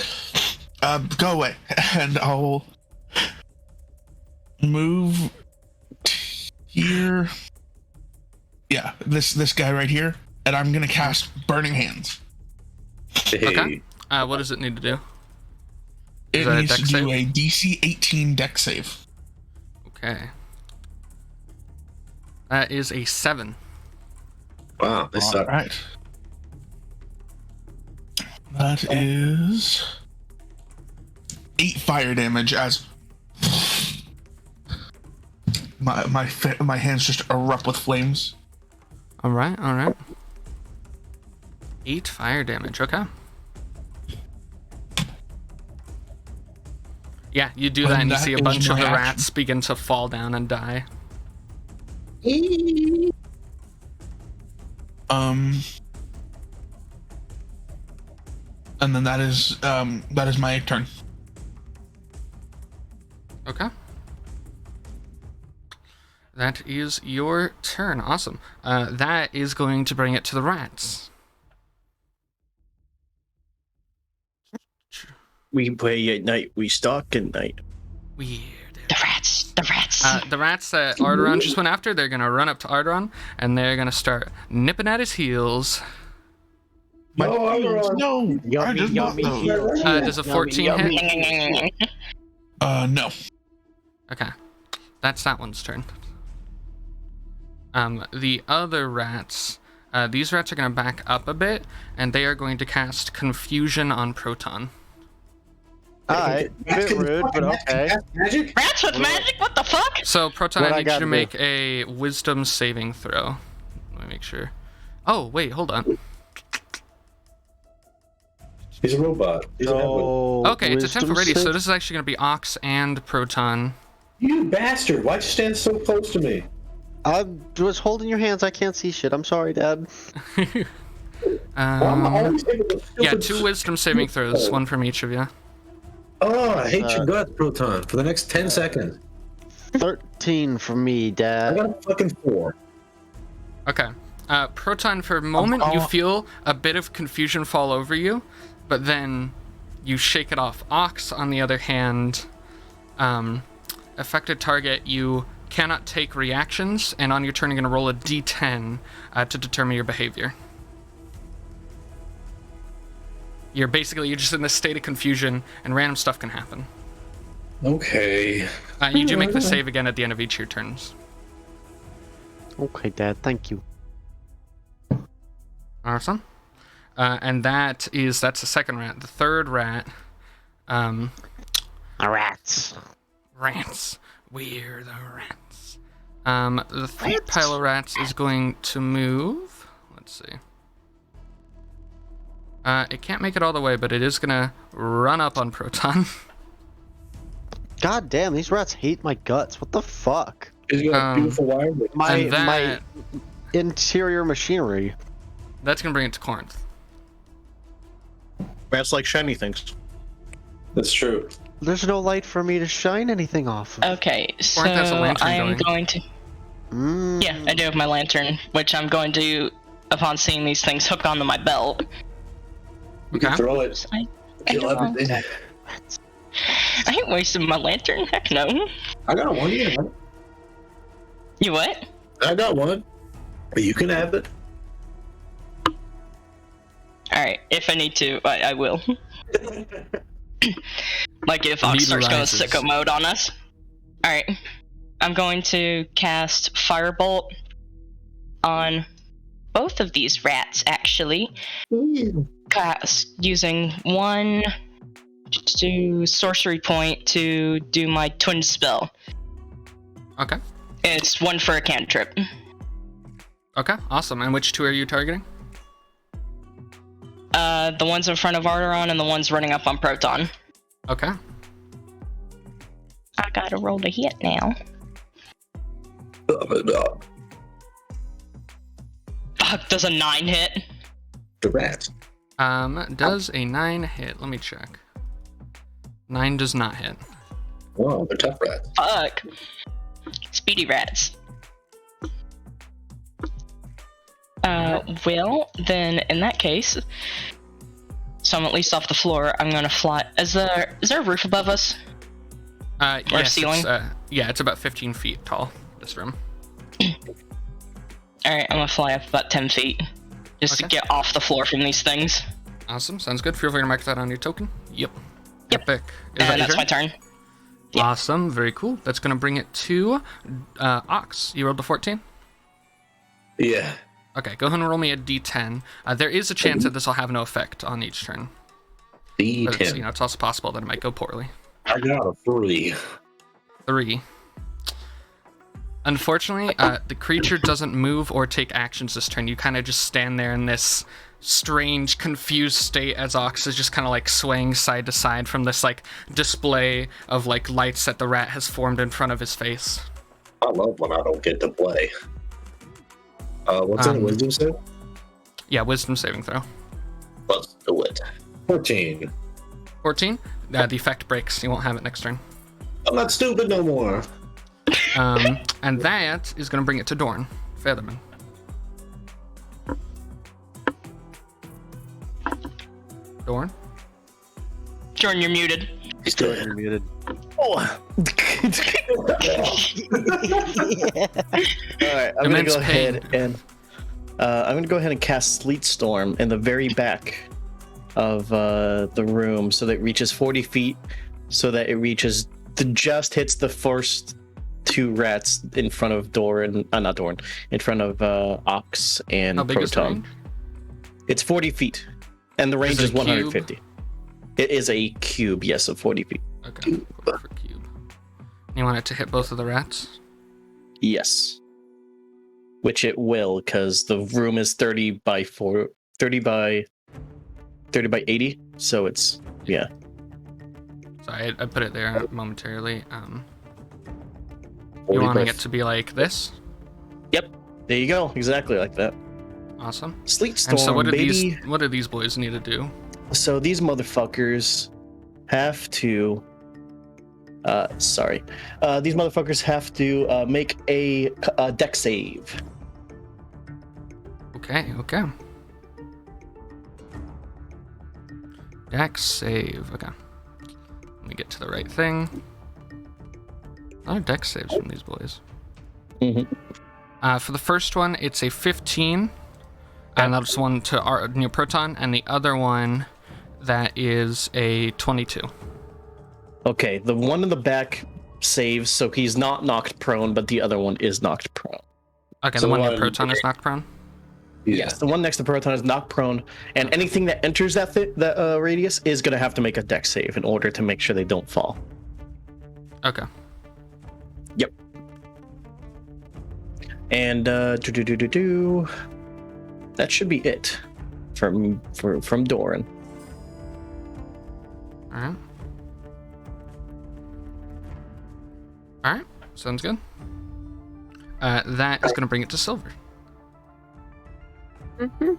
go away," and I'll move here. Yeah, this guy right here, and I'm gonna cast Burning Hands. Hey. Okay. What does it need to do? It Is that a needs to dex do save? a DC 18 dex save. Okay. That is a 7. Wow, this All sucks. right. That is 8 fire damage as my hands just erupt with flames. Alright, alright. 8 fire damage, okay. Yeah, you do that and you that see a is bunch of my the action. rats begin to fall down and die. And then that is my turn. Okay. That is your turn. Awesome. That is going to bring it to the rats. We play at night. We stalk at night. Weird. The rats. The rats. The rats that Arrtaron just went after, they're going to run up to Arrtaron and they're going to start nipping at his heels. My No, heels, Arrtaron. no, I Yummy, just bought yummy those. heels. Does a 14 hit? No. Okay. That's that one's turn. The other rats, these rats are going to back up a bit, and they are going to cast Confusion on Proton. Alright, a bit rude, but okay. Magic? Rats with magic? What the fuck? So, Proton, What I I need you gotta to do? make a Wisdom saving throw. Let me make sure. Oh, wait, hold on. He's a robot. He's an Edwin. So, Okay, it's a 10 wisdom already, so save? this is actually going to be Ox and Proton. You bastard! Why'd you stand so close to me? I was holding your hands. I can't see shit. I'm sorry, Dad. Well, I'm always able to Yeah, stupid 2 Wisdom saving throws, one from each of you. Oh, I hate your guts, Proton. For the next 10 seconds. 13 for me, I Dad. got a fucking 4. Okay. Proton, for a moment, you feel a bit of confusion fall over you, but then you shake it off. Ox, on the other hand, affected target, you cannot take reactions, and on your turn, you're going to roll a d10 to determine your behavior. You're just in this state of confusion, and random stuff can happen. Okay. You do make the save again at the end of each of your turns. Okay, Dad. Thank you. Awesome. And that's the second rat. The third rat, Rats. Rats. We're the rats. The third pile of rats is going to move. Let's see. It can't make it all the way, but it is gonna run up on Proton. God damn, these rats hate my guts. What the fuck? Is it a beautiful wire? My interior machinery. That's gonna bring it to Corrinth. Rats like shiny things. That's true. There's no light for me to shine anything off of. Okay, so Corrinth has a lantern I'm going. going to. Yeah, I do have my lantern, which I'm going to, upon seeing these things, hook onto my belt. You can throw it. I Kill everything. ain't wasting my lantern. Heck no. I got one. Yeah. You what? I got one. But you can have it. Alright, if I need to, I will. Like if Ox Need starts going arises. sicko mode on us. Alright. I'm going to cast Firebolt on both of these rats, actually. Cast using one to sorcery point to do my twin spell. Okay. It's one for a cantrip. Okay, awesome. And which two are you targeting? The ones in front of Arrtaron and the ones running up on Proton. Okay. I gotta roll to hit now. Fuck, does a 9 hit? The rats. Does a 9 hit? Let me check. 9 does not hit. Whoa, they're tough rats. Fuck. Speedy rats. Well, then in that case, so I'm at least off the floor, I'm gonna fly. Is there a roof above us? Yes, ceiling? It's about 15 feet tall, this room. Alright, I'm gonna fly up about 10 feet. Just to Okay. get off the floor from these things. Awesome, sounds good. Feel free to mark that on your token. Yep. Yep. Epic. Is And that that's your my turn? turn. Yeah. Awesome, very cool. That's gonna bring it to Ox. You rolled a 14? Yeah. Okay, go ahead and roll me a d10. There is a chance that this will have no effect on each turn. But it's, D10. it's also possible that it might go poorly. I got a 3. 3. Unfortunately, the creature doesn't move or take actions this turn. You kind of just stand there in this strange, confused state as Ox is just kind of like swaying side to side from this like display of like lights that the rat has formed in front of his face. I love when I don't get to play. What's in wisdom save? Yeah, wisdom saving throw. Let's do it. 14. 14. The effect breaks. You won't have it next turn. I'm not stupid no more. And that is going to bring it to Dorrin. Featherman. Dorrin? Jordan, you're muted. He's Jordan, good. you're muted. Oh. All right, I'm Immense gonna go pain. ahead and cast Sleet Storm in the very back of the room, so that it reaches 40 feet, so that it reaches just hits the first two rats in front of Dorrin. Not Dorrin. In front of Ox and How big is the Proton. range? It's 40 feet, and the range it is a cube? 150. It is a cube, yes, of 40 feet. Okay, for cube. You want it to hit both of the rats? Yes. Which it will, because the room is 30 by 80, so it's, yeah. Sorry, I put it there momentarily. You 40 wanting by- it to be like this? Yep, there you go, exactly like that. Awesome. Sleet Storm, And so what do baby. these boys need to do? So these motherfuckers have to, these motherfuckers have to make a deck save. Okay. Dex save. Okay. Let me get to the right thing. A lot of dex saves from these boys. Mm-hmm. For the first one, it's a 15. And that's one to our new Proton. And the other one, that is a 22. Okay, the one in the back saves, so he's not knocked prone, but the other one is knocked prone. Okay, So the one near one- Proton is knocked prone. Yeah. Yes, the one next to Proton is knocked prone, and anything that enters that radius is going to have to make a deck save in order to make sure they don't fall. Okay. Yep. And that should be it from Dorrin. All right. All right. Sounds good. That is going to bring it to Silver. Mm-hmm.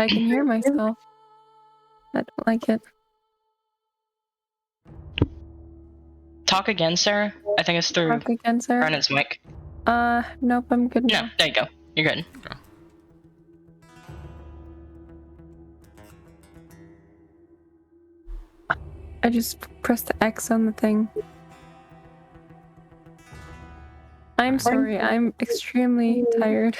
I can hear myself. I don't like it. Talk again, Sarah. I think it's through Talk again, sir. Brennan's mic. Nope, I'm good now. No, there you go. You're good. Okay. I just pressed the X on the thing. I'm sorry, I'm extremely tired.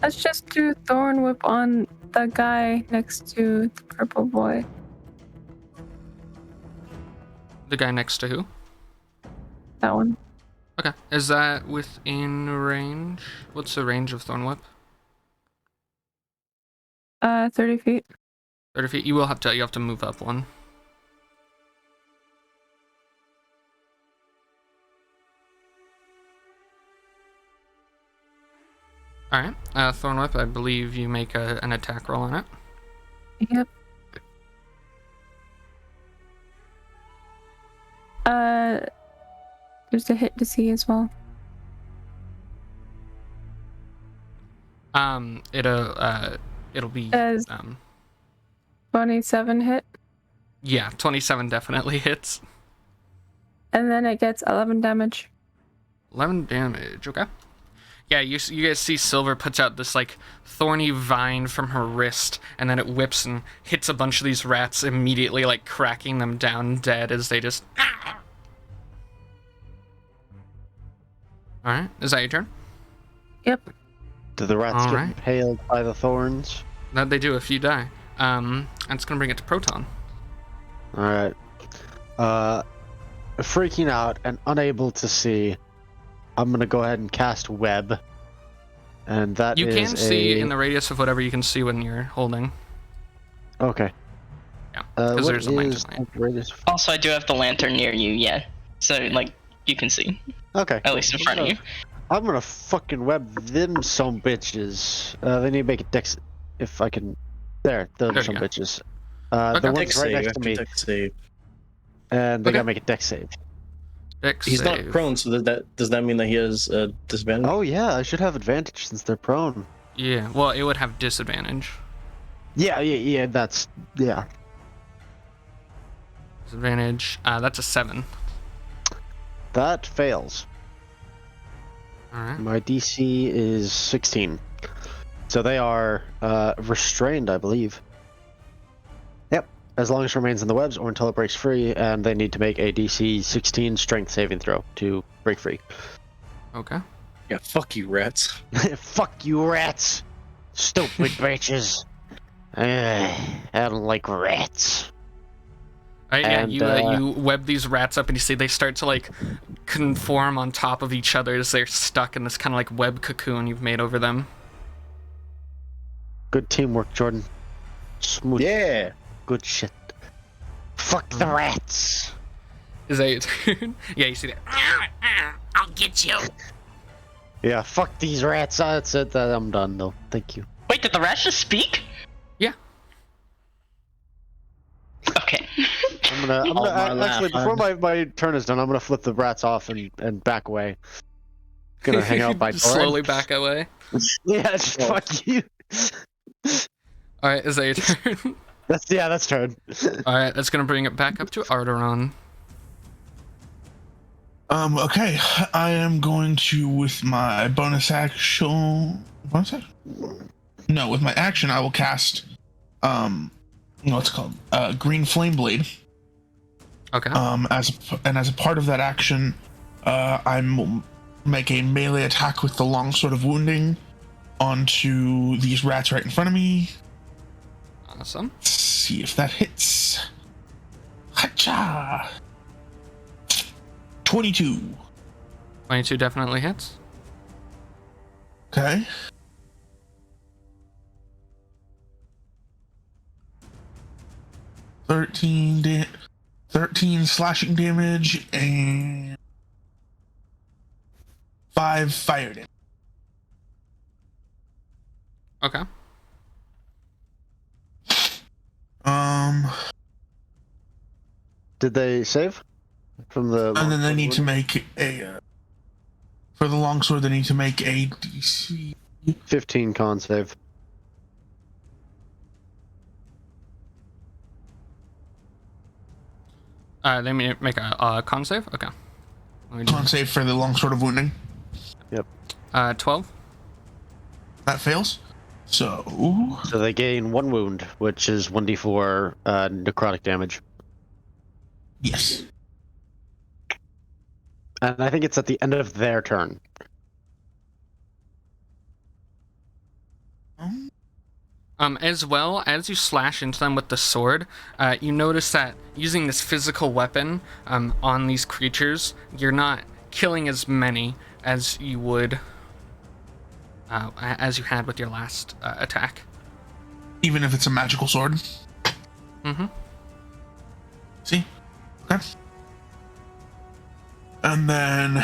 Let's just do Thorn Whip on the guy next to the purple boy. The guy next to who? That one. Okay. Is that within range? What's the range of Thorn Whip? 30 feet. 30 feet. You have to move up one. Alright. Thorn Whip, I believe you make an attack roll on it. Yep. There's a hit to see as well. It'll be Does 27 hit, yeah, 27 definitely hits. and then it gets 11 damage. 11 damage, okay. Yeah, you guys see Silver puts out this, like, thorny vine from her wrist, and then it whips and hits a bunch of these rats, immediately, like, cracking them down dead as they just... Alright, is that your turn? Yep. Do the rats All get right. impaled by the thorns? That they do if you die. And it's gonna bring it to Proton. Alright. Freaking out and unable to see, I'm gonna go ahead and cast Web. And that You is can see in the radius of whatever you can see when you're holding. Okay. Yeah, because what there's a lantern is light. the radius? Also, I do have the lantern near you, yeah. So, like, you can see. Okay. At least in front of you. I'm gonna fucking web them some bitches. They need to make a dex if I can. There There some you go. bitches. Okay. The Dex one's right save, next to after me, dex save. and they Okay. gotta make a dex save. Dex He's not save. prone, so does that mean that he has a disadvantage? Oh yeah, I should have advantage since they're prone. Yeah, well, it would have disadvantage. Yeah. That's yeah. Disadvantage. That's a 7. That fails. Alright. My DC is 16, so they are restrained, I believe. Yep. As long as it remains in the webs or until it breaks free, and they need to make a DC 16 Strength saving throw to break free. Okay. Yeah, fuck you, rats. Fuck you, rats! Stupid bitches! I don't like rats. Alright, yeah, And, you web these rats up and you see they start to, like, conform on top of each other as they're stuck in this kind of, like, web cocoon you've made over them. Good teamwork, Jordan. Smooth. Yeah. Good shit. Fuck the rats! Is that your turn? Yeah, you see that. I'll get you. Yeah, fuck these rats. That's it. I'm done, though. Thank you. Wait, did the rats just speak? Yeah. Okay. I'm gonna Oh, my actually, laugh, before my turn is done, I'm gonna flip the rats off and back away. Gonna hang out by Just Dorrin. slowly back away. Yeah, just fuck you. Alright, is that your turn? That's turn. Alright, that's gonna bring it back up to Arrtaron. Okay, I am going to, with my bonus action. Bonus action? No, with my action, I will cast, what's it called? Green Flame Blade. Okay. As a part of that action, I'm make a melee attack with the longsword of wounding onto these rats right in front of me. Awesome. Let's see if that hits. Hacha! 22. 22 definitely hits. Okay. Thirteen 13 slashing damage and 5 fire damage. Okay. Did they save from the? And then they need to make a for the longsword. They need to make a DC 15 con save. They make a con save? Okay. con save for the longsword of wounding. Yep. 12. That fails. So they gain 1 wound, which is 1d4 necrotic damage. yes. And I think it's at the end of their turn. As well, as you slash into them with the sword, you notice that using this physical weapon on these creatures, you're not killing as many as you would, as you had with your last attack. Even if it's a magical sword. Mm-hmm. See? Okay. And then...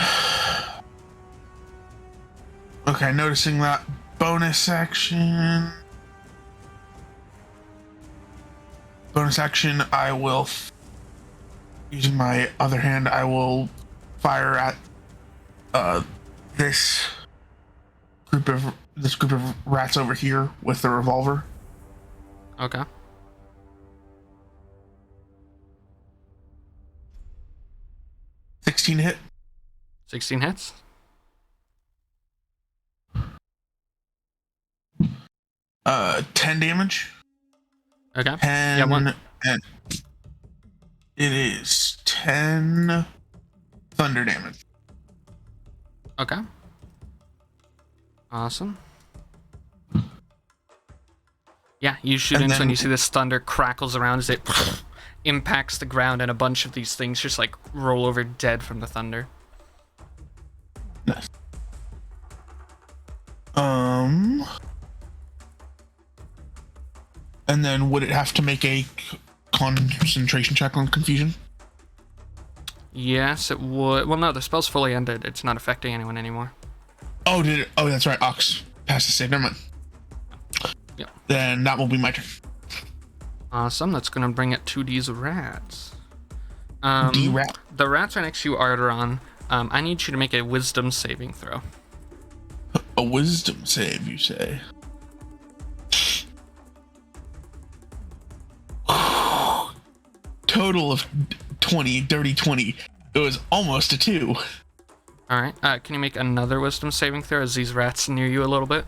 Okay, noticing that bonus action... Bonus action, I will... Using my other hand, I will fire at this group of rats over here with the revolver. Okay. Hit. 16 hits. Uh, 10 damage. Okay. 10, yeah, one. And it is 10 thunder damage. Okay. Awesome. Yeah, you shoot into and you see this thunder crackles around as it impacts the ground, and a bunch of these things just like roll over dead from the thunder. Nice. And then would it have to make a concentration check on confusion? Yes, it would. Well, no, the spell's fully ended. It's not affecting anyone anymore. Oh, did it? Oh, that's right. Ox passed the save. Never mind. Yep. Then that will be my turn. Awesome. That's gonna bring it to these rats. D-rat. The rats are next to you, Arrtaron. I need you to make a wisdom saving throw. A wisdom save, you say? Total of 20, dirty 20. It was almost a 2. All right. Can you make another wisdom saving throw as these rats near you a little bit?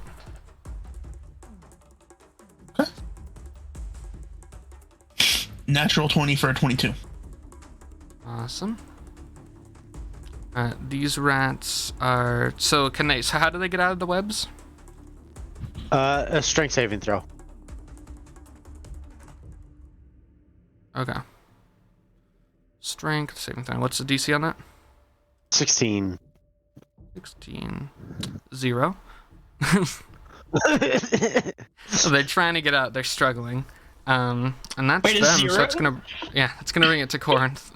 Okay. Natural 20 for a 22. Awesome. These rats are... So how do they get out of the webs? A strength saving throw. Okay. Strength saving throw. What's the DC on that? 16. 16. 0. So they're trying to get out. They're struggling. And that's Wait, them. 0? So it's gonna bring it to Corrinth.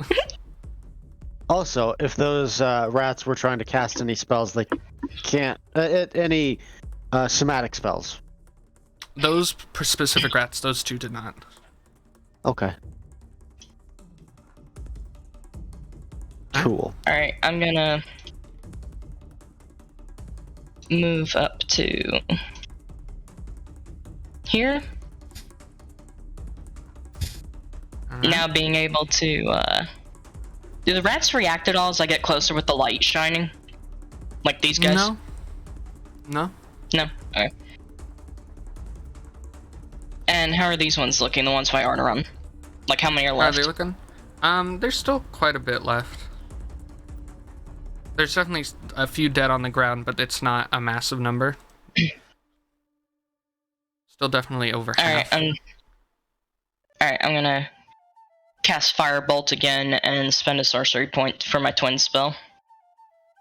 Also, if those rats were trying to cast any spells, they can't. Any somatic spells. Those specific rats, those two did not. Okay. Cool. Alright, I'm gonna move up to here. Alright. Now being able to, do the rats react at all as I get closer with the light shining? Like these guys? No. No. No? Okay. And how are these ones looking, the ones by Arrtaron? Like how many are How are left? they looking? There's still quite a bit left. There's definitely a few dead on the ground, but it's not a massive number. Still definitely over half. Alright, I'm gonna cast Firebolt again and spend a sorcery point for my twin spell.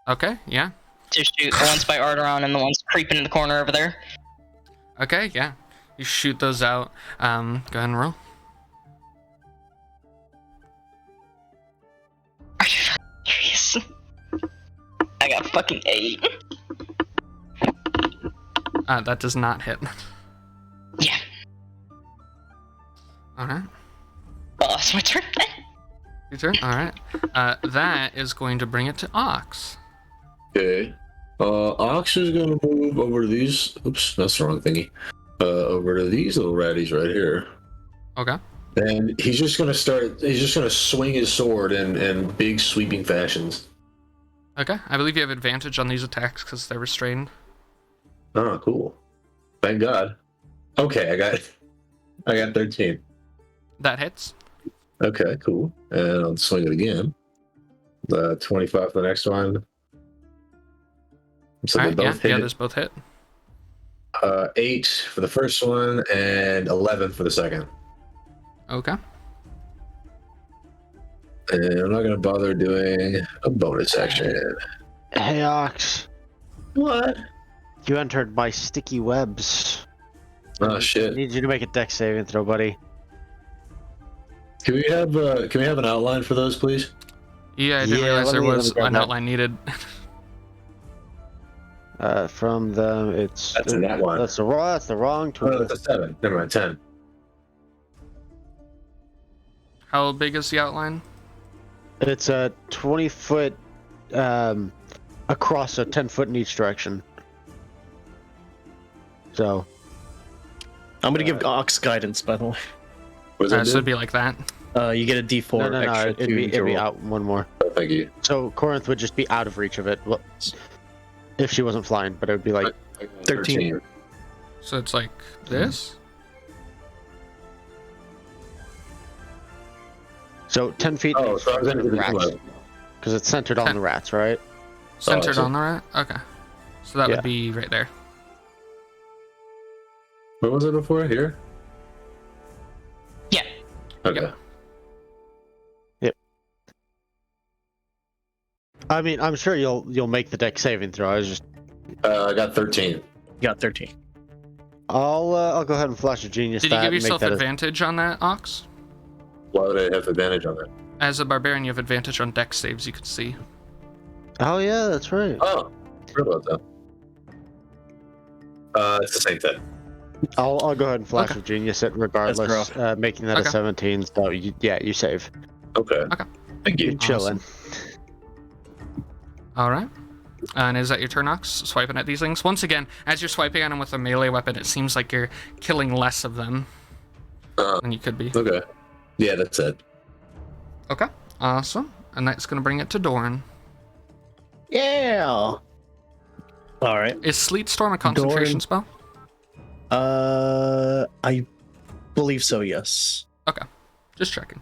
Okay, yeah. to shoot the ones by Arrtaron and the ones creeping in the corner over there. Okay, yeah. You shoot those out. Go ahead and roll. Are you fucking serious? I got fucking 8. That does not hit. Yeah. Alright. Well, it's my turn then. Your turn? Alright. That is going to bring it to Ox. Okay. Ox is gonna move over to these. Oops, that's the wrong thingy. Over to these little ratties right here. Okay. And he's just gonna swing his sword in big sweeping fashions. Okay. I believe you have advantage on these attacks because they're restrained. Oh, cool. Thank God. Okay, I got 13. That hits. Okay, cool. And I'll swing it again. 25 for the next one. So Alright, they both yeah, hit. those both hit. 8 for the first one and 11 for the second. Okay. And I'm not gonna bother doing a bonus action. Hey, Ox. What? You entered my sticky webs. Oh I shit! need you to make a dex saving throw, buddy. Can we have an outline for those, please? Yeah, I didn't realize there let me was grab an that. outline needed. From the it's That's a nat one. That's the wrong Oh, tool. that's a 7. Never mind, 10. How big is the outline? It's a 20-foot across, a 10-foot in each direction. So I'm gonna give Ox guidance, by the way. What does that So do? it'd be like that. You get a D4 no, extra it'd to be roll. out one more. Oh, thank you. So Corrinth would just be out of reach of it. Well, if she wasn't flying, but it would be like 13. So it's like this? so 10 feet Oh, so I was within gonna do rats, what? because it's centered on the rats, right? Centered so- on the rat? Okay. So that Yeah. would be right there. What was it before? Here? Yeah. Okay. I mean, I'm sure you'll make the dex saving throw. I was just I got 13. You got 13. I'll go ahead and flash a genius. Did you that give and make yourself that advantage on that, Ox? Why would I have advantage on that? As a barbarian, you have advantage on dex saves, you could see. Oh yeah, that's right. Oh, forgot about that. It's the same thing. I'll go ahead and flash Okay. a genius it regardless, making that Okay. a 17. So you save. Okay. Okay. Thank you. You're chilling. Alright. And is that your turn, Ox? Swiping at these things? Once again, as you're swiping at them with a melee weapon, it seems like you're killing less of them than you could be. Okay. Yeah, that's it. Okay. Awesome. And that's going to bring it to Dorrin. Yeah. All right. Is Sleet Storm a concentration Dorrin. spell? I believe so. Yes. Okay. Just checking.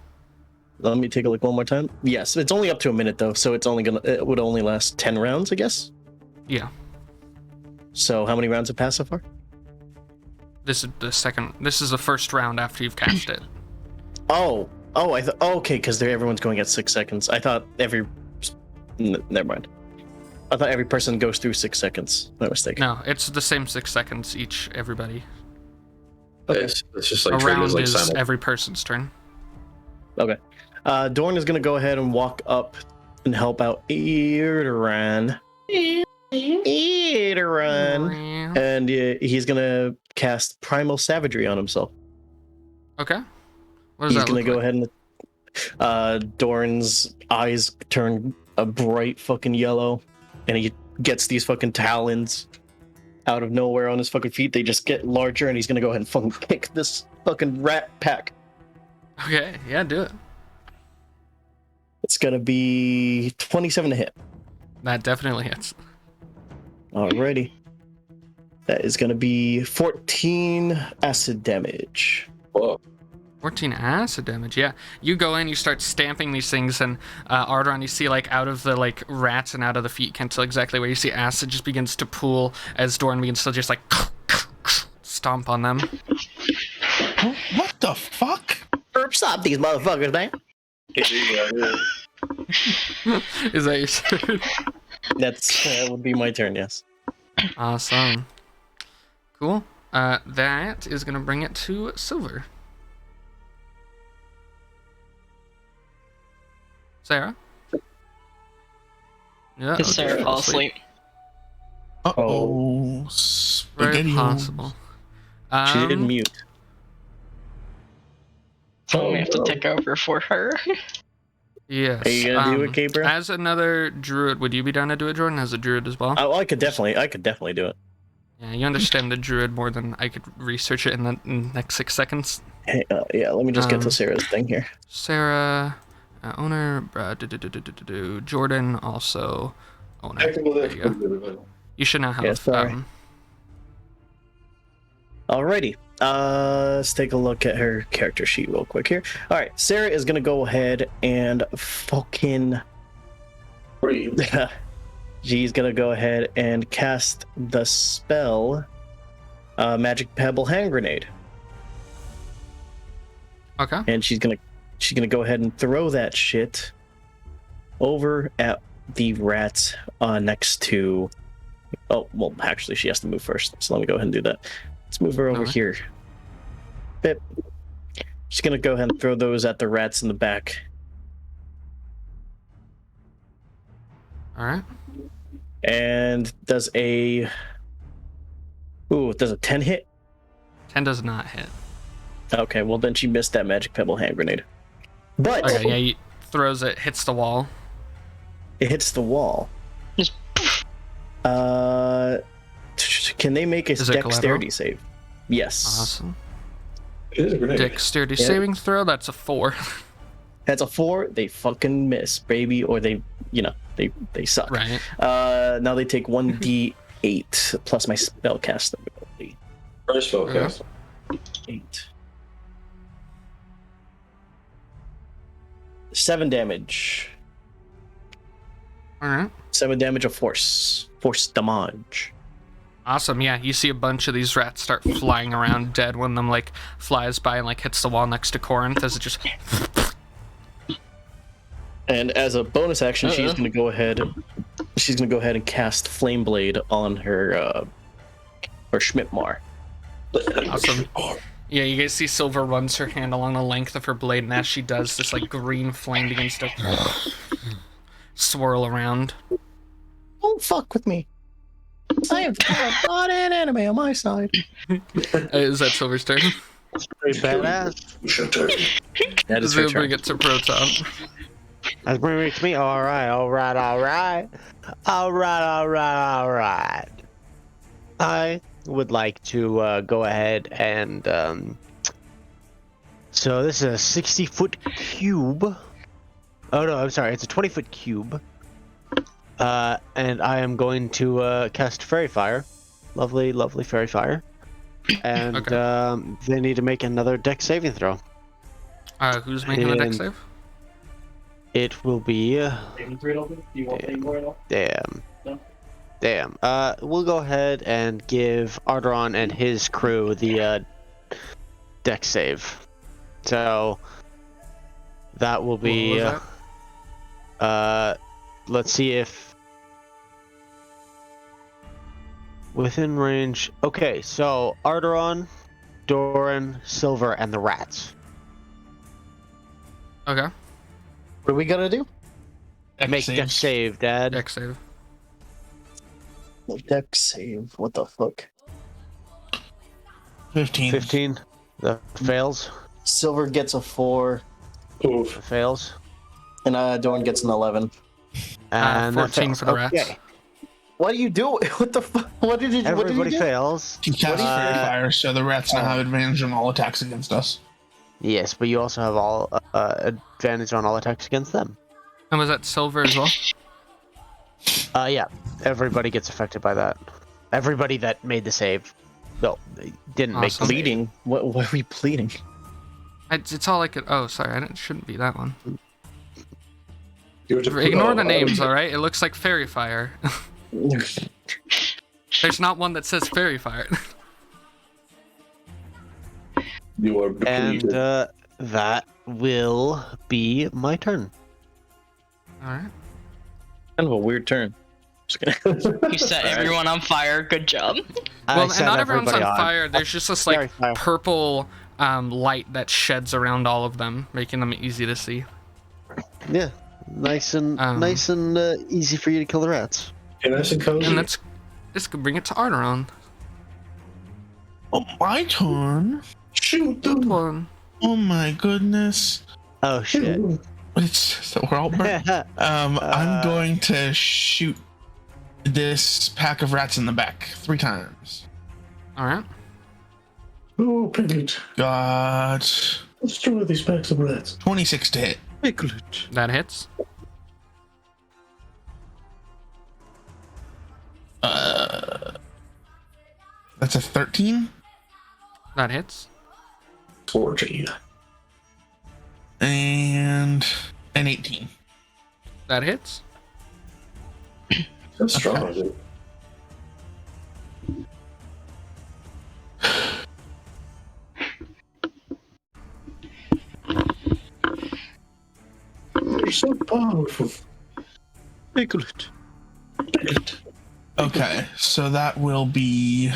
Let me take a look one more time. Yes, it's only up to a minute though, so it would only last 10 rounds, I guess. Yeah. So how many rounds have passed so far? This is the first round after you've cast it. Okay, because everyone's going at 6 seconds. I thought never mind. I thought every person goes through 6 seconds. My mistake. No, it's the same 6 seconds each, everybody. Okay. It's just A like treated round as like is simul. every person's turn. Okay. Dorn is gonna go ahead and walk up and help out Arrtaron. Arrtaron. And he's gonna cast Primal Savagery on himself. Okay. What does He's that gonna look go like? ahead and Dorn's eyes turn a bright fucking yellow, and he gets these fucking talons out of nowhere on his fucking feet. They just get larger, and he's gonna go ahead and fucking kick this fucking rat pack. Okay, yeah, do it. It's gonna be 27 to hit. That definitely hits. Alrighty. That is gonna be 14 acid damage. Whoa. 14 acid damage, yeah. You go in, you start stamping these things, and Arrtaron, you see, like, out of the, like, rats and out of the feet, can't tell exactly where you see acid just begins to pool as Dorrin begins to just, like, stomp on them. What the fuck? Stop these motherfuckers, man. Is that your turn? That would be my turn. Yes. Awesome. Cool. That is gonna bring it to Silver. Sarah? Yeah. Did Sarah fall asleep? Uh-oh. Very Spaghetti-os. possible. She did mute. So we have to take over for her. Yes. Are you gonna do it, Gabriel? As another druid, would you be down to do it, Jordan? As a druid as well? Oh, I could definitely do it. Yeah, you understand the druid more than I could research it in the next 6 seconds. Hey, yeah, let me just get to Sarah's thing here. Sarah, owner, Jordan, also owner. There you go. You should now have. Yeah, sorry. Alrighty. Let's take a look at her character sheet real quick here. Alright, Sarah is gonna go ahead and fucking Breathe. she's gonna go ahead and cast the spell Magic Pebble Hand Grenade. Okay. And she's gonna go ahead and throw that shit over at the rats next to. Oh well, actually, she has to move first, so let me go ahead and do that. Let's move her over here. Bip. She's gonna go ahead and throw those at the rats in the back. All right. And does a 10 hit? 10 does not hit. Okay, well then she missed that Magic Pebble Hand Grenade. But Okay, yeah, he throws it, hits the wall. it hits the wall. Just Can they make a Is it dexterity collateral? save? Yes. Awesome. It is a grenade. Dexterity Yeah. saving throw, that's a 4. That's a 4. They fucking miss, baby, or they suck. Right. Now they take 1d8 plus my spellcasting ability. First spellcast. 8. 7 damage. All right. 7 damage of force. Force damage. Awesome. Yeah, you see a bunch of these rats start flying around dead. One of them like flies by and like hits the wall next to Corrinth as it just. And as a bonus action, she's gonna go ahead and cast Flame Blade on her Schmidtmar. Awesome. Yeah, you guys see Silver runs her hand along the length of her blade, and as she does, this like green flame begins to swirl around. Don't fuck with me. I have got an enemy on my side. Is that Silver's turn? Pretty badass. Shut up. That is We'll her turn. bring it to Proton. That's bringing it to me. All right. I would like to go ahead and so this is a 60-foot cube. Oh no, I'm sorry. It's a 20-foot cube. And I am going to cast Fairy Fire. Lovely, lovely Fairy Fire. And Okay. they need to make another dex saving throw. Who's making the dex save? It will be. Damn. We'll go ahead and give Arrtaron and his crew the dex save. So that will be. What was Let's see if within range. Okay, so Arrtaron, Dorrin, Silver, and the rats. Okay. What are we gonna do? Make dex save, Dad. Dex save. Dex save. What the fuck? 15. 15. That fails. Silver gets a 4, Oof. That fails. and Dorn gets an 11. And that 14 fails. for the rats. Okay. What do you do? What the fuck? What did you do? Everybody fails. You can cast Fairy Fire, so the rats now have advantage on all attacks against us. Yes, but you also have all advantage on all attacks against them. And was that Silver as well? Yeah, everybody gets affected by that. Everybody that made the save, no, they didn't make the Awesome. save. Bleeding? What are we bleeding? It's all I could. Oh, sorry, it shouldn't be that one. You were to put Ignore all- the names, all right? It looks like Fairy Fire. There's not one that says Fairy Fire. You are And depleted. that will be my turn. All right. Kind of a weird turn. Just kidding. You set everyone on fire. Good job. Well, set and not everyone's on everybody fire. There's just this Very like fire. purple light that sheds around all of them, making them easy to see. Yeah, nice and easy for you to kill the rats. And nice and cozy. And let's bring it to Arrtaron. Oh, my turn. Shoot Good them. one. Oh my goodness. Oh shit. It's so we're all burnt. I'm going to shoot this pack of rats in the back 3 times. All right. Oh, Piglet. Got Let's destroy these packs of rats. 26 to hit. That hits. That's a 13 That hits. 14. and an 18. That hits. That's strong, dude. You're so powerful. Piglet. Piglet. Okay, so that will be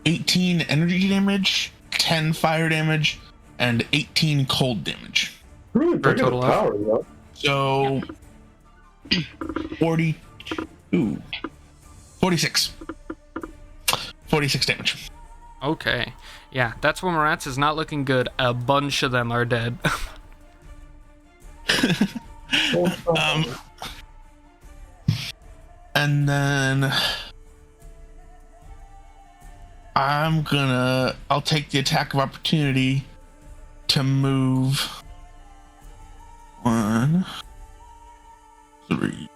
18 energy damage, 10 fire damage, and 18 cold damage. Really For a bringing total the of? power, though. So 42, 46. 46 damage. Okay. Yeah, that's when rats is not looking good. A bunch of them are dead. And then I'll take the attack of opportunity to move 1, 3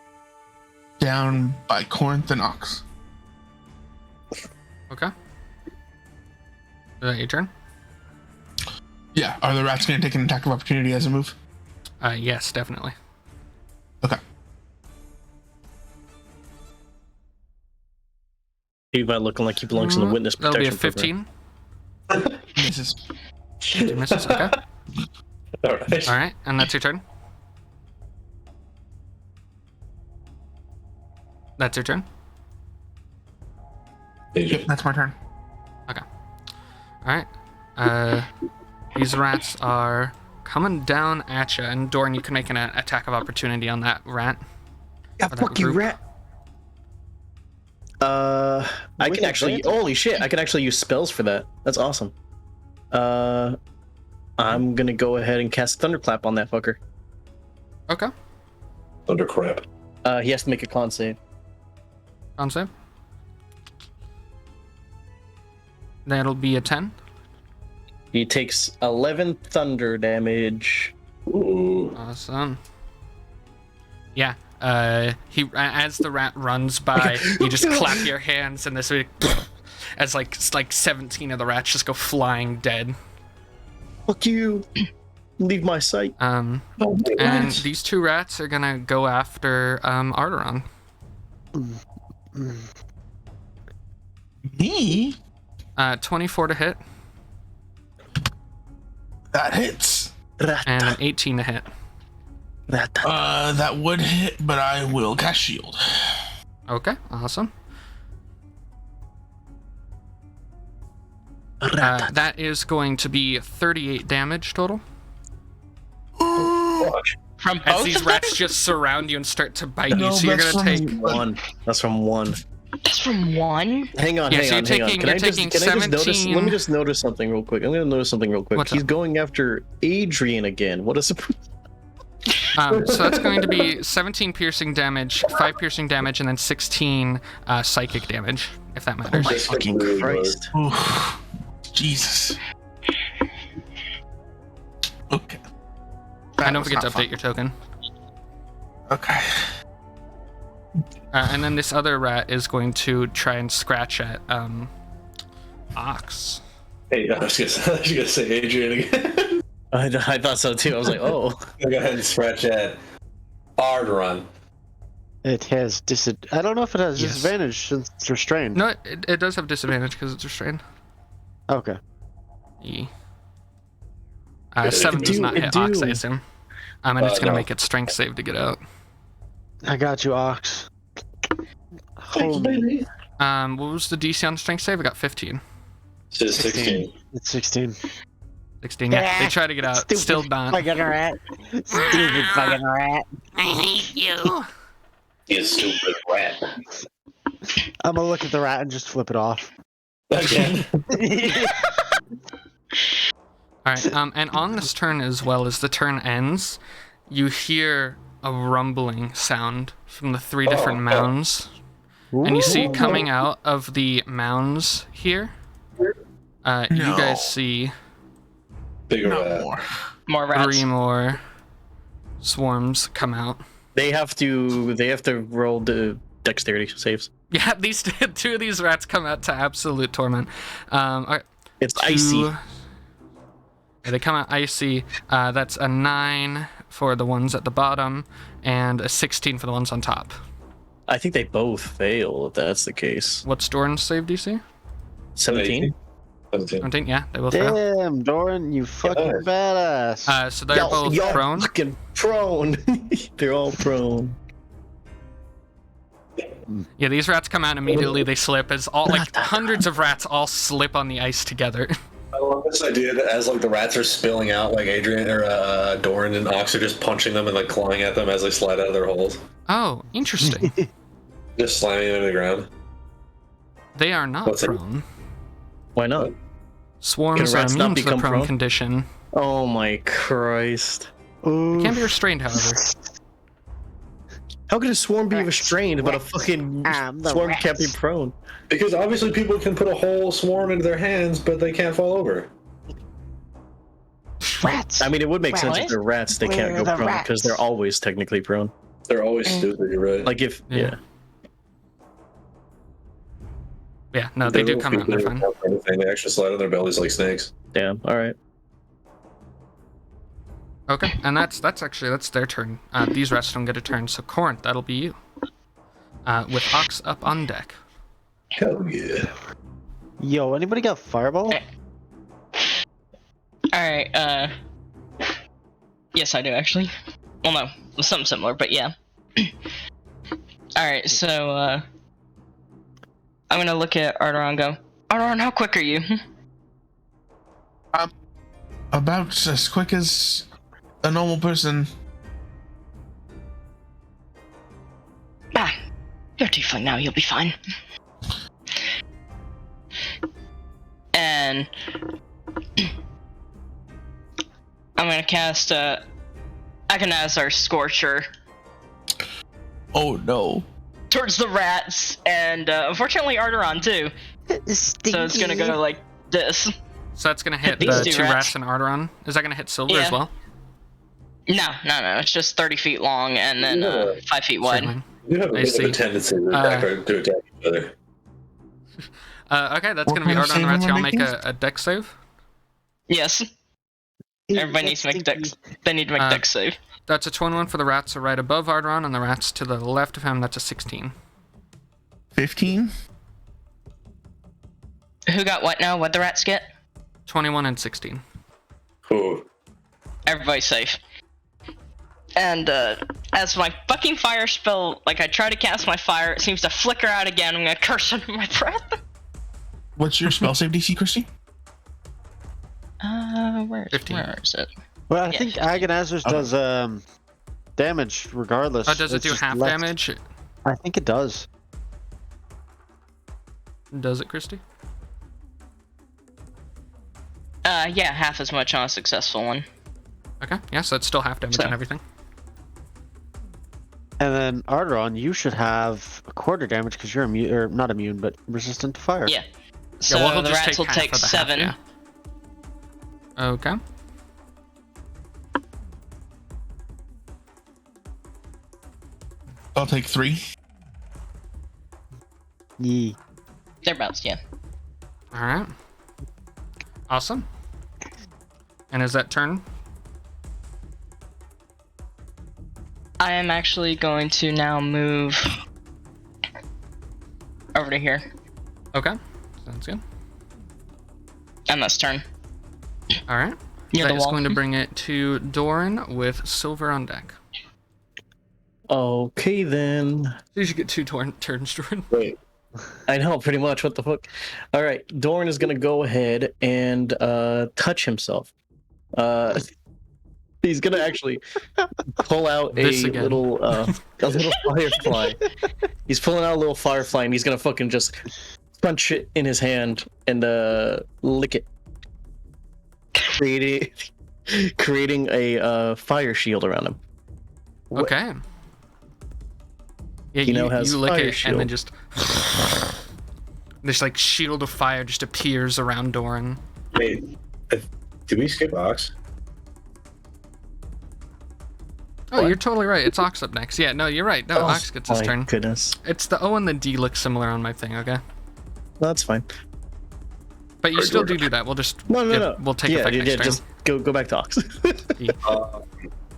down by Corrinth and Ox. Okay. Is that your turn? Yeah, are the rats going to take an attack of opportunity as a move? Yes, definitely. Okay. Levi looking like he belongs in the witness That'll be a protection 15. Misses. 15 misses, okay. Alright. All right, and that's your turn. That's your turn. Yep, that's my turn. Okay. All right. These rats are coming down at you, and Dorrin, you can make an attack of opportunity on that rat. Yeah, Or that fuck you, group. rat. I can Wicked actually. rat. Holy shit! I can actually use spells for that. That's awesome. I'm gonna go ahead and cast Thunderclap on that fucker. Okay. Thundercrap. He has to make a con save. On save. That'll be a 10. He takes 11 thunder damage. Ooh. Awesome. Yeah. He as the rat runs by, you just clap your hands, and this way, as like 17 of the rats just go flying dead. Fuck you! Leave my sight. And these 2 rats are gonna go after Arrtaron. Me? 24 to hit, That hits. and an 18 to hit. That would hit, but I will cast shield. Okay, awesome. That is going to be 38 damage total. From As both these of them? rats just surround you and start to bite you, No, so you're that's gonna from- take. One. That's from one. Just from one? Hang on, Yeah, hang so on, you're hang on. taking- Can you're I just taking notice? 17. Let me just notice something real quick. I'm gonna notice something real quick. What's He's up? going after Adrian again. What a surprise! So that's going to be 17 piercing damage, 5 piercing damage, and then 16 psychic damage, if that matters. My fucking Christ! Oof. Jesus. Okay. And don't forget to update your token. Okay. And then this other rat is going to try and scratch at Ox. Hey, I was gonna say Adrian again. I thought so too. I was like, oh. Go ahead and scratch at Arrtaron. It has I don't know if it has Yes. disadvantage since it's restrained. No, it does have disadvantage because it's restrained. Okay. E. 7 does not hit Ox, I assume. And it's going to No. make its strength save to get out. I got you, Ox. Thanks, baby. What was the DC on strength save? I got 15. It says 16. It's 16. 16, yeah. They try to get out. Stupid Still not. fucking rat. Stupid fucking rat. I hate you. You stupid rat. I'm gonna look at the rat and just flip it off. Again. Alright, and on this turn, as well as the turn ends, you hear a rumbling sound from the 3 different mounds. And you see coming out of the mounds here, you guys see Bigger No rat. more. More rats. 3 more swarms come out. They have to roll the dexterity saves. Yeah, these 2 of these rats come out to absolute torment. Alright, It's icy. yeah, they come out icy. That's a 9 for the ones at the bottom, and a 16 for the ones on top. I think they both fail if that's the case. What's Dorrin's save DC? 17. 17. 17, yeah, they both fail. Damn, Dorrin, you fucking badass. So they're both prone. Fucking prone. They're all prone. Yeah, these rats come out immediately. They slip as all like hundreds of rats all slip on the ice together. I love this idea that as like the rats are spilling out, like Adrian or Dorrin and Ox are just punching them and like clawing at them as they slide out of their holes, Oh, interesting. just slamming them into the ground. They are not What's that? prone. Why not? Swarms Can are rats not immune to the become prone prone? condition. Oh my Christ. Can be restrained, however. How could a swarm be restrained, but a fucking swarm can't be prone? Because obviously people can put a whole swarm into their hands, but they can't fall over. Rats. I mean, it would make sense if What? they're rats, they can't Where go are the prone because they're rats? always technically prone. They're always stupid. You're right. Like if, Yeah. Yeah, no, they do come out and they're fine. They actually slide on their bellies like snakes. Damn, alright. Okay, and that's their turn. These rats don't get a turn, so Corrinth, that'll be you. With Ox up on deck. Hell yeah. Yo, anybody got fireball? Alright, yes, I do actually. Well, no, something similar, but yeah. Alright, so, I'm gonna look at Arrtaron and go, Arrtaron, how quick are you? About as quick as a normal person. Ah, you're tiefling now, you'll be fine. And I'm gonna cast Gamemaster Scorcher Oh no. towards the rats, and unfortunately Arrtaron too. So it's gonna go like this. So that's gonna hit These the 2 two rats. rats and Arrtaron. Is that gonna hit Silver Yeah. as well? No, it's just 30 feet long and then 5 feet wide. Certainly. You have a I bit of see. a tendency to attack each other. Okay, that's What gonna be kind of Arrtaron and the save rats. am I Y'all make making? a deck save. Yes, everybody needs to make dex. They need to make dex save. That's a 21 for the rats, are right above Arrtaron, and the rats to the left of him, that's a 16. 15? Who got what now? What'd the rats get? 21 and 16. Ooh. Everybody's safe. And as my fucking fire spell, like I try to cast my fire, it seems to flicker out again. I'm gonna curse under my breath. What's your spell save DC, Christy? Where 15. is it? Well, I Yeah, think 15. Agonizers does damage regardless. Oh, does it It's do just half less- damage? I think it does. Does it, Christy? Yeah, half as much on a successful one. Okay, yeah, so it's still half damage So- and everything. And then Arrtaron, you should have a quarter damage because you're immune, or not immune, but resistant to fire. Yeah. So well, he'll the just rats will half take of the half, 7. yeah. Okay. I'll take 3. Yee. Thereabouts, yeah. Alright. Awesome. And is that turn? I am actually going to now move over to here. Okay. Sounds good. And that's turn. Alright. Near That the is wall. going to bring it to Dorrin with Silver on deck. Okay then. You should get two turns, Jordan. Wait. I know, pretty much. What the fuck? All right, Dorrin is gonna go ahead and touch himself. He's gonna actually pull out a little firefly. He's pulling out a little firefly, and he's gonna fucking just punch it in his hand and lick it, creating a fire shield around him. Okay. Yeah, you lick it shield. And then just this like shield of fire just appears around Dorrin. Wait, did we skip Ox? Oh, what? You're totally right. It's Ox up next. Yeah, no, you're right. No, Ox gets his turn. Goodness. It's the O and the D look similar on my thing, okay? Well, that's fine. But you still do that. We'll just no. We'll take effect next turn. Just go back to Ox.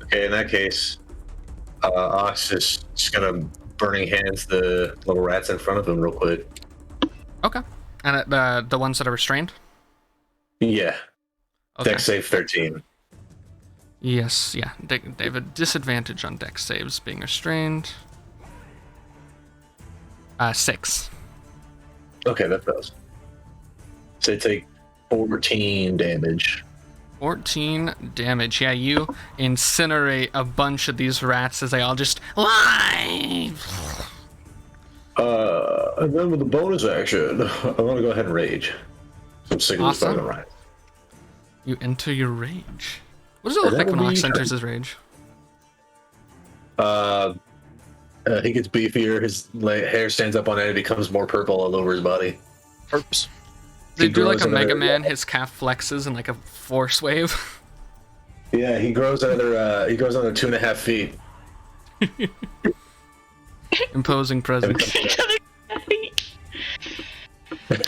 Okay, in that case, Ox is just gonna burning hands the little rats in front of him real quick. Okay. And the ones that are restrained? Yeah. Okay. Dex save 13. Yes, yeah. They have a disadvantage on dex saves being restrained. 6. Okay, that does. So they take 14 damage. 14 damage. Yeah, you incinerate a bunch of these rats as they all just lie. And then with the bonus action, I want to go ahead and rage. So I'm sick of this fucking rat. You enter your rage. What does it look like when Ox enters his rage? He gets beefier, his hair stands up on end, it becomes more purple all over his body. Oops. They do like a Mega Man, his calf flexes in like a force wave. Yeah, he grows another 2.5 feet. Imposing presence.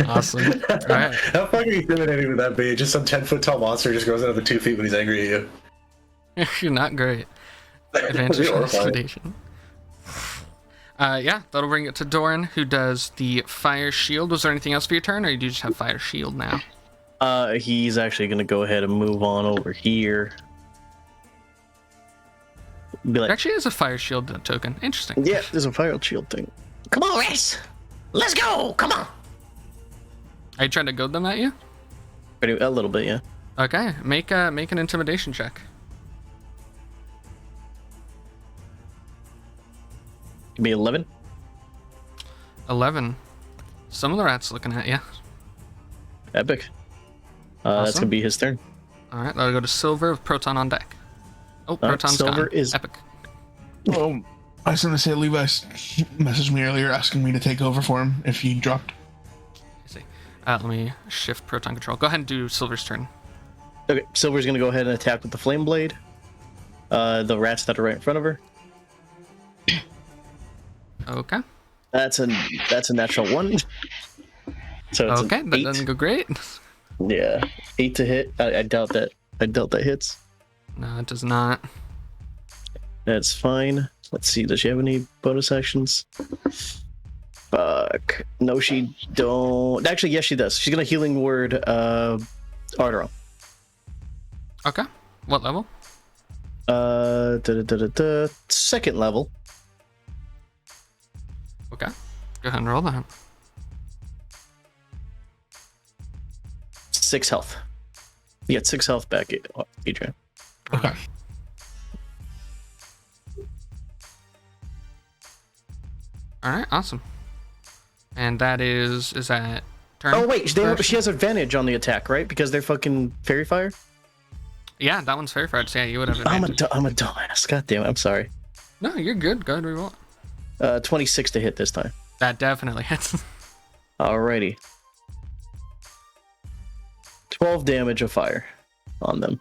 Awesome. All right. How fucking intimidating would that be? Just some 10-foot tall monster just grows another 2 feet when he's angry at you. You're not great. Advantage on intimidation. Yeah, that'll bring it to Dorrin, who does the fire shield. Was there anything else for your turn, or do you just have fire shield now? He's actually gonna go ahead and move on over here. Be like, it actually has a fire shield token. Interesting. Yeah, there's a fire shield thing. Come on, Rex. Let's go. Come on. Are you trying to goad them at you? A little bit, yeah. Okay, make an intimidation check. Give me 11. 11. Some of the rats looking at you. Epic. Awesome. That's gonna be his turn. All right, that'll go to Silver with Proton on deck. Oh, Proton's Silver gone. is epic. Oh, I was gonna say Levi messaged me earlier asking me to take over for him if he dropped. I see. Let me shift Proton control. Go ahead and do Silver's turn. Okay, Silver's gonna go ahead and attack with the flame blade. The rats that are right in front of her. Okay. That's a natural 1. So it's okay, an that 8. doesn't go great. Yeah, 8 to hit. I doubt that. I doubt that hits. No, it does not. That's fine. Let's see. Does she have any bonus actions? Fuck. No, she don't. Actually, yes, she does. She's gonna healing word Arrtaron. Okay. What level? Second level. Okay. Go ahead and roll that. 6 health. You get 6 health back, Adrian. Okay. All right. Awesome. And that is that turn? Oh wait, she has advantage on the attack, right? Because they're fucking fairy fire. Yeah, that one's fairy fire. So yeah, you would have advantage. I'm a dumbass. God damn it. I'm sorry. No, you're good. Go ahead and reroll. 26 to hit this time. That definitely hits. Alrighty. 12 damage of fire on them.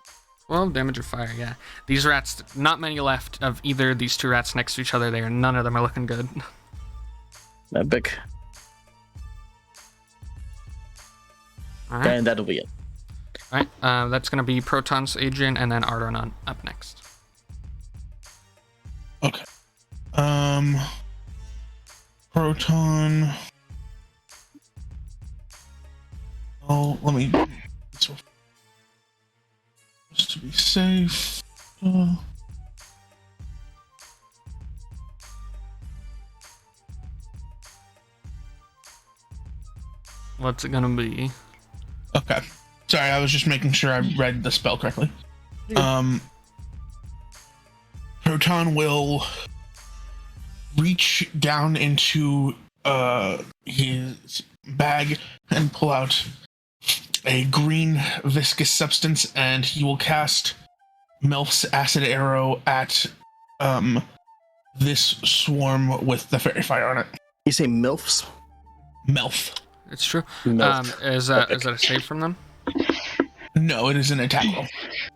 12 damage of fire, yeah. These rats, not many left of either of these two rats next to each other there. None of them are looking good. Epic. All right. And that'll be it. All right. That's going to be Proton's Adrian and then Arrtaron up next. Okay. Proton. Oh, let me. Just to be safe. What's it gonna be? Okay. Sorry, I was just making sure I read the spell correctly. Proton will reach down into his bag and pull out a green viscous substance, and he will cast Melf's acid arrow at this swarm with the fairy fire on it. You say MILFs? Melf. It's true. Melf. Is that a save from them? No, it is an attack roll.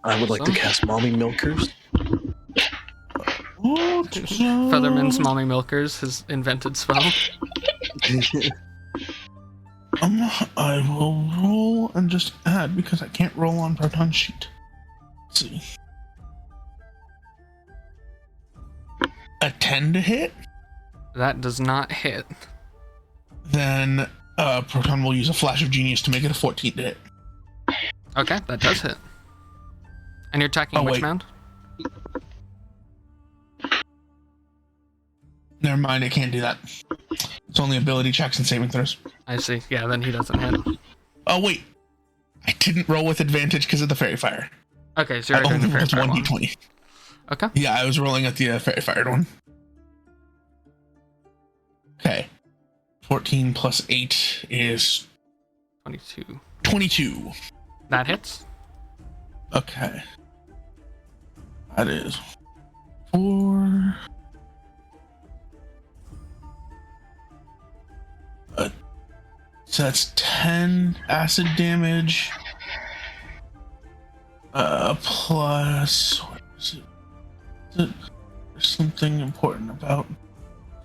I would like to cast Mommy Milkers. Featherman's Mommy Milkers, his invented spell. I will roll and just add because I can't roll on Proton sheet. Let's see. A 10 to hit? That does not hit. Then Proton will use a flash of genius to make it a 14 to hit. Okay, that does hit. And you're attacking which wait. mound? Never mind, it can't do that. It's only ability checks and saving throws. I see. Yeah, then he doesn't hit. Oh wait, I didn't roll with advantage because of the fairy fire. Okay, so you're I doing only the fairy rolled fire one. 1d20. Okay. Yeah, I was rolling at the fairy fired one. Okay. 14 plus 8 is 22. 22. That hits. Okay. That is 4. So that's 10 acid damage. Plus, what is it? There's something important about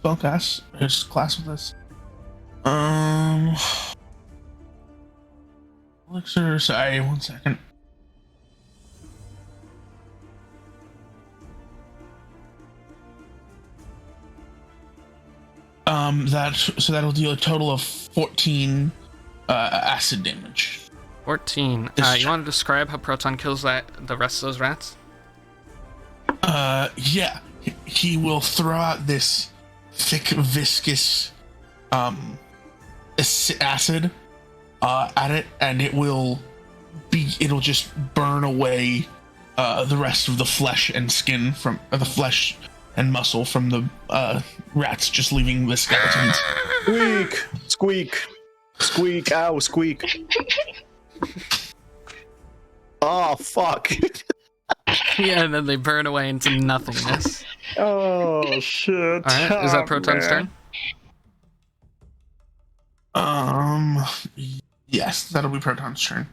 spellcast. There's class with this. Elixir. Sorry, 1 second. That'll deal a total of 14 acid damage. 14. You want to describe how Proton kills the rest of those rats? Yeah. He will throw out this thick, viscous acid at it, and it'll just burn away the rest of the flesh and skin from the flesh and muscle from the rats, just leaving the skeletons. Squeak! Squeak! Squeak! Ow! Squeak! Oh, fuck! Yeah, and then they burn away into nothingness. Oh, shit. Alright, is that Proton's turn? Yes, that'll be Proton's turn.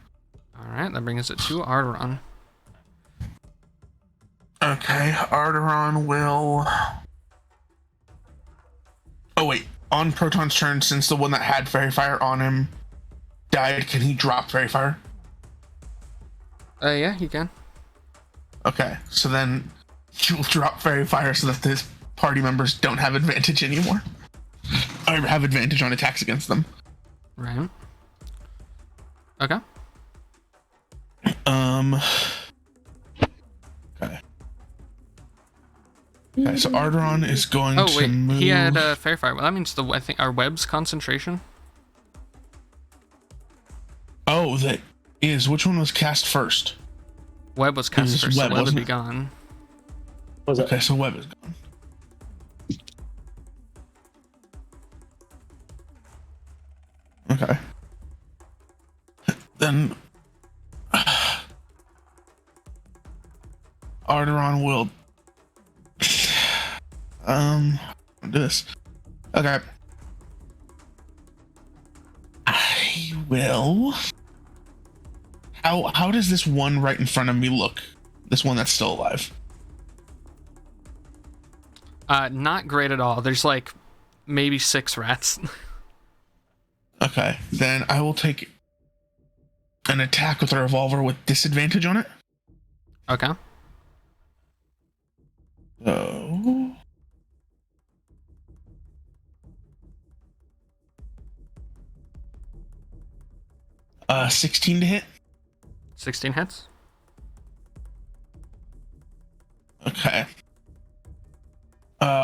Alright, that brings it to Arrtaron. Okay, Arrtaron will... Oh wait, on Proton's turn, since the one that had Fairy Fire on him died, can he drop Fairy Fire? Yeah, you can. Okay, so then he will drop Fairy Fire so that his party members don't have advantage anymore. Or have advantage on attacks against them. Right. Okay. Okay, so Arrtaron is going Oh to wait, move... he had Fairy Fire. Well, that means I think our web's concentration. Oh, that is... Which one was cast first? Web was cast first, so Web, web would wasn't be it? gone. Okay, so Web is gone. Okay. Then... Arrtaron will... do this. Okay. I will... How does this one right in front of me look? This one that's still alive? Not great at all. There's like maybe 6 rats. Okay, then I will take an attack with a revolver with disadvantage on it. Okay. So... 16 to hit. 16 hits. Okay.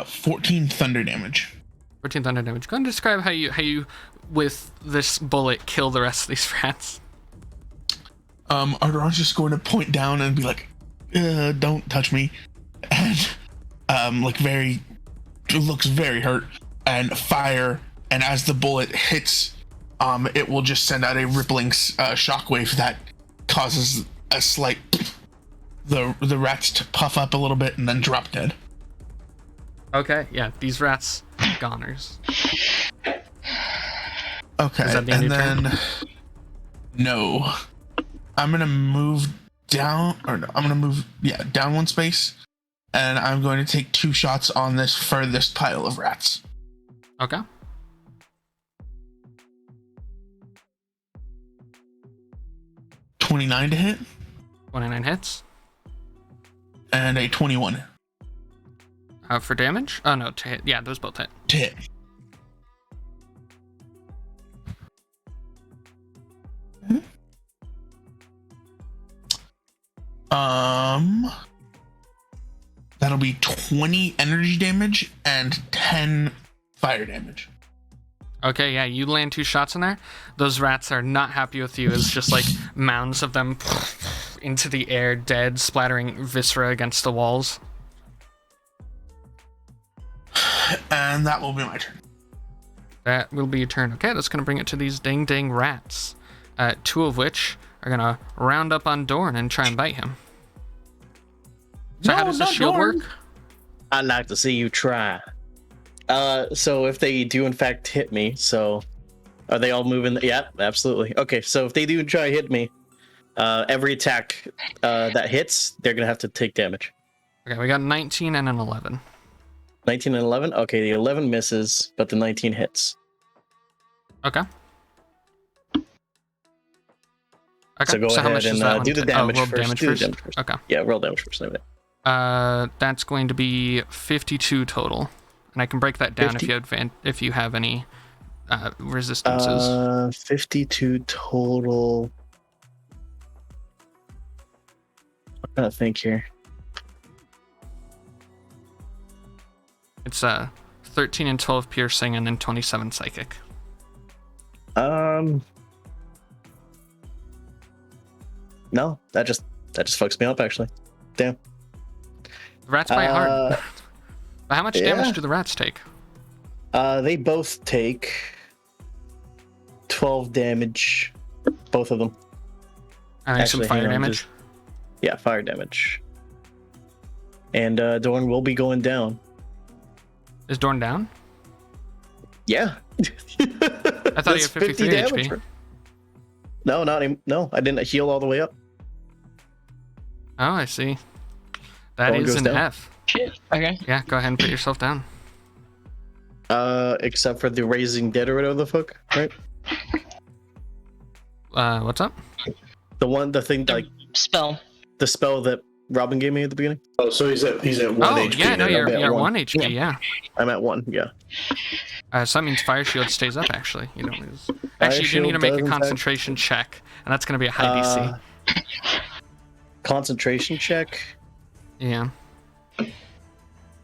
14 thunder damage. 14 thunder damage. Go ahead and describe how you with this bullet kill the rest of these rats? Arrtaron's just going to point down and be like, don't touch me. And, looks very hurt and fire. And as the bullet hits, it will just send out a rippling shockwave that causes a slight, the rats to puff up a little bit and then drop dead. Okay, yeah, these rats, goners. Okay, Is that the end and of your then, turn? no. I'm gonna move down, down one space, and I'm going to take 2 shots on this furthest pile of rats. Okay. $29 to hit, 29 hits. and a 21 For damage? Oh no, to hit. Yeah, those both hit. to hit. That'll be 20 energy damage and 10 fire damage. Okay, yeah, you land 2 shots in there. Those rats are not happy with you. It's just like mounds of them into the air, dead, splattering viscera against the walls. And that will be my turn. That will be your turn. Okay, that's going to bring it to these dang rats. 2 of which are going to round up on Dorrin and try and bite him. So how does the shield work? I'd like to see you try. So if they do in fact hit me, so are they all moving? Yeah, absolutely. Okay, so if they do try to hit me, every attack that hits, they're gonna have to take damage. Okay, we got 19 and an 11. 19 and 11? Okay, the 11 misses, but the 19 hits. Okay. So go how much ahead does that and one do the take? damage roll first. damage Do the first? damage first. Okay. Yeah, roll damage first. That's going to be 52 total, and I can break that down 50? if you have any resistances. 52 total. I'm trying to think here. It's 13 and 12 piercing, and then 27 psychic. No, that just fucks me up actually. Damn. The rats bite hard. But how much damage yeah. do the rats take? They both take 12 damage, both of them. And then some fire hang on, damage. Yeah, fire damage. And Dorrin will be going down. Is Dorrin down? Yeah. I thought he had 53 HP. No, no, I didn't heal all the way up. Oh, I see. That Dorrin is goes an down. F. Shit. Okay. Yeah, go ahead and put yourself down. Except for the raising dead or whatever the fuck, right? What's up? The thing, like Spell. the spell that Robin gave me at the beginning. Oh, so he's at 1 HP. Yeah, no, now. you're at at 1 1. HP, yeah. I'm at 1, yeah. So that means fire shield stays up, actually. You don't lose. Actually, you do need to make a concentration check, and that's going to be a high DC. Concentration check. Yeah. I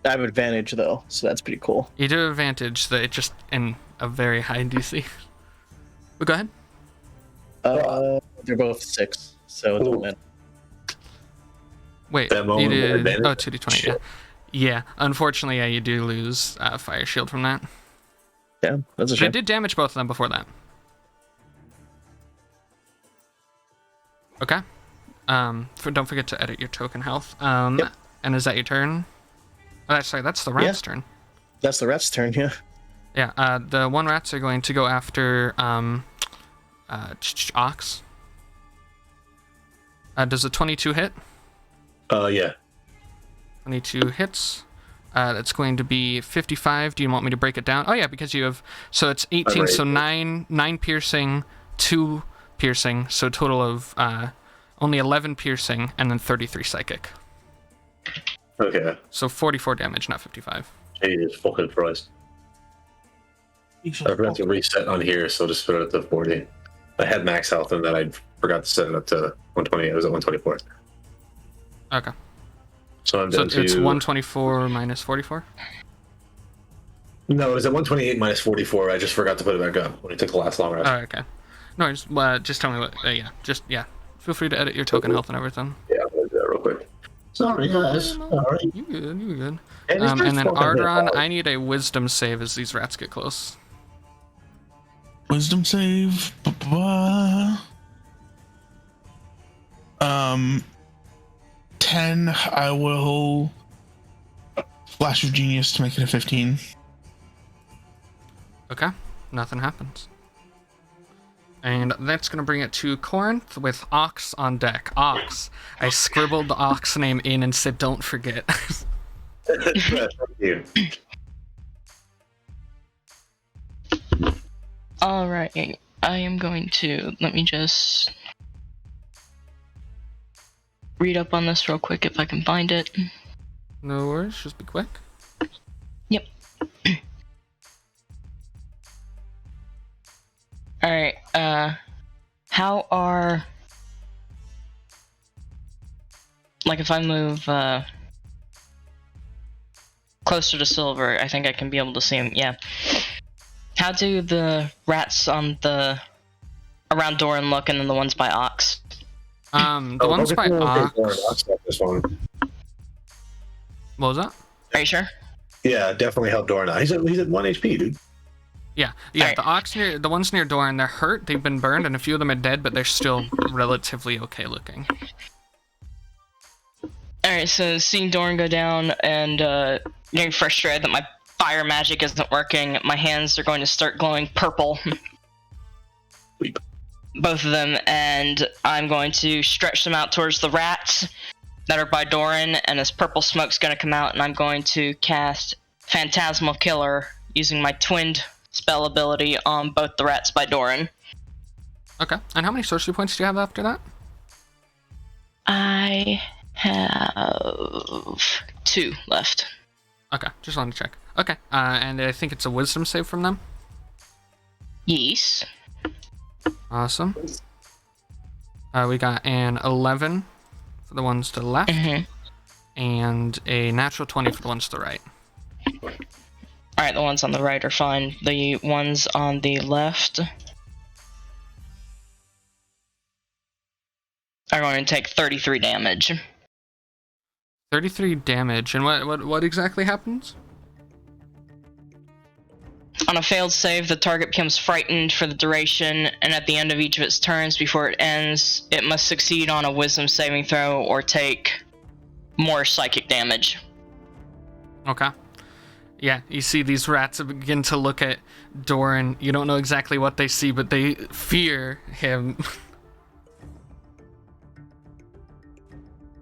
have advantage though, so that's pretty cool. You do have advantage that it's just in a very high DC. But go ahead. They're both 6, so it don't matter. Wait, That you moment did... advantage? Oh, 2d20, yeah. Yeah, unfortunately, yeah, you do lose fire shield from that. Yeah, that's a But shame. it did damage both of them before that. Okay. Don't forget to edit your token health. Yep. And is that your turn? Oh, sorry, that's the rat's turn. That's the rat's turn, yeah. Yeah, the 1 rats are going to go after Ox. Does a 22 hit? Yeah. 22 hits. That's going to be 55. Do you want me to break it down? Oh yeah, because you have... So it's 18, Right. so 9 piercing, 2 piercing, so a total of only 11 piercing, and then 33 psychic. Okay. So 44 damage, not 55. Jesus fucking Christ. I forgot to reset on here, so just put it up to 40. I had max health, and then I forgot to set it up to 120. It was at 124. Okay. So I'm So down to... it's 124 minus 44? No, it was at 128 minus 44. I just forgot to put it back up when I took the last long rest. Oh, okay. No, just tell me what. Yeah. Feel free to edit your token health and everything. Yeah, I'll do that real quick. Sorry, guys. Sorry. You good? You good? And And then Arrtaron, I need a wisdom save as these rats get close. Wisdom save. 10. I will flash of genius to make it a 15. Okay, nothing happens. And that's going to bring it to Corrinth with Ox on deck. Ox. I scribbled the Ox name in and said, don't forget. Thank you. Alright, I am going to, let me just read up on this real quick if I can find it. No worries, just be quick. Yep. Alright, how are, like if I move, closer to Silver, I think I can be able to see him, yeah. How do the rats on the, around Dorrin look and then the ones by Ox? The ones by Ox. This one. What was that? Are you sure? Yeah, definitely help Dorrin out. He's at 1 HP, dude. Yeah. Alright. The ones near Dorrin, they're hurt, they've been burned, and a few of them are dead, but they're still relatively okay looking. Alright, so seeing Dorrin go down and getting frustrated that my fire magic isn't working, my hands are going to start glowing purple. Both of them, and I'm going to stretch them out towards the rats that are by Dorrin, and this purple smoke's going to come out, and I'm going to cast Phantasmal Killer using my twinned spell ability on both the rats by Dorrin. Okay, and how many sorcery points do you have after that? I have 2 left. Okay, just wanted to check. Okay, and I think it's a wisdom save from them? Yes. Awesome. We got an 11 for the ones to the left, and a natural 20 for the ones to the right. Alright, the ones on the right are fine. The ones on the left are going to take 33 damage. 33 damage, and what exactly happens? On a failed save, the target becomes frightened for the duration, and at the end of each of its turns before it ends, it must succeed on a wisdom saving throw or take more psychic damage. Okay. Yeah, you see these rats begin to look at Dorrin. You don't know exactly what they see, but they fear him.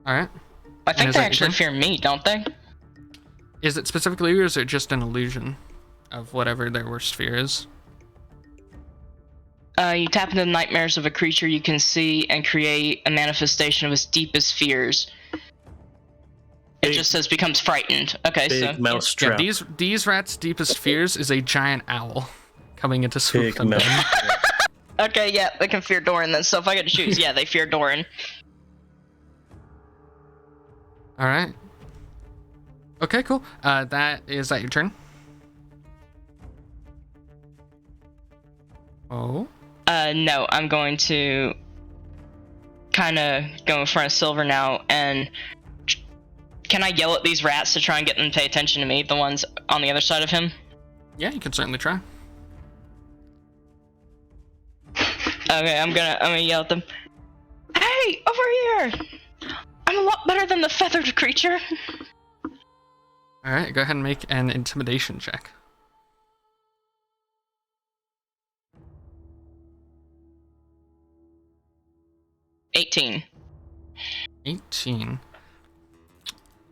Alright. I think they actually fear me, don't they? Is it specifically you, or is it just an illusion of whatever their worst fear is? You tap into the nightmares of a creature you can see and create a manifestation of its deepest fears. It just says becomes frightened. Okay, big so mouse Yeah, trap. these rats' deepest fears is a giant owl coming into swoop Big them. mouse trap. okay, yeah, they can fear Dorrin then. So if I get to choose, yeah, they fear Dorrin. Alright. Okay, cool. Is that your turn? Oh? No, I'm going to kind of go in front of Silver now, and can I yell at these rats to try and get them to pay attention to me, the ones on the other side of him? Yeah, you can certainly try. Okay, I'm gonna yell at them. Hey, over here! I'm a lot better than the feathered creature. Alright, go ahead and make an intimidation check. $18. 18.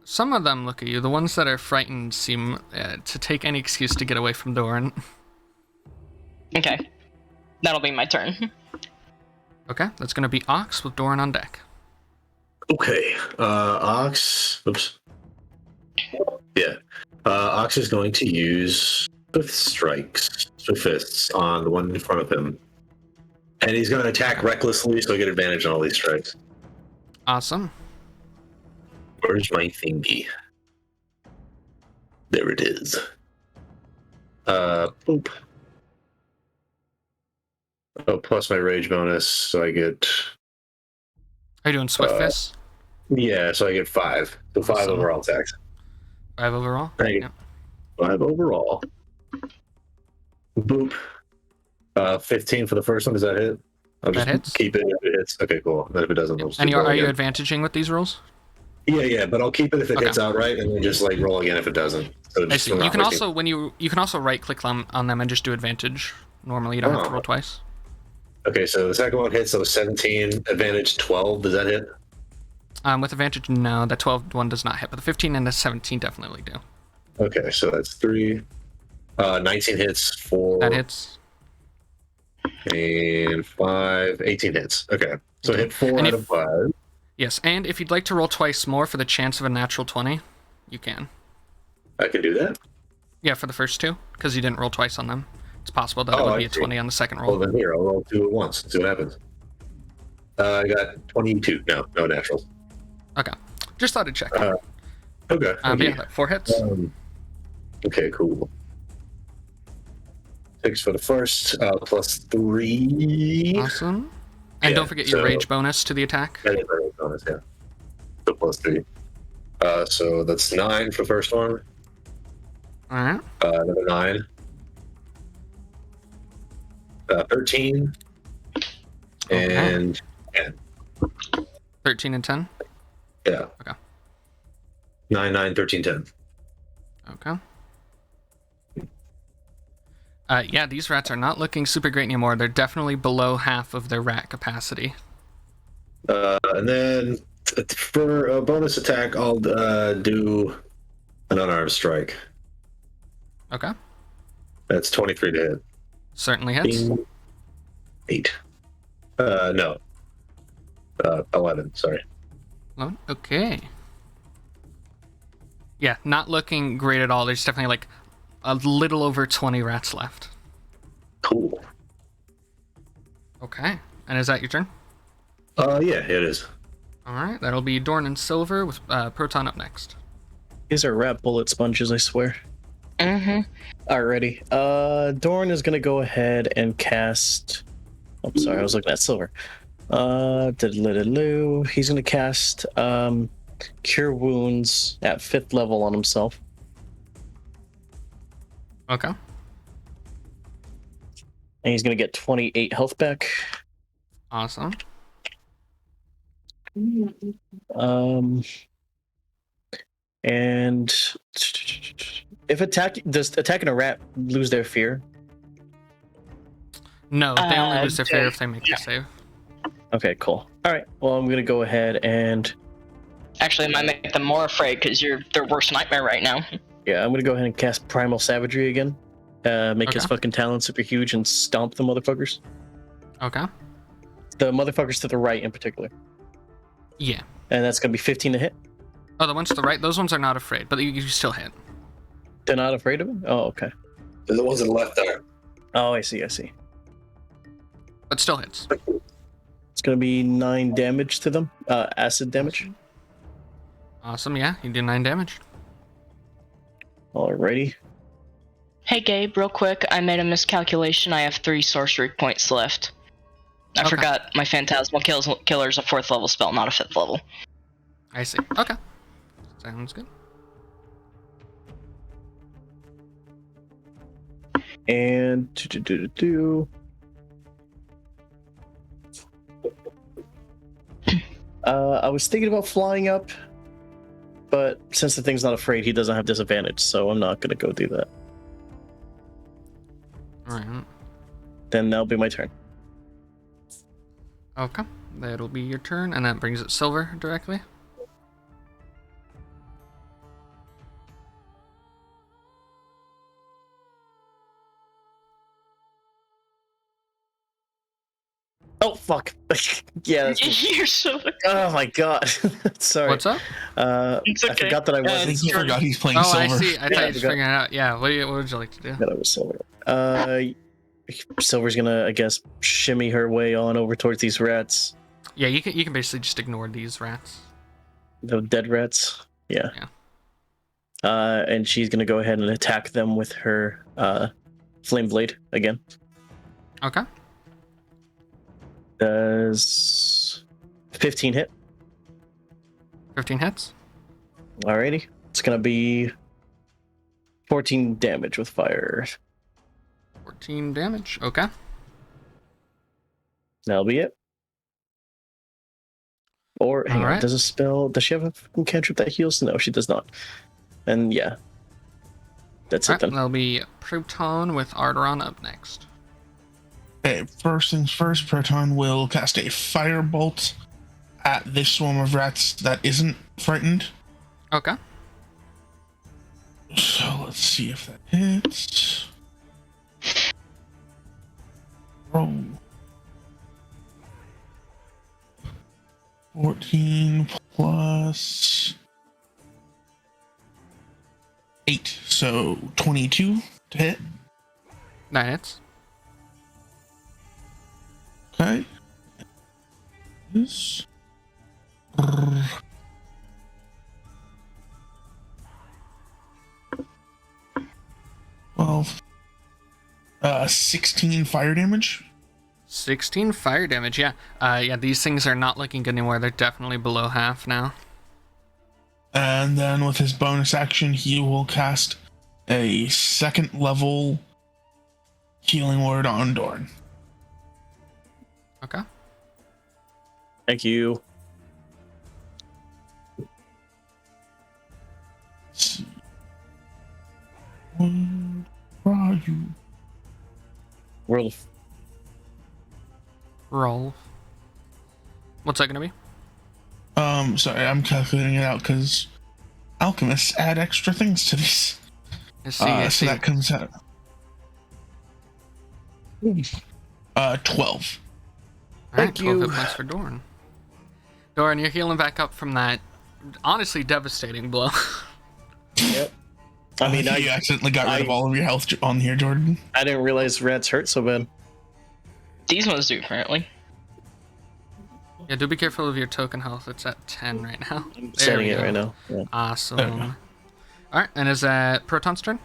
Some of them look at you. The ones that are frightened seem to take any excuse to get away from Dorrin. Okay. That'll be my turn. Okay, that's going to be Ox with Dorrin on deck. Okay, Ox. Oops. Yeah. Ox is going to use Swift Fists on the one in front of him. And he's going to attack recklessly, so I get advantage on all these strikes. Awesome. Where's my thingy? There it is. Boop. Oh, plus my rage bonus, so I get. Are you doing Swift Fist? Yeah, so I get 5. So 5 Awesome. overall attacks. 5 overall? Thank you. Yeah. 5 overall. Boop. 15 for the first one. Does that hit? I'll just That hits. keep it if it hits. Okay, cool. Then if it doesn't, I'll just And roll are you again. advantaging with these rolls? Yeah, but I'll keep it if it Okay. hits outright, and then just like roll again if it doesn't. So I just see. I'm You not can wasting- also you can also right click on them and just do advantage. Normally you don't have to roll twice. Okay, so the second one hits, so 17, advantage 12. Does that hit? With advantage, no, the 12 one does not hit, but the 15 and the 17 definitely do. Okay, so that's 3. 19 hits for. That hits. And 5, 18 hits. Okay, so hit 4 And out if- of 5. Yes, and if you'd like to roll twice more for the chance of a natural 20, you can. I can do that. Yeah, for the first 2, because you didn't roll twice on them. It's possible that it Oh, would I be a see. 20 on the second Well, roll. then here, I'll roll 2 at once. See what happens. I got 22. No naturals. Okay. Just thought I'd check. Okay. But okay. yeah, 4 hits. Okay, cool. 6 for the first, plus 3. Awesome. And Yeah, don't forget your so- rage bonus to the attack. Yeah, bonus, yeah. So plus 3. So that's 9 for the first one. Alright. Another 9. 13. And 10. 13 and 10. Yeah. Okay. 9, 9, 13, 10. Okay. Yeah, these rats are not looking super great anymore. They're definitely below half of their rat capacity. And then for a bonus attack, I'll do an unarmed strike. Okay. That's 23 to hit. Certainly hits. 8. No. 11, sorry. Oh, okay. Yeah, not looking great at all. There's definitely like a little over 20 rats left. Cool. Okay. And is that your turn? Yeah, it is. Alright, that'll be Dorrin and Silver with Proton up next. These are rat bullet sponges, I swear. Mm-hmm. Alrighty. Dorrin is gonna go ahead and cast. I'm sorry, I was looking at Silver. He's gonna cast Cure Wounds at 5th level on himself. Okay. And he's gonna get 28 health back. Awesome. And if does attacking a rat lose their fear? No, they only lose their fear if they make the save. Okay, cool. All right. Well, I'm gonna go ahead and Actually, it might make them more afraid because you're their worst nightmare right now. yeah, I'm gonna go ahead and cast Primal Savagery again. Make his Okay. fucking talons super huge and stomp the motherfuckers. Okay. The motherfuckers to the right in particular. Yeah. And that's gonna be 15 to hit. Oh, the ones to the right, those ones are not afraid, but you still hit. They're not afraid of him? Oh, okay. They're the ones to the left there. Oh, I see, I see. But still hits. It's gonna be 9 damage to them. Acid damage. Awesome, yeah, you do 9 damage. Alrighty. Hey Gabe, real quick, I made a miscalculation. I have 3 sorcery points left. I Okay. forgot my Phantasmal Killer is a 4th level spell, not a 5th level. I see. Okay. Sounds good. And I was thinking about flying up, but since the thing's not afraid, he doesn't have disadvantage, so I'm not gonna go do that. Alright. Then that'll be my turn. Okay. That'll be your turn, and that brings it Silver directly. Oh fuck! Yeah, that's me. You're so. Oh my god! Sorry. What's up? It's I okay. forgot that I I wasn't. think he forgot he's playing Oh, Silver. I see. I thought Yeah, you I were just forgot. figuring it out. Yeah, what would you like to do? That I was Silver. Silver's gonna, I guess, shimmy her way on over towards these rats. Yeah, you can basically just ignore these rats. The dead rats. Yeah. Yeah. And she's gonna go ahead and attack them with her flame blade again. Okay. Does 15 hit? 15 hits. Alrighty. It's gonna be 14 damage with fire. 14 damage. Okay. That'll be it. Or hang on, Alright. does she have a cantrip that heals? No, she does not. And yeah. That's it Alright, then. that'll be Proton with Arrtaron up next. Okay, first things first, Proton will cast a firebolt at this swarm of rats that isn't frightened. Okay. So let's see if that hits. Roll. 14 plus 8, so 22 to hit. That hits. Okay. This. 12. 16 fire damage. 16 fire damage, yeah. Yeah, these things are not looking good anymore. They're definitely below half now. And then with his bonus action, he will cast a 2nd level healing word on Dorrin. Okay. Thank you. Let's see. Where are you? Roll. Roll. What's that gonna be? Sorry, I'm calculating it out because alchemists add extra things to these. I see. So that comes out 12. Alright, 12 hit points for Dorrin. Dorrin, you're healing back up from that honestly devastating blow. Yep. I mean, you accidentally got rid of all of your health on here, Jordan. I didn't realize rats hurt so bad. These ones do, apparently. Yeah, do be careful of your token health. It's at 10 right now. I'm There setting we it go. right now. Yeah. Awesome. Alright, and is that Proton's turn?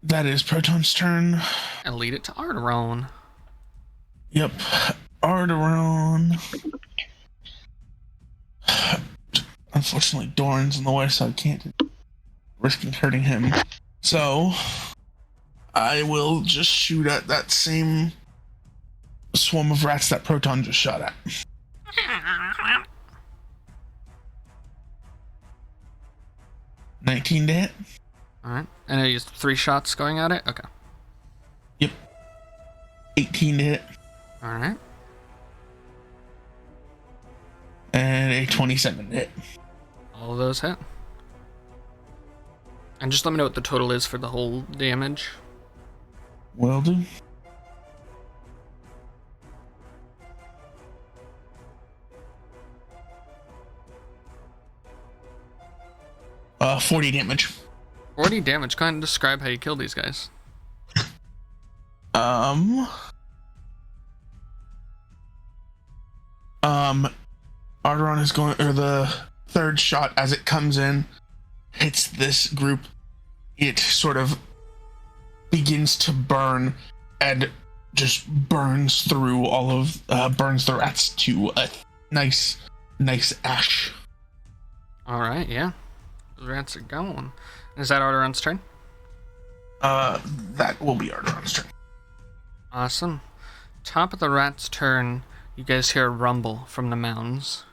That is Proton's turn. And lead it to Arrtaron. Yep. Arrtaron. Unfortunately, Dorrin's in the way, so I can't risking hurting him. So, I will just shoot at that same swarm of rats that Proton just shot at. $19 to hit. Alright, and I used 3 shots going at it? Okay. Yep. 18 to hit. Alright. And a 27 to hit. All of those hit. And just let me know what the total is for the whole damage. Will do. Uh, 40 damage. 40 damage. Go ahead and describe how you kill these guys. Arrtaron is going, or the third shot as it comes in, hits this group. It sort of begins to burn and just burns through all of, burns the rats to a nice ash. Alright, yeah. Those rats are going. Is that Arrtaron's turn? That will be Arrtaron's turn. Awesome. Top of the rat's turn, you guys hear a rumble from the mounds.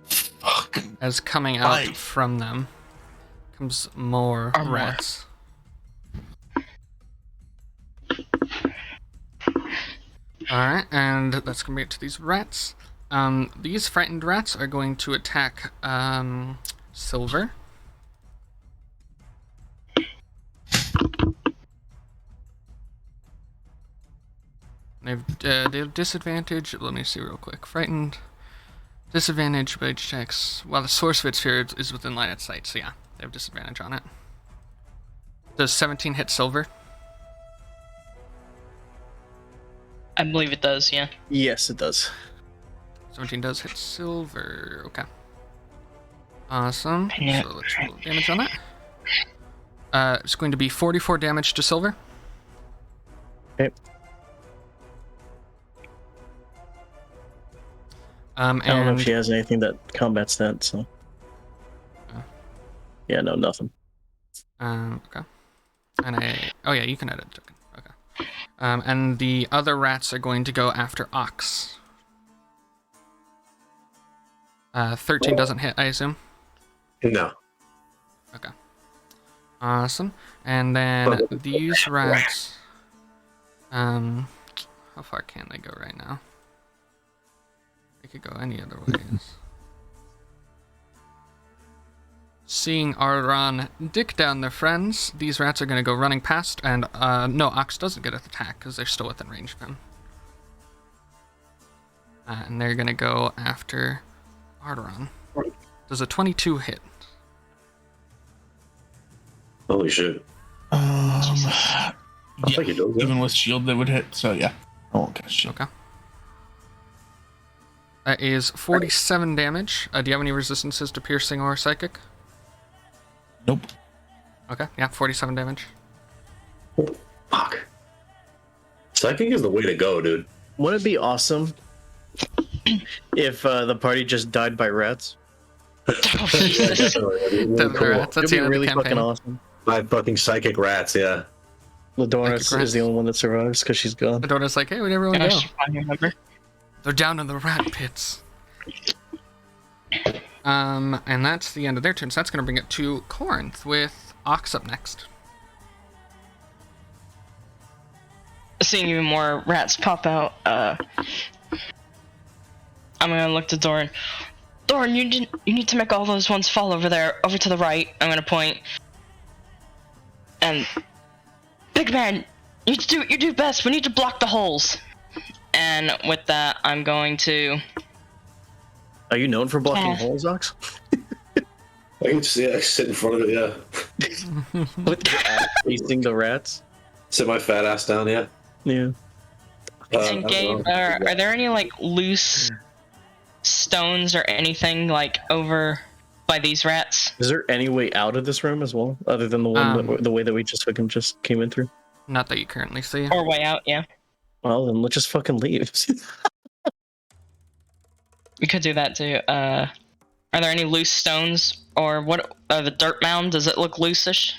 Fuck. As coming out Right. from them comes more More. rats. Alright, and that's gonna be it to these rats. These frightened rats are going to attack Silver. They have disadvantage. Let me see real quick. Frightened. Disadvantage, rage checks. While the source of its fear is within line of sight, so yeah, they have disadvantage on it. Does 17 hit Silver? I believe it does, yeah. Yes, it does. 17 does hit Silver. Okay. Awesome. Yeah. So let's roll damage on that. It's going to be 44 damage to Silver. Okay. I don't know if she has anything that combats that, so. Yeah, no, nothing. Okay. And oh yeah, you can edit token. Okay. And the other rats are going to go after Ox. 13 doesn't hit, I assume? No. Okay. Awesome. And then these rats... how far can they go right now? They could go any other ways. Seeing Arrtaron dick down their friends, these rats are going to go running past, and no, Ox doesn't get an attack because they're still within range of him. And they're going to go after Arrtaron. Does a 22 hit? Holy shit. Yeah, think it does, yeah. even with shield they would hit, so yeah. I won't cast shield. Okay. That is 47 damage. Do you have any resistances to piercing or psychic? Nope. Okay, yeah, 47 damage. Fuck. Psychic is the way to go, dude. Wouldn't it be awesome if the party just died by rats? That's It'd be really fucking awesome. My fucking psychic rats, yeah. Ladorna Psychic rats. is the only one that survives because she's gone. Ladorna's like, hey, where'd everyone Can I go? find your number? They're down in the rat pits. And that's the end of their turn. So that's going to bring it to Corrinth with Ox up next. Seeing even more rats pop out, I'm gonna look to Dorrin. Dorrin, you need to make all those ones fall over there, over to the right. I'm gonna point. And big man, you do best. We need to block the holes. And with that, I'm going to. Are you known for blocking holes, Ox? I can just sit in front of it, yeah. With your ass facing the rats? Sit my fat ass down, yeah. Yeah. And Gabe, are there any like loose stones or anything like over by these rats? Is there any way out of this room as well, other than the one the way that we just fucking just came in through? Not that you currently see. Or way out, yeah. Well, then let's just fucking leave. We could do that too. Are there any loose stones or what? The dirt mound, does it look loosish?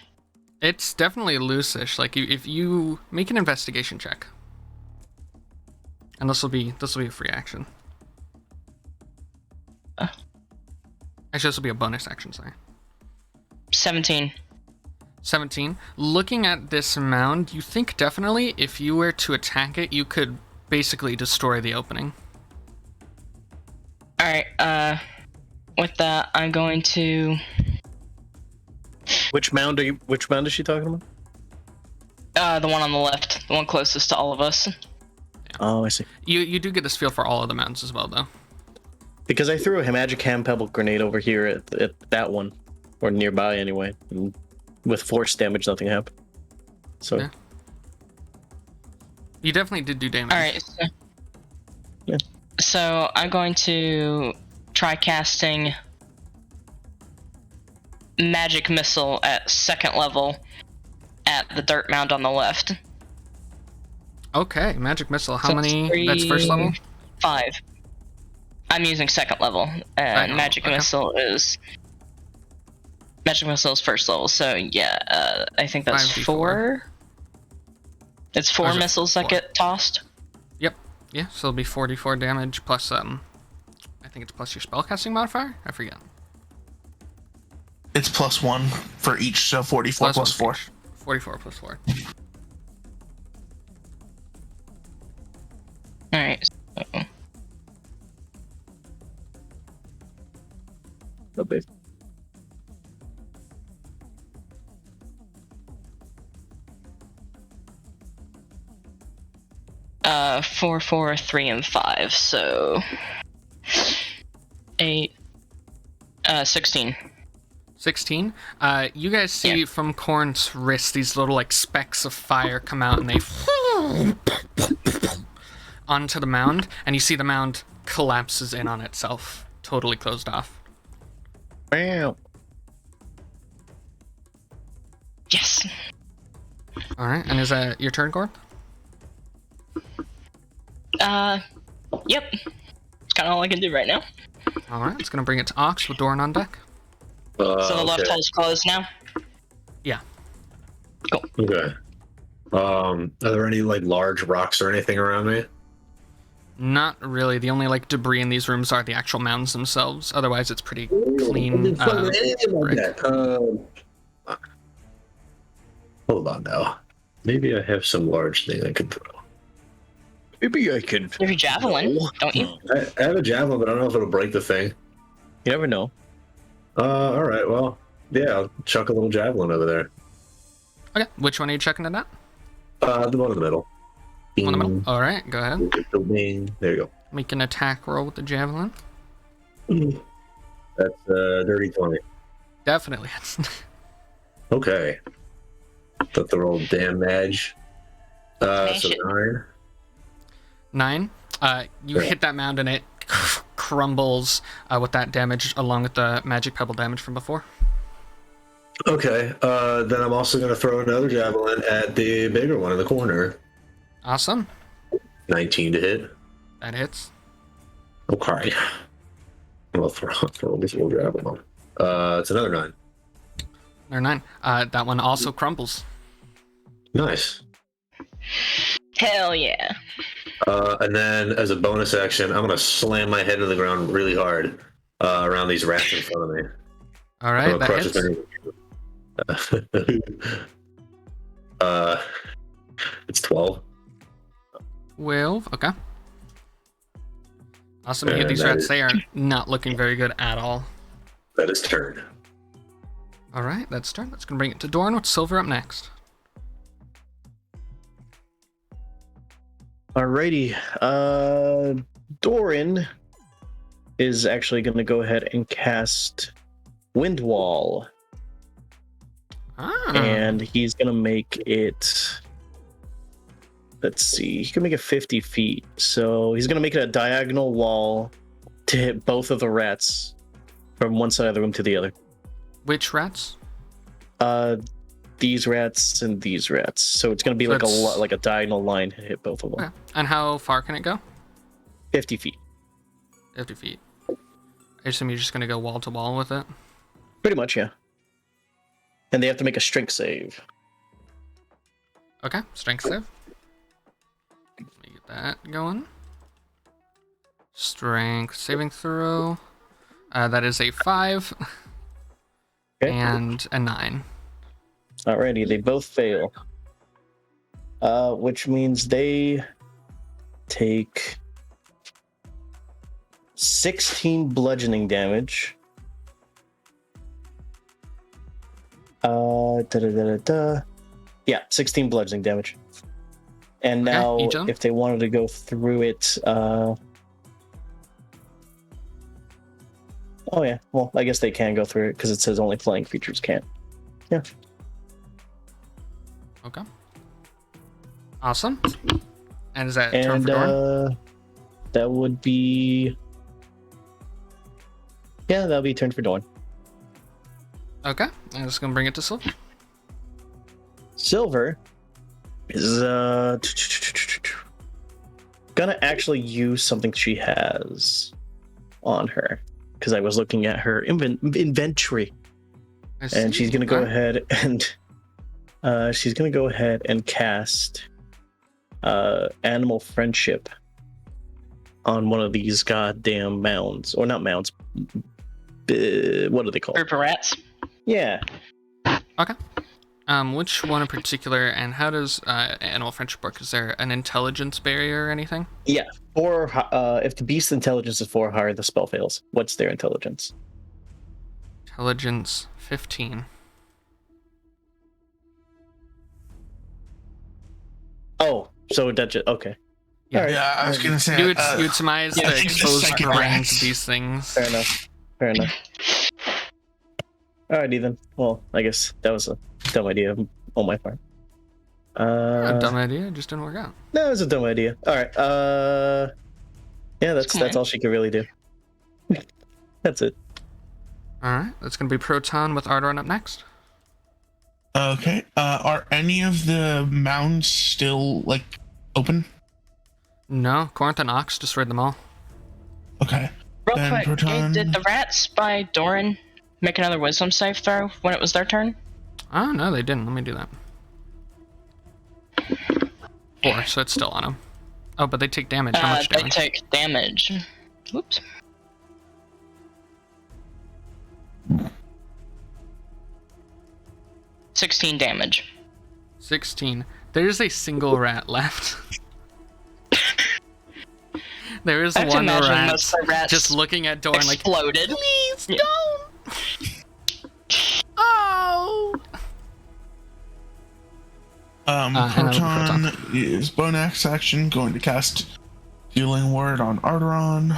It's definitely loosish. Like if you make an investigation check, and this will be a free action. Actually, this will be a bonus action. Sorry. 17. 17. Looking at this mound, you think definitely if you were to attack it, you could basically destroy the opening. Alright, with that, I'm going to... Which mound is she talking about? The one on the left. The one closest to all of us. Oh, I see. You do get this feel for all of the mounds as well, though. Because I threw a magic hand pebble grenade over here at that one. Or nearby, anyway. And with force damage, nothing happened. So... Yeah. You definitely did do damage. Alright, so... Yeah. So, I'm going to try casting Magic Missile at 2nd level at the dirt mound on the left. Okay, magic missile. How So many? That's first level? 5. I'm using 2nd level, and Right, Magic okay. Missile is... Magic Missile is 1st level, so yeah, I think that's 5d4. 4. It's 4 is it missiles that 4? get tossed. Yep. Yeah, so it'll be 44 damage plus, I think it's plus your spellcasting modifier? I forget. It's +1 for each, so 44 plus 4. 44 plus 4. Alright, so... No big. Uh, 4, 4, 3, and 5, so... 8... 16. 16. You guys see Yeah. from Corn's wrist these little like specks of fire come out and they onto the mound, and you see the mound collapses in on itself, totally closed off. Wow. Yes. All right, and is that your turn, Gorp? Yep. It's kind of all I can do right now. All right, it's gonna bring it to Ox with Dorrin on deck. So the left Okay. hole's closed now. Yeah. Okay. Are there any like large rocks or anything around me? Not really. The only like debris in these rooms are the actual mounds themselves. Otherwise, it's pretty clean. Brick. Hold on now. Maybe I have some large thing I could throw. Maybe I can. You have your javelin, don't you? I have a javelin, but I don't know if it'll break the thing. You never know. All right. Well, yeah, I'll chuck a little javelin over there. Okay, which one are you checking it at? The one in the middle. One in the middle. All right, go ahead. The wing. There you go. Make an attack roll with the javelin. That's dirty 20. Definitely hits. Okay. Put the roll damage. So Smash it. 9. 9. You hit that mound and it crumbles with that damage along with the magic pebble damage from before. Okay. Then I'm also going to throw another javelin at the bigger one in the corner. Awesome. 19 to hit. That hits. Okay. I'll throw this little javelin. It's another 9. Or 9. That one also crumbles. Nice. Hell yeah. And then as a bonus action, I'm going to slam my head to the ground really hard around these rats in front of me. All right, that hits. It's 12. 12. Okay. Awesome. You hit these that rats. is- They are not looking very good at all. That is turn. All right, that's turn. That's going to bring it to Dorrin with Silver up next. Alrighty. Dorrin is actually going to go ahead and cast Wind Wall. Ah. And he's going to make it. Let's see. He can make it 50 feet. So he's going to make it a diagonal wall to hit both of the rats from one side of the room to the other. Which rats? These rats and these rats. So it's going to be So like it's- like a diagonal line to hit both of them. Okay. And how far can it go? 50 feet. 50 feet. I assume you're just going to go wall to wall with it? Pretty much, yeah. And they have to make a strength save. Okay, strength save. Let me get that going. Strength saving throw. That is a 5 Okay. and a 9. Alrighty, they both fail. Which means they take 16 bludgeoning damage. Yeah, 16 bludgeoning damage. And Okay, now, each of them? if they wanted to go through it, oh yeah, well, I guess they can go through it because it says only flying creatures can. Yeah. Okay. Awesome. And is that turn And for Dorrin? that would be, yeah, that'll be turn for Dorrin. Okay, I'm just going to bring it to Silver. Silver is gonna actually use something she has on her because I was looking at her inventory, I and see. she's gonna go Alright. ahead and cast animal friendship on one of these goddamn mounds, or not mounds. What are they called? Group of rats. Yeah. Okay. Which one in particular, and how does animal friendship work? Is there an intelligence barrier or anything? Yeah, or if the beast's intelligence is 4 or higher, the spell fails. What's their intelligence? Intelligence 15. Oh, so that just okay. Yeah. All right. Yeah, I was gonna say. You would surmise yeah, the think of the exposed second brains rats. of these things. Fair enough. Fair enough. Alrighty then. Well, I guess that was a dumb idea on my part. A dumb idea, it just didn't work out. No, it was a dumb idea. All right. Yeah, that's all she could really do. That's it. Alright, that's gonna be Proton with Arrtaron up next. Okay. Are any of the mounds still, like, open? No, Corrinth and Ox destroyed them all. Okay. Real Then quick, Proton... did the rats by Dorrin make another wisdom save throw when it was their turn? Oh, no, they didn't. Let me do that. 4, so it's still on them. Oh, but they take damage. How much They damage? take damage. Whoops. $16 damage. 16. There's a single rat left. There is I have to one imagine rat most of the rats just looking at Dorrin like, exploded. please Yeah. don't. Oh. Proton is Bone Axe action, going to cast Healing Word on Arrtaron.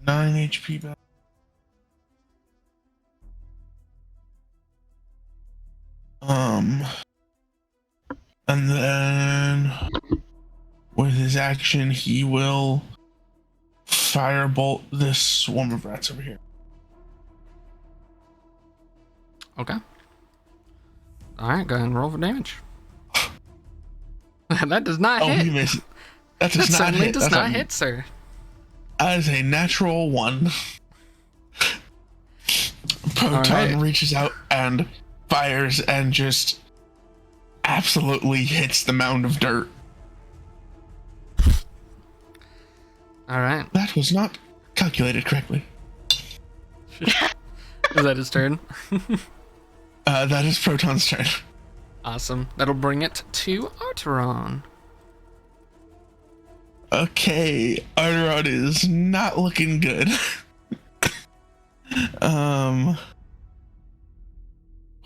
Nine HP back. And then with his action, he will firebolt this swarm of rats over here. Okay. Alright, go ahead and roll for damage. That does not Oh, hit. he missed. That does That not certainly hit. does not hit, sir. That is a natural 1. Proton Alright. reaches out and fires and just absolutely hits the mound of dirt. Alright. That was not calculated correctly. Is that his turn? That is Proton's turn. Awesome. That'll bring it to Arrtaron. Okay, Arrtaron is not looking good.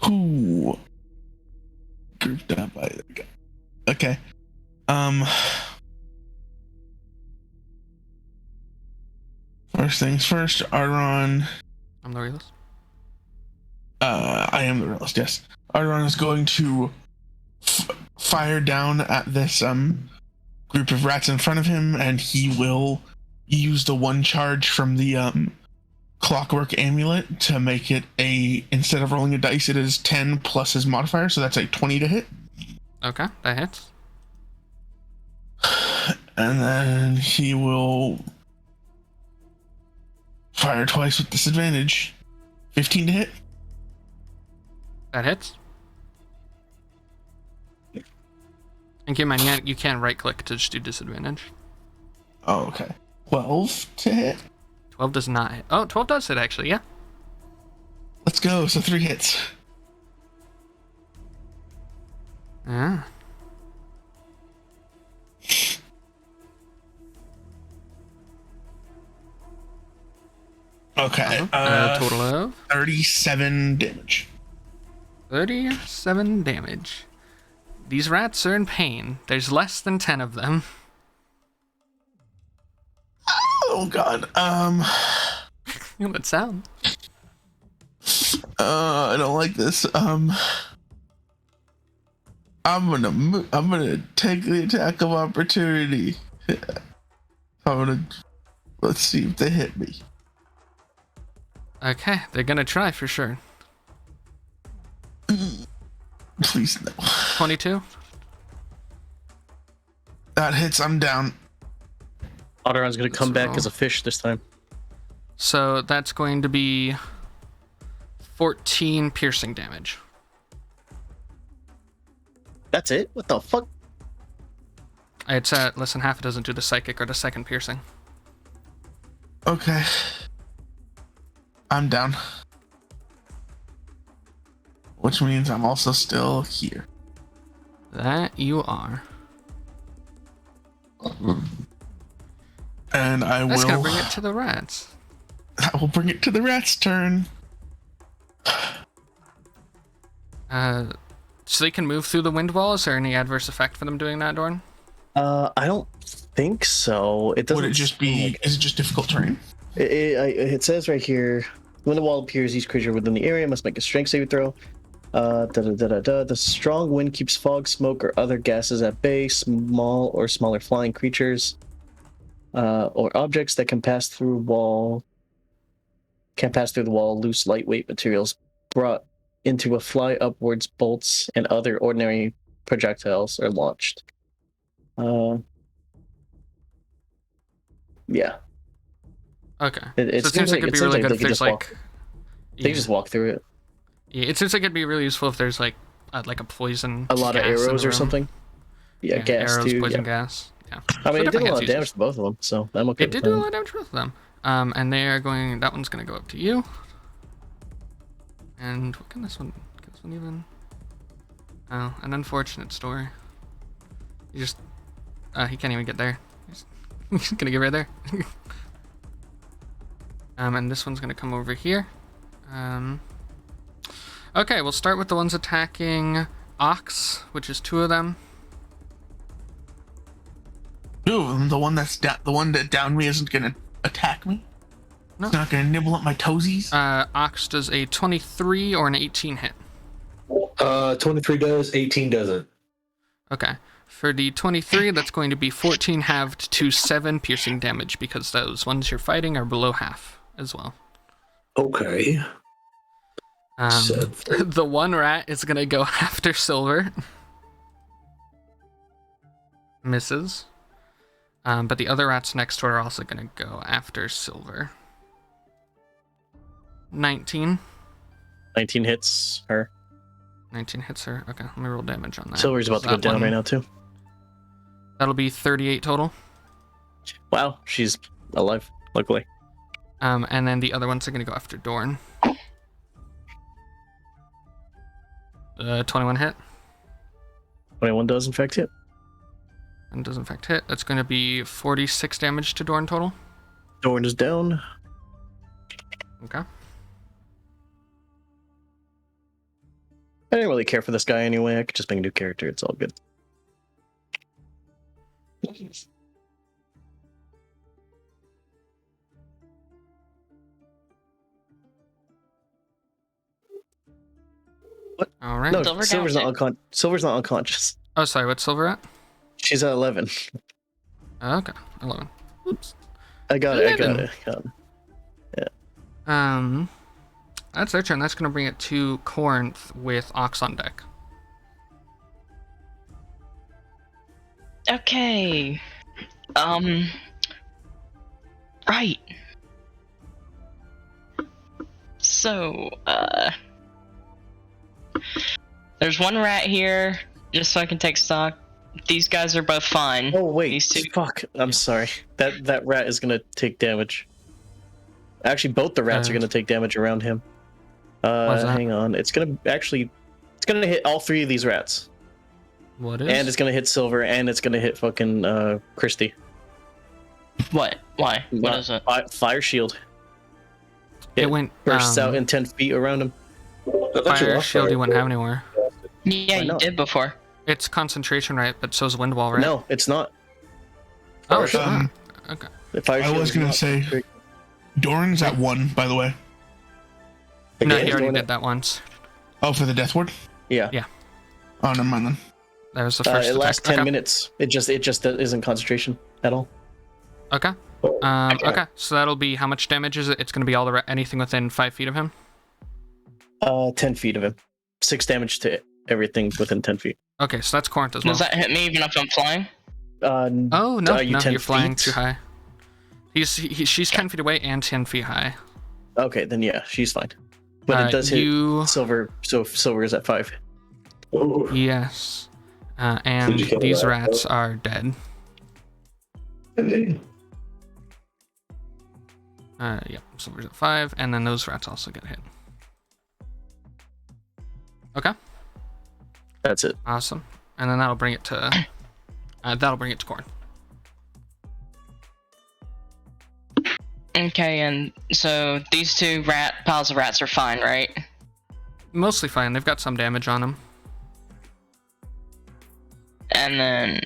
Who grouped up by the guy? Okay. First things first, Arrtaron. I'm the realist. I am the realist, yes. Arrtaron is going to fire down at this group of rats in front of him, and he will use the 1 charge from the clockwork amulet to make it instead of rolling a dice, it is 10 plus his modifier, so that's a 20 to hit. Okay, that hits. And then he will fire twice with disadvantage. 15 to hit. That hits. And keep in mind, you can't right click to just do disadvantage. Oh, okay. 12 to hit. 12 does not hit. Oh, 12 does hit, actually, yeah. Let's go. So 3 hits. Yeah. Okay. Total of 37 damage. 37 damage. These rats are in pain. There's less than 10 of them. Oh god. That sound. I don't like this. I'm gonna take the attack of opportunity. Let's see if they hit me. Okay, they're gonna try for sure. Please no. 22. That hits. I'm down. Arrtaron's gonna come back roll. as a fish this time. So that's going to be 14 piercing damage. That's it? What the fuck? It's less than half. It doesn't do the psychic or the second piercing. Okay. I'm down. Which means I'm also still here. That you are. And I That's will. gonna bring it to the rats. That will bring it to the rat's turn. So they can move through the wind wall. Is there any adverse effect for them doing that, Dorrin? I don't think so. It doesn't. Would it just be? Is it just difficult terrain? It says right here, when the wall appears, each creature within the area must make a strength saving throw. The strong wind keeps fog, smoke, or other gases at bay, small or smaller flying creatures. or objects that can pass through the wall, loose, lightweight materials brought into a fly upwards, bolts, and other ordinary projectiles are launched. Yeah. Okay. It So it seems like it'd be really good if there's like... They just walk through it. Yeah, it seems like it'd be really useful if there's like a poison. A lot of gas in the arrows or room. something. Yeah, gas arrows, too. poison Yeah. gas. Yeah. I mean, So it did a definitely lot has of damage uses. to both of them, so I'm okay. It did do a lot of damage to both of them. And they are going. That one's gonna go up to you. And what can this one? Can this one even? Oh, an unfortunate story. You just. He can't even get there. He's gonna get right there. And this one's gonna come over here. Okay, we'll start with the ones attacking Ox, which is 2 of them. 2 of them. The one that downed me isn't gonna attack me. No. It's not gonna nibble at my toesies. Ox does a 23 or an 18 hit. 23 does, 18 doesn't. Okay. For the 23, that's going to be 14 halved to 7 piercing damage because those ones you're fighting are below half as well. Okay. The one rat is going to go after Silver. Misses. But the other rats next to her are also going to go after Silver. 19. 19 hits her. 19 hits her. Okay, let me roll damage on that. Silver's about to go down right now, too. That'll be 38 total. Wow, she's alive, luckily. And then the other ones are going to go after Dorrin. 21 hit. 21 does, in fact, hit. And does in fact hit. That's going to be 46 damage to Dorrin total. Dorrin is down. Okay. I didn't really care for this guy anyway. I could just make a new character. It's all good. What? All right. No, Silver's Silver's not unconscious. Oh, sorry. What's Silver at? She's at 11. Okay. 11. Oops. I got it. That's their turn. That's going to bring it to Corrinth with Ox on deck. Okay. Right. So, there's one rat here, just so I can take stock. These guys are both fine. Oh wait, These 2. fuck! I'm sorry. That rat is gonna take damage. Actually, both the rats are gonna take damage around him. Hang on. It's gonna hit all 3 of these rats. What is? And it's gonna hit Silver, and it's gonna hit fucking Christy. What? Why? What is it? Fire shield. It went bursts out in 10 feet around him. Fire shield. You wouldn't have anywhere. Yeah, you did before. It's concentration, right? But so's wind wall, right? No, it's not. Oh, it's not. Okay. The fire I shield was is gonna not- say, Dorrin's at 1, by the way. No, Again, he already doing did it? that once. Oh, for the death ward? Yeah. Yeah. Oh, never mind then. That was the first It attack. lasts 10 Okay. minutes. It just isn't concentration at all. Okay. Okay. So that'll be how much damage is it? It's going to be all the anything within 5 feet of him. 10 feet of him. 6 damage to everything within 10 feet. Okay, so that's Corrinth as well. Does that hit me even if I'm flying? Oh no, are you no, 10 you're flying feet? too high. She's 10 feet away and 10 feet high. Okay, then yeah, she's fine. But it does hit Silver, so Silver is at 5. Oh, Yes. And Did you kill these the rat? rats are dead. Yep, Silver's at 5, and then those rats also get hit. Okay, That's it. awesome. And then that'll bring it to Corn. Okay, and so these 2 piles of rats are fine, right? Mostly fine. They've got some damage on them. And then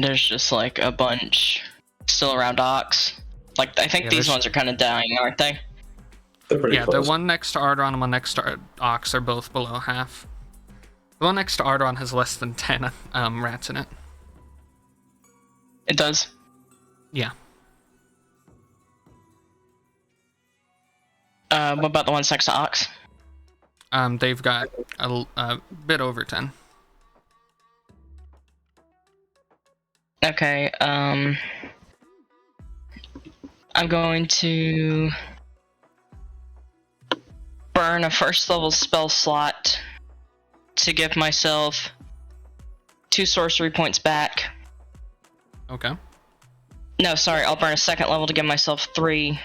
there's just like a bunch still around Ox. Like, I think Yeah, these there's- ones are kind of dying, aren't they? they're pretty Yeah, close. the one next to Arrtaron and one next to Ox are both below half. The one next to Arrtaron has less than 10 rats in it. It does. Yeah. What about the ones next to Ox? They've got a bit over 10. Okay, I'm going to burn a first level spell slot to give myself 2 sorcery points back. Okay. No, sorry, I'll burn a second level to give myself 3.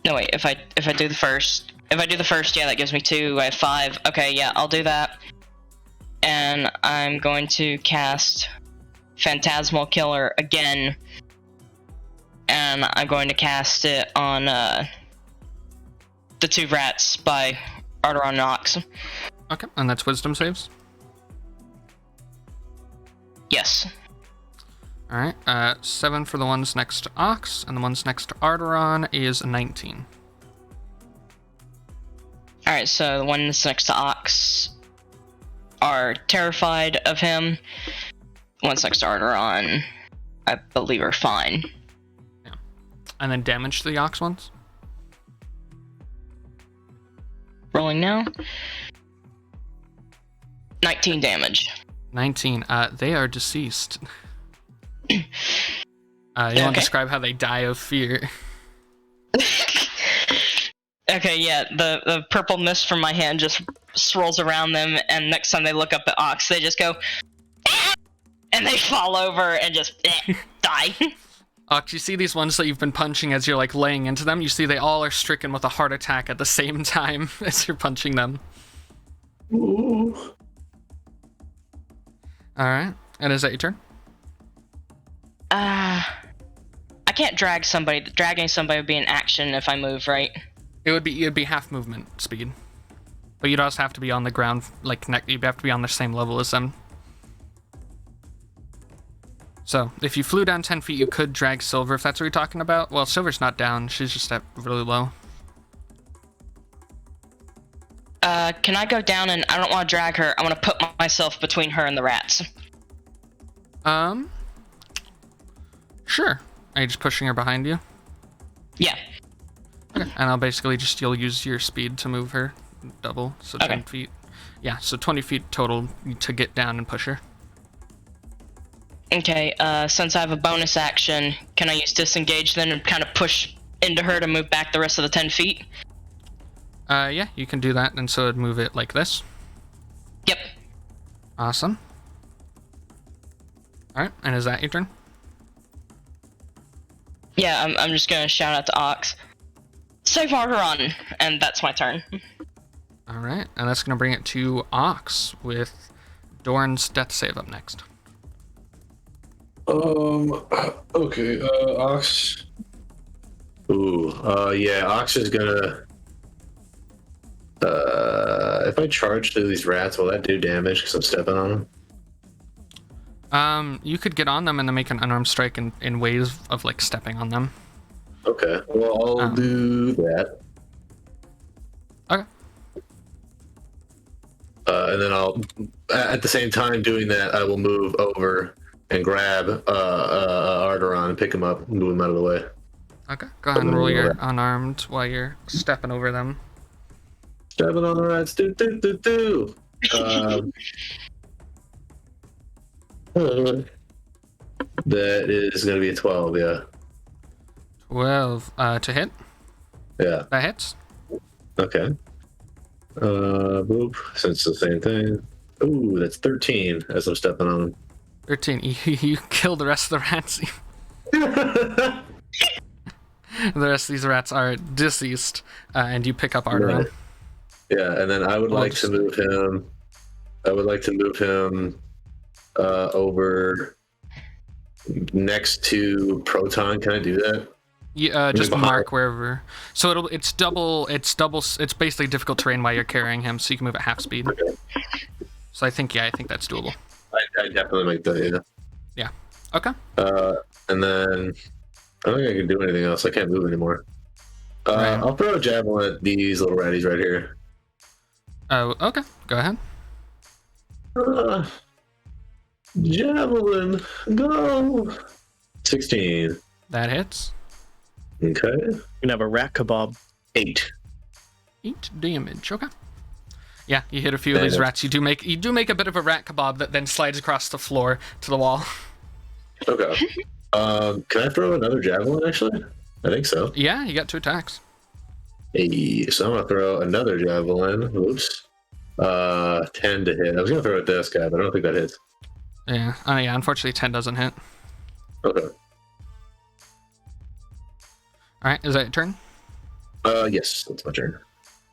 No, wait, if I do the first, yeah, that gives me 2. I have 5. Okay, yeah, I'll do that. And I'm going to cast Phantasmal Killer again. And I'm going to cast it on the 2 rats by Arrtaron and Ox. Okay, and that's wisdom saves? Yes. Alright, 7 for the ones next to Ox, and the ones next to Arrtaron is 19. Alright, so the ones next to Ox are terrified of him. The ones next to Arrtaron, I believe, are fine. Yeah. And then damage to the Ox ones? Rolling now. 19 damage. 19. They are deceased. You want to describe how they die of fear? Okay, yeah, the purple mist from my hand just swirls around them, and next time they look up at Ox, they just go, "Ah!" and they fall over and just die. Ox, you see these ones that you've been punching as you're like laying into them? You see they all are stricken with a heart attack at the same time as you're punching them. Ooh. Alright, and is that your turn? I can't drag somebody. Dragging somebody would be an action if I move, right? It'd be half movement speed. But you'd also have to be on the ground, like, you'd have to be on the same level as them. So, if you flew down 10 feet, you could drag Silver, if that's what you're talking about. Well, Silver's not down, she's just at really low. Can I go down and I don't want to drag her. I want to put myself between her and the rats. Sure. Are you just pushing her behind you? Yeah. Okay. And I'll basically you'll use your speed to move her. Double, so 10 feet. Yeah, so 20 feet total to get down and push her. Okay, since I have a bonus action, can I use disengage then and kind of push into her to move back the rest of the 10 feet? Yeah, you can do that, and so it'd move it like this. Yep. Awesome. Alright, and is that your turn? Yeah, I'm just gonna shout out to Ox, "Save Arrtaron!" and that's my turn. Alright, and that's gonna bring it to Ox with Dorrin's death save up next. Okay, Ox. Yeah, Ox is gonna... if I charge through these rats, will that do damage because I'm stepping on them? You could get on them and then make an unarmed strike in ways of, like, stepping on them. Okay, well, I'll do that. Okay. And then I'll, at the same time doing that, I will move over and grab Arrtaron and pick him up and move him out of the way. Okay, go ahead and roll your unarmed while you're stepping over them. Stepping on the rats, do. That is going to be a 12, yeah. 12 to hit. Yeah. That hits. Okay. Boop, since it's the same thing. Ooh, that's 13 as I'm stepping on them. 13. You kill the rest of the rats. The rest of these rats are deceased, and you pick up Arrtaron. Right. Yeah, and then I would like to move him. I would like to move him over next to Proton. Can I do that? Yeah, just mark wherever. So it's basically difficult terrain while you're carrying him, so you can move at half speed. Okay. So I think that's doable. I definitely make that, yeah. Yeah. Okay. And then I don't think I can do anything else. I can't move anymore. Right. I'll throw a javelin at these little ratties right here. Oh, okay. Go ahead. Javelin, go! 16. That hits. Okay. You can have a rat kebab. 8. 8 damage. Okay. Yeah, you hit a few of these rats. You do make a bit of a rat kebab that then slides across the floor to the wall. Okay. Can I throw another javelin, actually? I think so. Yeah, you got 2 attacks. Hey, so I'm going to throw another javelin. Oops. 10 to hit. I was going to throw at this guy, but I don't think that hits. Yeah. Yeah, unfortunately 10 doesn't hit. Okay. Alright, is that your turn? Yes, that's my turn.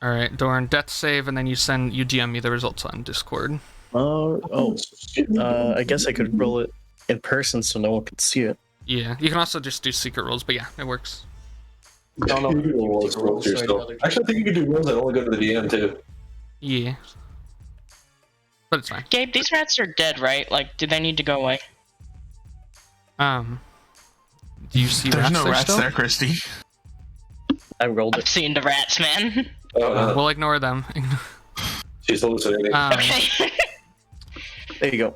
Alright, Dorrin, death save, and then you DM me the results on Discord. I guess I could roll it in person so no one could see it. Yeah, you can also just do secret rolls, but yeah, it works. No, You can do rolls to yourself. Actually, I think you can do rolls that only go to the DM, too. Yeah. But it's fine. Gabe, these rats are dead, right? Like, do they need to go away? Do you see There's rats no there rats still? there, Christy. I rolled I've it. seen the rats, man. Oh, no. We'll ignore them. She's hallucinating. Okay. There you go.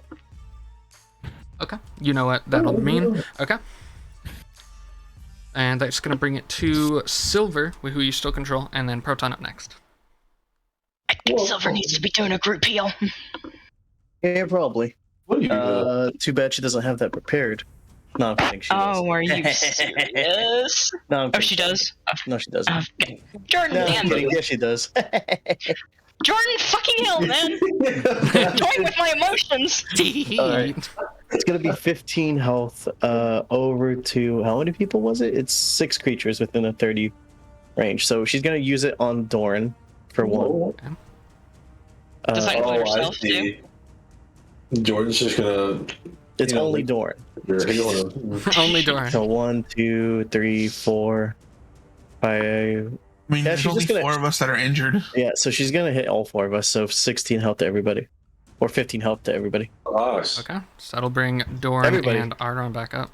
Okay, you know what that'll mean. Okay. And that's going to bring it to Silver, who you still control, and then Proton up next. I think Silver needs to be doing a group heal. Yeah, probably. What are you Too bad she doesn't have that prepared. No, I'm kidding. She does. Oh, are you serious? No, I'm Oh, kidding. she does? No, she doesn't. Okay. Jordan, No, I'm damn kidding. you. Yeah, she does. Jordan, fucking hell, man. Toying with my emotions. All right. It's gonna be 15 health. Over to how many people was it? It's 6 creatures within a 30 range. So she's gonna use it on Dorrin for 1. Does that include herself, too? Jordan's just gonna. It's only Dorrin. Only Dorrin. So 1, 2, 3, 4, 5. I mean, there's she's only just gonna- 4 of us that are injured. Yeah, so she's gonna hit all 4 of us. So 16 health to everybody, or 15 health to everybody. Nice. Okay, so that'll bring Dorrin Everybody. and Arrtaron back up.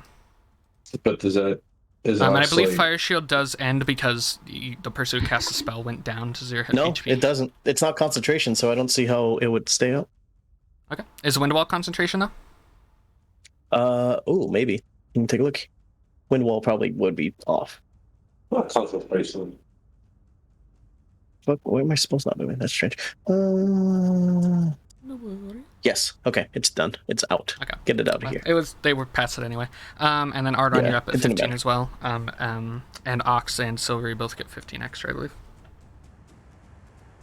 But does that? Is And I Ox, believe like- Fire Shield does end because the person who cast the spell went down to 0 No, HP. it doesn't. It's not concentration, so I don't see how it would stay up. Okay. Is Windwall concentration though? Oh, maybe. You can take a look. Windwall probably would be off. Not concentration. But why am I supposed not doing? That's strange. Yes. Okay, it's done. It's out. Okay. Get it out of Well, here. they were past it anyway. And then Arrtaron, Yeah, you're up at it didn't 15 matter. as well. And Ox and Silver, you both get 15 extra, I believe.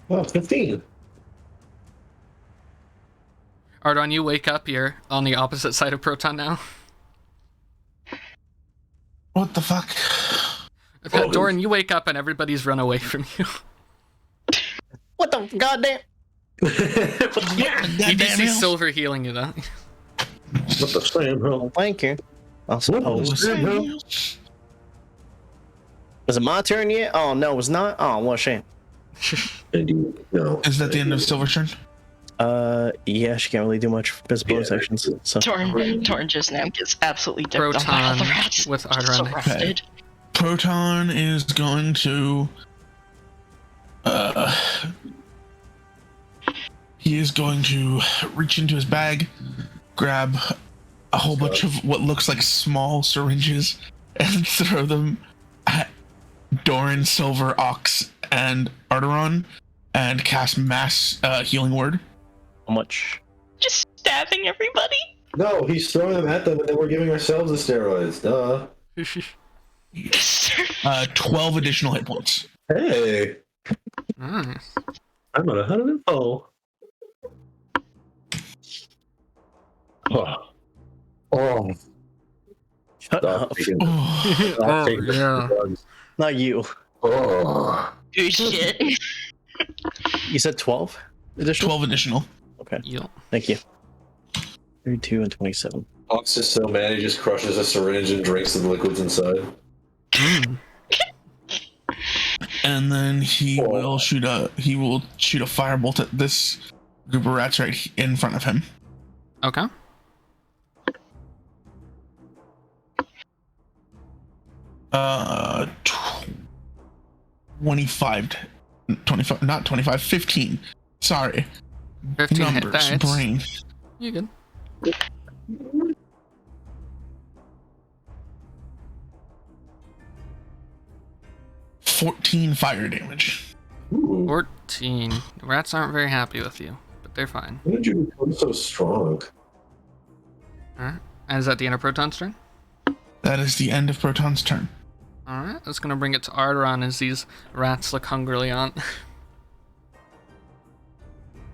Oh, 15. Arrtaron, you wake up. You're on the opposite side of Proton now. What the fuck? Oh, Dorrin, you wake up and everybody's run away from you. What the goddamn? You do see Silver healing you though. What the Sam hell? Thank you. I suppose. Is it my turn yet? Oh no, it's not. Oh, what a shame. No. Is that the end of Silver's turn? Yeah, she can't really do much for bonus actions. So Torn just now gets absolutely dipped on by all the Proton rats. with Just so Arrtaron. rusted. Proton is going to he is going to reach into his bag, grab a whole bunch of what looks like small syringes and throw them at Dorrin, Silver, Ox, and Arrtaron and cast mass healing word. how much? Just stabbing everybody. No, he's throwing them at them, and then we're giving ourselves the steroids. Duh. 12 additional hit points. Hey, Nice. I'm at 104. Oh. Oh. Shut Stop up. taking- Oh, stop Oh, taking the yeah. drugs. Not you. Oh. Oh shit. You said 12 additional? 12 additional. Okay, Yep. thank you. 32 and 27. Ox is so mad he just crushes a syringe and drinks the liquids inside. And then he will shoot a firebolt at this group of rats right in front of him. Okay. Uh, 25, not 25, 15. Sorry. 15 hit Numbers, that. brain. You good? 14 fire damage. Ooh, 14. Rats aren't very happy with you, but they're fine. when did you become so strong? Alright. And is that the end of Proton's turn? That is the end of Proton's turn. Alright, that's gonna bring it to Arrtaron as these rats look hungrily on.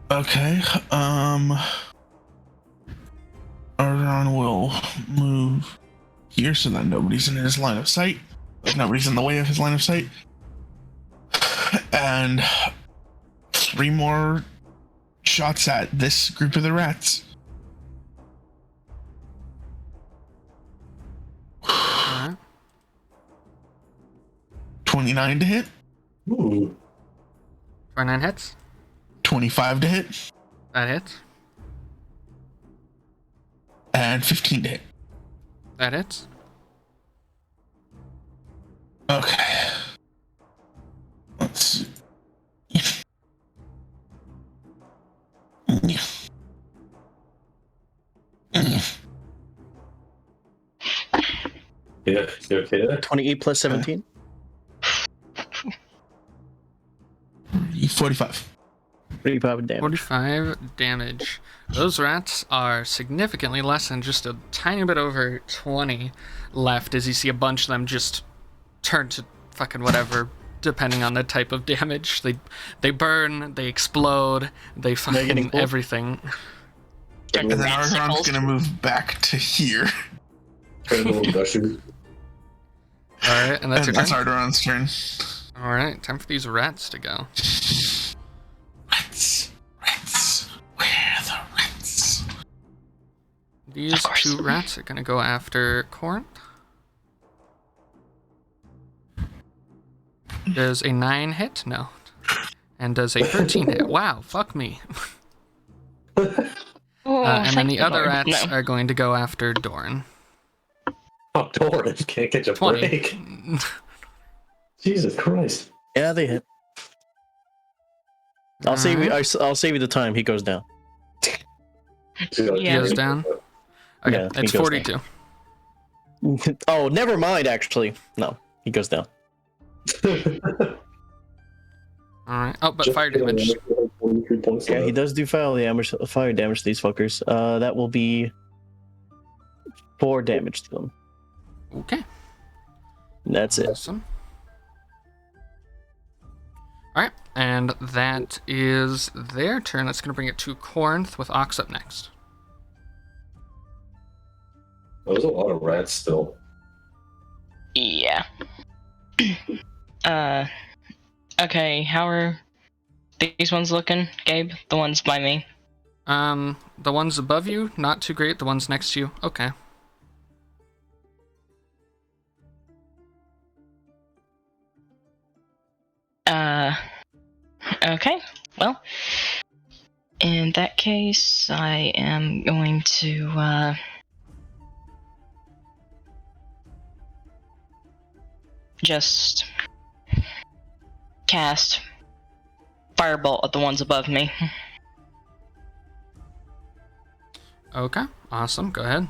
Okay, Arrtaron will move here so that nobody's in his line of sight. Like nobody's in the way of his line of sight. And 3 more shots at this group of the rats. Alright. 29 to hit, Ooh. 29 hits. 25 to hit, That hits. and 15 to hit. That hits. Okay. Let's see. Yeah, you okay there? 28 plus 17. 45. 35 damage. 45 damage. Those rats are significantly less than just a tiny bit over 20 left as you see a bunch of them just turn to fucking whatever, depending on the type of damage. They burn, they explode, they fucking getting cool. everything. And then Arrtaron's gonna move back to here. Randall Gusher. Alright, and that's your And that's turn? Arrtaron's turn. Alright, time for these rats to go. Rats. Where are the rats? These 2 rats are gonna go after Corrinth. Does a 9 hit? No. And does a 13 hit? Wow, fuck me. And then the other rats are going to go after Dorrin. Oh, Dorrin can't catch a 20. break. Jesus Christ. Yeah, they hit. I'll save you. I'll save you the time. He goes down. He goes down. Okay, Yeah, he it's goes 42. Oh, never mind. Actually, no, he goes down. Alright. Oh, but fire damage. Yeah, he does do fire damage. Fire damage to these fuckers. That will be 4 damage to them. Okay. And that's it. Awesome. Alright, and that is their turn. That's going to bring it to Corrinth with Ox up next. There's a lot of rats still. Yeah. Okay, how are these ones looking, Gabe? The ones by me? The ones above you, not too great. The ones next to you, okay. Okay, well, in that case, I am going to, just cast Firebolt at the ones above me. Okay, awesome. Go ahead.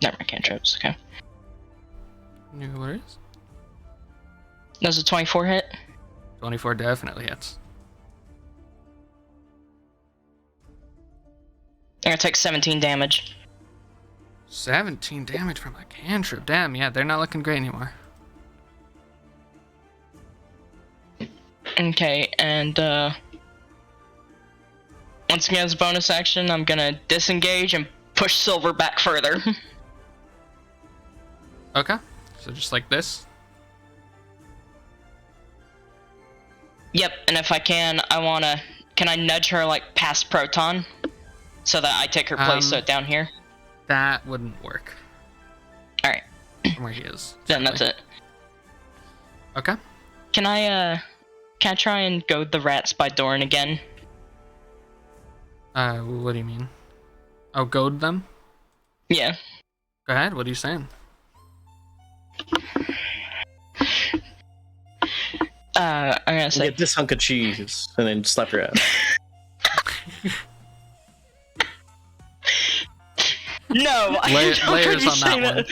Never mind, cantrips, okay. New worries. Does a 24 hit? 24 definitely hits. I'm gonna take 17 damage. 17 damage from a cantrip. Damn, yeah, they're not looking great anymore. Okay, and once again as a bonus action, I'm gonna disengage and push Silver back further. Okay, so just like this. Yep, and if I can, can I nudge her like past Proton? So that I take her place down here? That wouldn't work. Alright. From where he is. Then that's it. Okay. Can I try and goad the rats by Dorrin again? What do you mean? Oh, goad them? Yeah. Go ahead, what are you saying? I'm gonna say... Get this hunk of cheese, and then slap your ass. No! No, I'm not layers going to on say that one.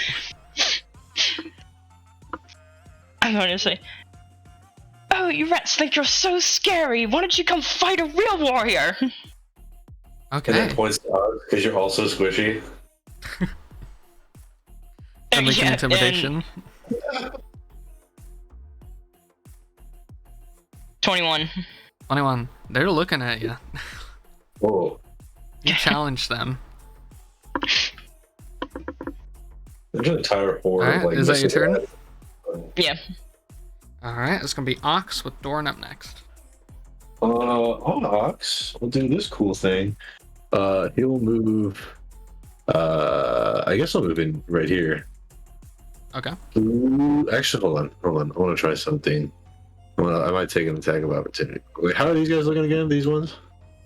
I'm going to say, oh, you rats think you're so scary. Why don't you come fight a real warrior? And Okay. then points to us because you're also squishy. And we can Yeah, intimidation. 21. 21. They're looking at you. Whoa. You challenge them. There's an entire horde. Alright, of, like, is that your turn? missile Yeah. Alright, it's gonna be Ox with Dorrin up next. On Ox, we'll do this cool thing. He'll move. I guess I'll move in right here. Okay. Ooh, actually, hold on. I want to try something. I might take an attack of opportunity. Wait, how are these guys looking again? These ones?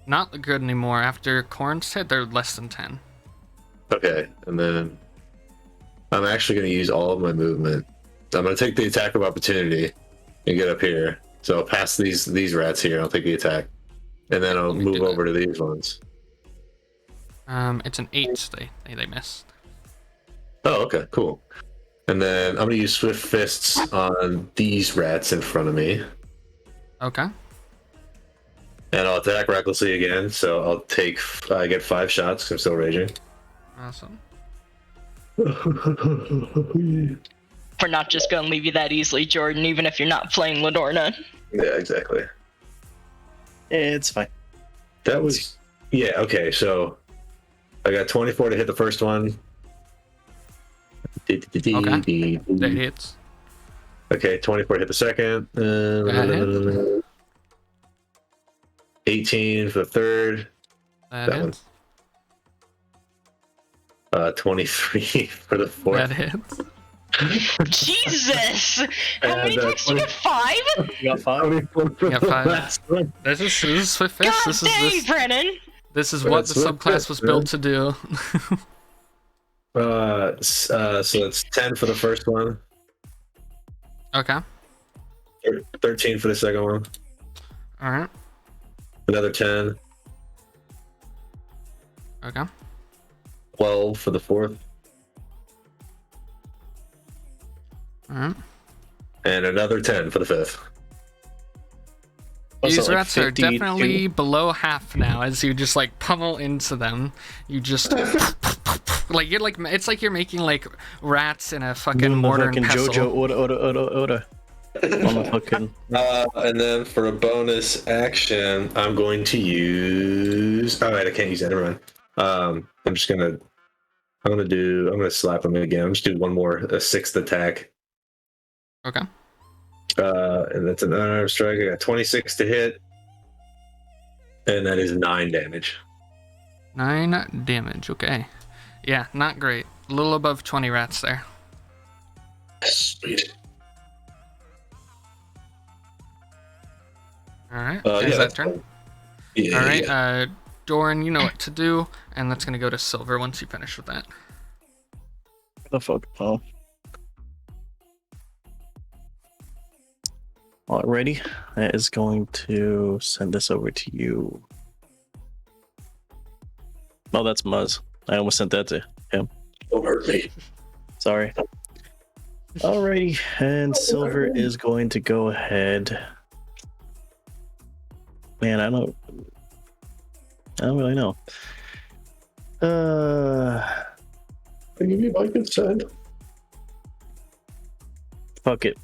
Not good anymore. After Corrinth's hit, they're less than 10. Okay, and then I'm actually going to use all of my movement. I'm going to take the attack of opportunity and get up here. So I'll pass these rats here. I'll take the attack, and then I'll Let me move do that. over to these ones. It's an 8. They missed. Oh, okay, cool. And then I'm going to use Swift Fists on these rats in front of me. Okay. And I'll attack recklessly again, so I'll take. I get 5 shots 'cause I'm still raging. Awesome. We're not just going to leave you that easily, Jordan, even if you're not playing Ladorna. Yeah, exactly. It's fine. That was. Yeah, okay, so I got 24 to hit the first one. Okay. That hits. Okay, 24 to hit the second. That 18 for the third. That That one. hits. 23 for the fourth. That hits. Jesus! How many And, attacks? You got 5? You got 5? 24 for You got the 5. last one. This is Swift Fist. God This is dang, this. Brennan! This is Wait, what the Swift subclass Fist, was man. built to do. So it's 10 for the first one. Okay. 13 for the second one. All right. Another 10. Okay. 12 for the fourth. All right. And another 10 for the fifth. Was it These like rats are 52? definitely below half now. As you just like pummel into them, you just like you're like it's like you're making like rats in a fucking Doing the mortar fucking and pestle. JoJo Oda. On the fucking. And then for a bonus action, I'm going to use. All right, I can't use that. Never mind. I'm gonna slap him again. I'm just do one more, a 6th attack. Okay. And that's an unarmed strike. I got 26 to hit, and that is 9 damage. 9 damage. Okay. Yeah, not great. A little above 20 rats there. Sweet. All right. Yeah, Is that that's turn? fine. Yeah. All right. yeah. Dorrin, you know what to do, and that's gonna go to Silver once you finish with that. The fuck? Oh. Alrighty. That is going to send this over to you. Oh, that's Muzz. I almost sent that to him. Don't hurt me. Sorry. Alrighty. And Silver is going to go ahead. Man, I don't really know. Give me my consent. Fuck it.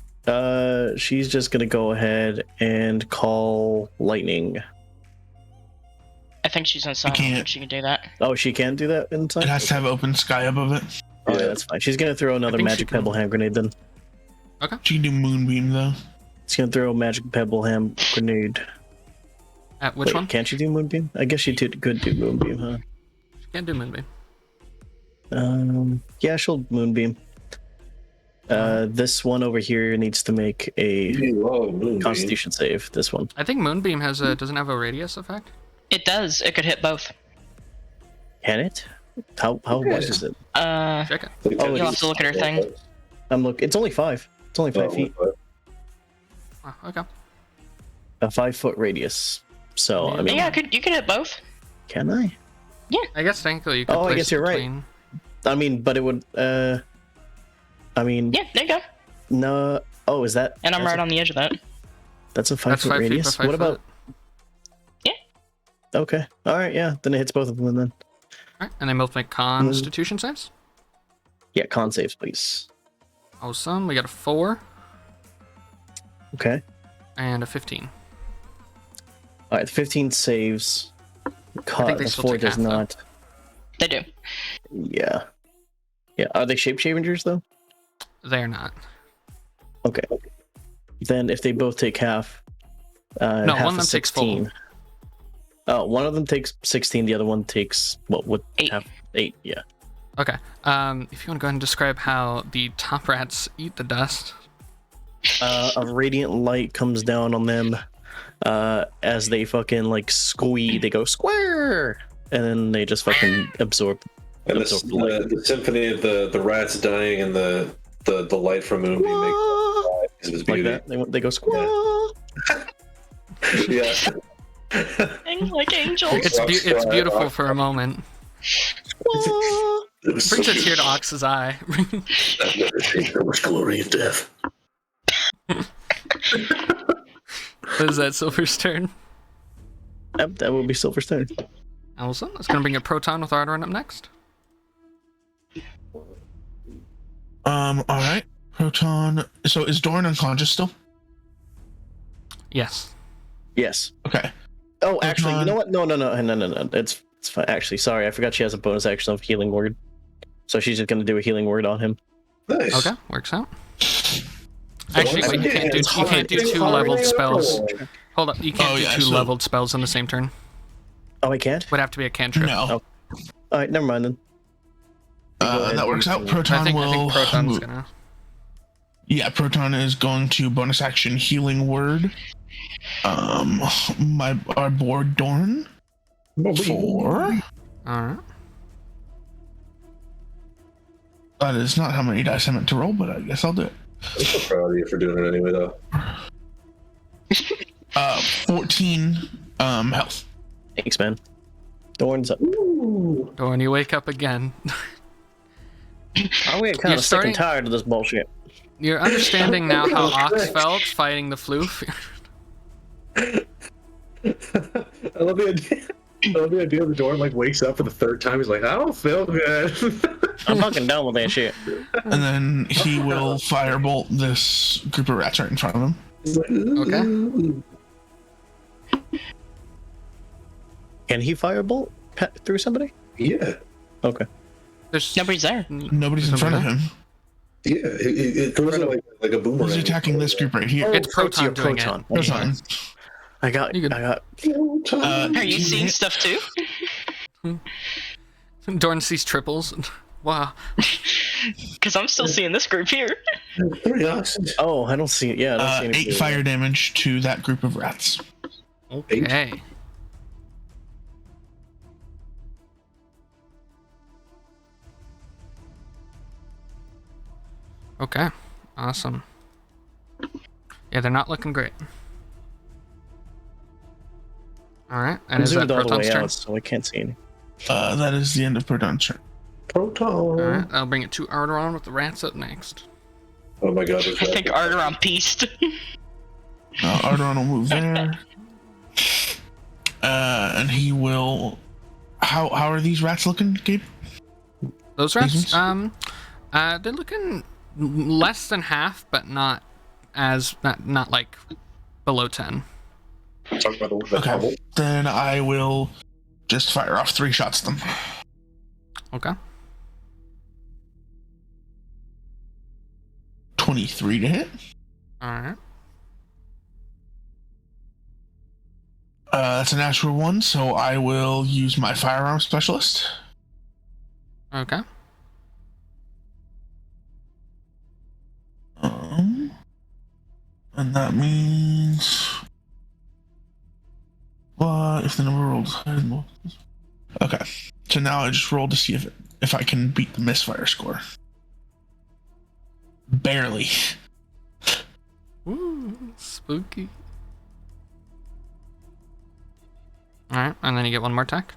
She's just gonna go ahead and call lightning. I think she's on silent. can't. She can do that. Oh, she can't do that in time? It has to have open sky above it. Oh, yeah, that's fine. She's gonna throw another think she magic can. pebble hand grenade then. She can do moonbeam though. She's gonna throw a magic pebble hand grenade. At which Wait, one? Can't she do moonbeam? I guess she could do moonbeam, huh? She can't do Moonbeam. Yeah, she'll moonbeam. This one over here needs to make a Constitution save. This one. I think Moonbeam doesn't have a radius effect. It does. It could hit both. Can it? How much is it? Check it. Oh, You'll have to look at her thing. It's only 5. It's only 5 feet. Oh, okay. A 5-foot radius. So I mean, Yeah, you could hit both. can I? I guess technically you could Oh, I place guess you're right. between. I mean, but it would. I mean. Yeah, there you go. No. Oh, is that? And I'm right on the edge of that. That's a 5 That's foot 5 feet by radius. 5 What about? foot. Yeah. Okay. All right. Yeah. Then it hits both of them. Then. All right, and they both make Constitution saves. Yeah. Con saves, please. Awesome. We got a 4 Okay. and a 15. All right. The 15 saves. I think they The still 4 take does half, though. not. They do. Yeah. Yeah. Are they shape changers though? They're not. Okay. Then if they both take half. No, half one of them takes full. 16. Oh, one of them takes 16. The other one takes what? Would 8. half 8? Yeah. Okay. If you want to go ahead and describe how the top rats eat the dust. A radiant light comes down on them as they fucking like squee. They go square, and then they just fucking absorb. And absorb the light. the symphony of the rats dying and the light from Moonbeam makes it Like that. They go square. Yeah. Sing like angels. It's beautiful for a moment. It was Brings so a tear to Ox's eye. I've never seen so much glory in death. Is that Silver's turn? Yep, that will be Silver's turn. Awesome. That's going to bring a Proton with Arrtaron up next. All right. Proton. So is Dorrin unconscious still? Yes. Yes. Okay. Oh, actually, you Proton. know what? No. It's fine. Actually, sorry, I forgot she has a bonus action of healing word, so she's just gonna do a healing word on him. Nice. Okay, works out. Actually, wait, you can't do It's two hard. leveled spells. Hold up, you can't Oh, do yeah, two so- leveled spells on the same turn. Oh, I can't. Would have to be a cantrip. No. All right, never mind then. Go ahead. That works out. I Proton think will. Proton's move. gonna. Yeah, Proton is going to bonus action healing word. Our board Dorn. 4. Alright. That is not how many dice I meant to roll, but I guess I'll do it. I'm so proud of you for doing it anyway, though. 14 health. Thanks, man. Dorn's up. Dorn, you wake up again. Oh, we're kind You're of sick starting- and tired of this bullshit. You're understanding now how Ox felt fighting the floof. I love the idea. I love the idea the door like wakes up for the third time. He's like, I don't feel good. I'm fucking done with that shit. And then he will firebolt this group of rats right in front of him. He's like, "Ooh." Okay. Can he firebolt through somebody? Yeah. Okay. There's Nobody's there. Nobody's in front of him. Yeah. It throws it like a boomerang. He's attacking this group right here. It's Proton your doing Proton. it. Proton. I got. Are you seeing stuff too? Dorn sees triples. Wow. Because I'm still seeing this group here. 3 oxes. Oh, I don't see it. Yeah, I don't see 8 anything. fire damage to that group of rats. Okay. Okay. Awesome. Yeah, they're not looking great. Alright, and I'm is that zoomed all the Proton's way turn? out, so I can't see any. That is the end of Proton's turn. Proton. Alright, I'll bring it to Arrtaron with the rats up next. Oh my god. I think Arrtaron pieced. Arrtaron will move there. And he will. How are these rats looking, Gabe? Those rats? These They're looking less than half, but not like below 10. Talk about the Okay. Then I will just fire off 3 shots at them. Okay. 23 to hit. Alright. That's a natural 1, so I will use my firearm specialist. Okay. And that means. What if the number rolls higher than both? Okay, so now I just roll to see if I can beat the misfire score. Barely. Ooh, spooky. Alright, and then you get one more attack.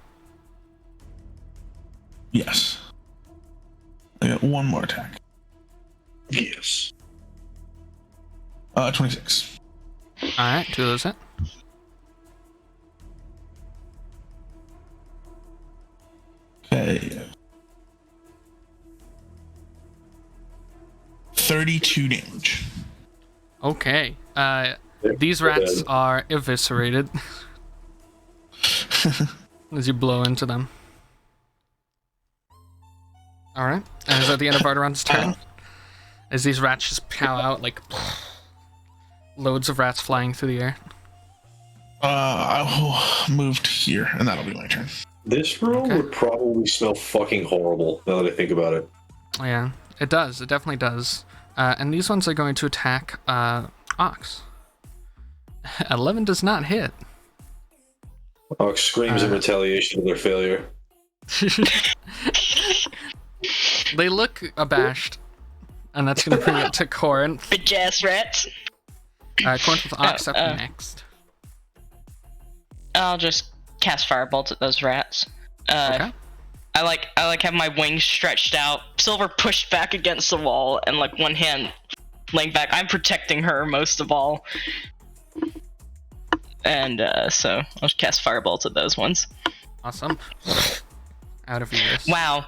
Yes. one more attack. Yes. 26. Alright, 2 of those hit. Okay. 32 damage. Okay. These rats are eviscerated as you blow into them. Alright. And is that the end of Arrtaron's turn? As these rats just pow out like loads of rats flying through the air. I will move to here, and that'll be my turn. This room would probably smell fucking horrible now that I think about it. Yeah, it does. It definitely does. And these ones are going to attack Ox. 11 does not hit. Ox screams in retaliation of their failure. They look abashed. And that's going to bring it to Corrinth. Bitch ass rats. Corrinth with Ox up next. I'll just cast firebolts at those rats. Okay. I like having my wings stretched out, Silver pushed back against the wall, and like one hand laying back. I'm protecting her most of all. And so I'll just cast firebolts at those ones. Awesome. Out of yours. Wow,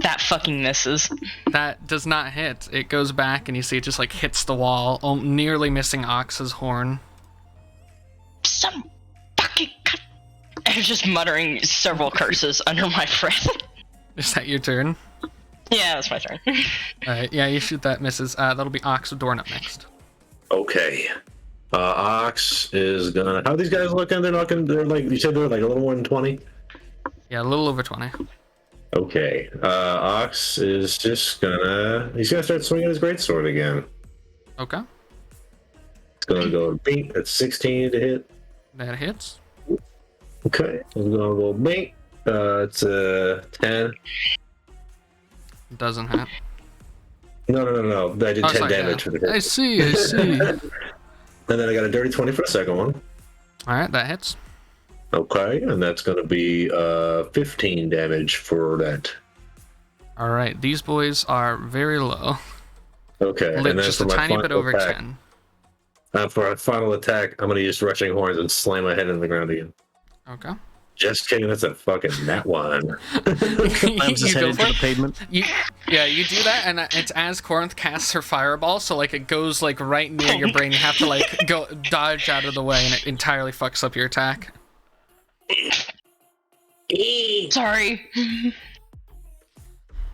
that fucking misses. That does not hit. It goes back and you see it just like hits the wall, nearly missing Ox's horn. Some fucking I was just muttering several curses under my breath. Is that your turn? Yeah, that's my turn. Alright, yeah, you shoot that, misses. That'll be Ox with Dorrin up next. Okay. Ox is gonna. How are these guys looking? They're like, you said they're like a little more than 20? Yeah, a little over 20. Okay. Ox is just gonna. He's gonna start swinging his greatsword again. Okay. It's gonna go beat. That's 16 to hit. That hits. Okay. I'm gonna go beat. It's 10. Doesn't hit. No. I did 10 damage for the hit. I see. And then I got a dirty 20 for the second one. Alright, that hits. Okay, and that's going to be 15 damage for that. Alright, these boys are very low. Okay, and then Just for a my tiny bit final over attack, 10. for a final attack, I'm going to use rushing horns and slam my head into the ground again. Okay. Just kidding, that's a fucking nat one. Slams his head into the pavement. You do that, and it's as Corrinth casts her fireball, so like it goes like right near your brain. You have to like go dodge out of the way, and it entirely fucks up your attack. Sorry.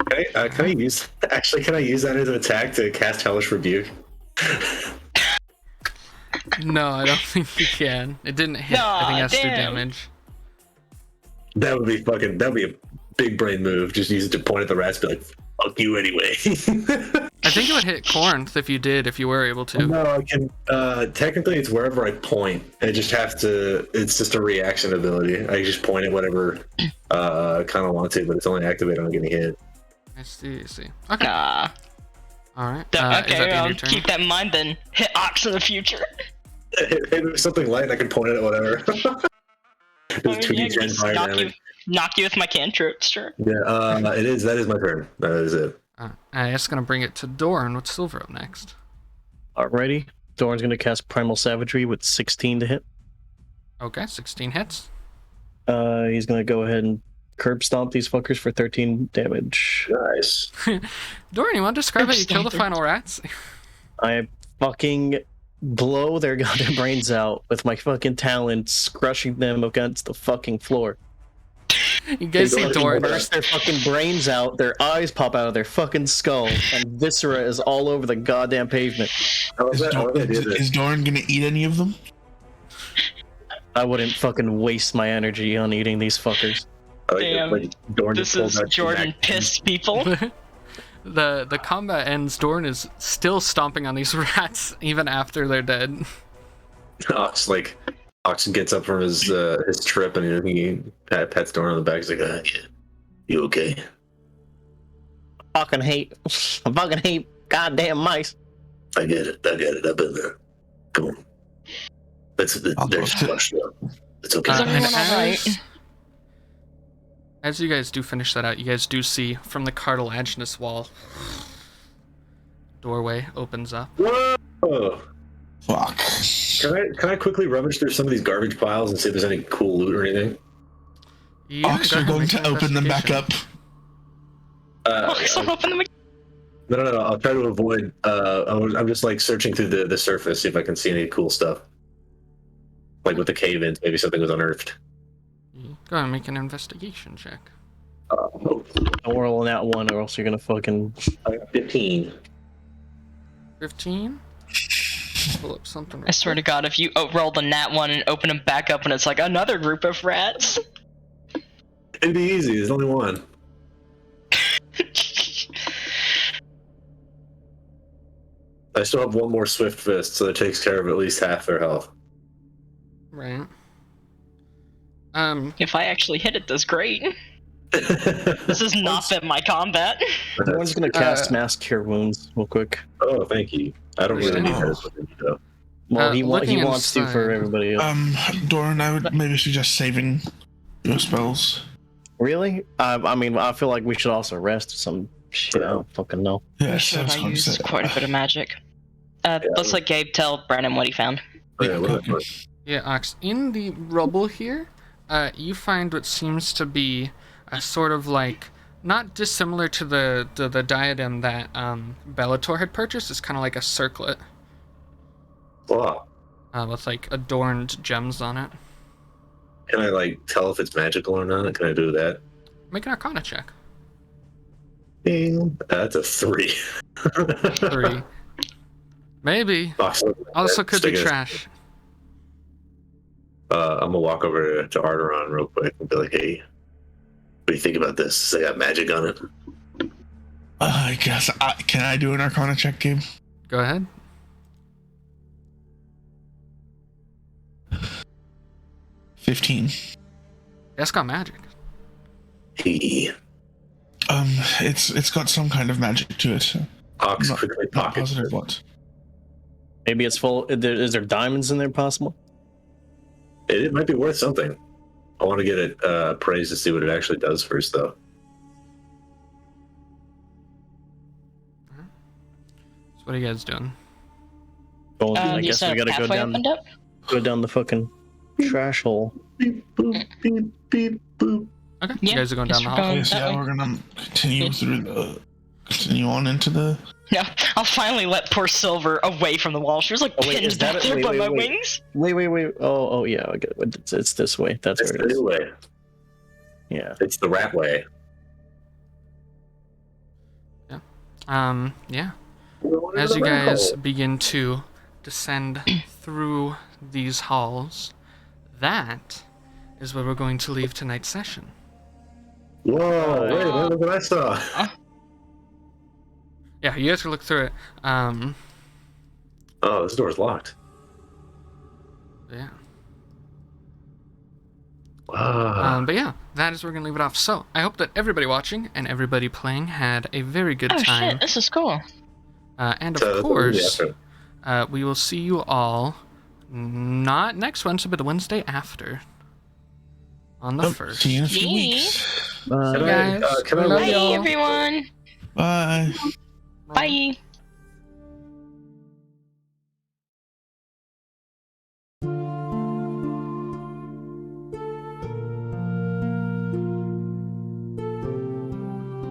Can I use that as an attack to cast Hellish Rebuke? No, I don't think you can. It didn't hit. I think that's through damage. That would be a big brain move. Just use it to point at the rats, and be like, "Fuck you anyway." I think it would hit Corrinth if you were able to. No, I can. Technically, it's wherever I point. I just have to. It's just a reaction ability. I just point at whatever I kind of want to, but it's only activated on getting hit. I see. Okay. All right. Okay, I'll keep that in mind then. Hit Ox in the future. Hey, there's something light, and I can point at it, whatever. Knock you with my cantrip, sure. Yeah, it is. That is my turn. That is it. I'm just gonna bring it to Dorrin with Silver up next. Alrighty. Dorrin's gonna cast Primal Savagery with 16 to hit. Okay, 16 hits. He's gonna go ahead and curb stomp these fuckers for 13 damage. Nice. Dorrin, you want to describe how you kill the final rats? I fucking blow their goddamn brains out with my fucking talons, crushing them against the fucking floor. You guys see Dorrin burst their fucking brains out, their eyes pop out of their fucking skull, and viscera is all over the goddamn pavement. Is Dorrin gonna eat any of them? I wouldn't fucking waste my energy on eating these fuckers. Damn, this is Jordan pissed people. The combat ends. Dorrin is still stomping on these rats even after they're dead. Ox gets up from his trip and he pats Dorrin on the back. He's like, yeah. You okay? I fucking hate goddamn mice. I get it. I've been there. Come on. There's flush though. It's okay. Is everyone alright? As you guys do finish that out, you guys do see from the cartilaginous wall, doorway opens up. Whoa! Fuck. Can I quickly rummage through some of these garbage piles and see if there's any cool loot or anything? Yeah, Ox go are ahead, going make to an open them back up. investigation. Open them again. No. I'll try to avoid. I'm just like searching through the surface, see if I can see any cool stuff. Like with the cave-ins, maybe something was unearthed. Go ahead and make an investigation check. Oh, Don't roll on that one, or else you're gonna fucking. I got 15. 15? Pull up something. I swear to God, if you roll the nat one and open them back up and it's like another group of rats. It'd be easy. There's only one. I still have one more Swift Fist, so that takes care of at least half their health. Right. If I actually hit it, that's great. This has not been my combat. One's gonna cast Mass Cure Wounds real quick. Oh, thank you. I don't really need Oh. that, though. Well, he looking wants to for inside. everybody else. Dorrin, I would maybe suggest saving your spells. Really? I mean, I feel like we should also rest some shit. I don't fucking know. Yeah, I used quite a bit of magic. Let's let Gabe tell Brennan what he found. Oh, yeah, what the fuck? Yeah, Ox. In the rubble here, you find what seems to be a sort of like, not dissimilar to the diadem that Bellator had purchased. It's kind of like a circlet Wow. with like adorned gems on it. Can I like tell if it's magical or not? Can I do that? Make an Arcana check. Ding. That's a 3. 3. Maybe. Also could be trash. I'm gonna walk over to Arrtaron real quick and be like, "Hey, what do you think about this? They got magic on it." I guess. Can I do an Arcana check, Gabe? Go ahead. 15. That's got magic. Hey, It's got some kind of magic to it. Ox Not- quickly Not pockets positive it. what. Maybe it's full. Is there diamonds in there possible? It might be worth something. I want to get it praised to see what it actually does first, though. So what are you guys doing? Well, I You guess we said gotta go halfway down. opened up? Go down the fucking trash hole. Beep boop beep beep boop. Okay, Yeah, you guys are going guess down the we're hall. going- Yes, that yeah, way. we're gonna continue on into the. No, I'll finally let poor Silver away from the wall. She was like Oh, wait, pinned is that back it? there Wait, by wait, my wait. wings. Wait. Oh, yeah. I get it. It's this way. That's It's where it the is. new way. Yeah. It's the rat way. Yeah. As you guys begin to descend through these halls, that is where we're going to leave tonight's session. Whoa! Wait, look what I saw. Yeah, you guys can look through it. Oh, this door's locked. Yeah. Wow. But yeah, that is where we're going to leave it off. So, I hope that everybody watching and everybody playing had a very good Oh time. shit, this is cool. And So of that's what we do course, after. we will see you all not next Wednesday, but the Wednesday after. On the 1st. See you in a few Yay. weeks. Bye, guys. Can I Love Bye, y'all. everyone. Bye. Bye.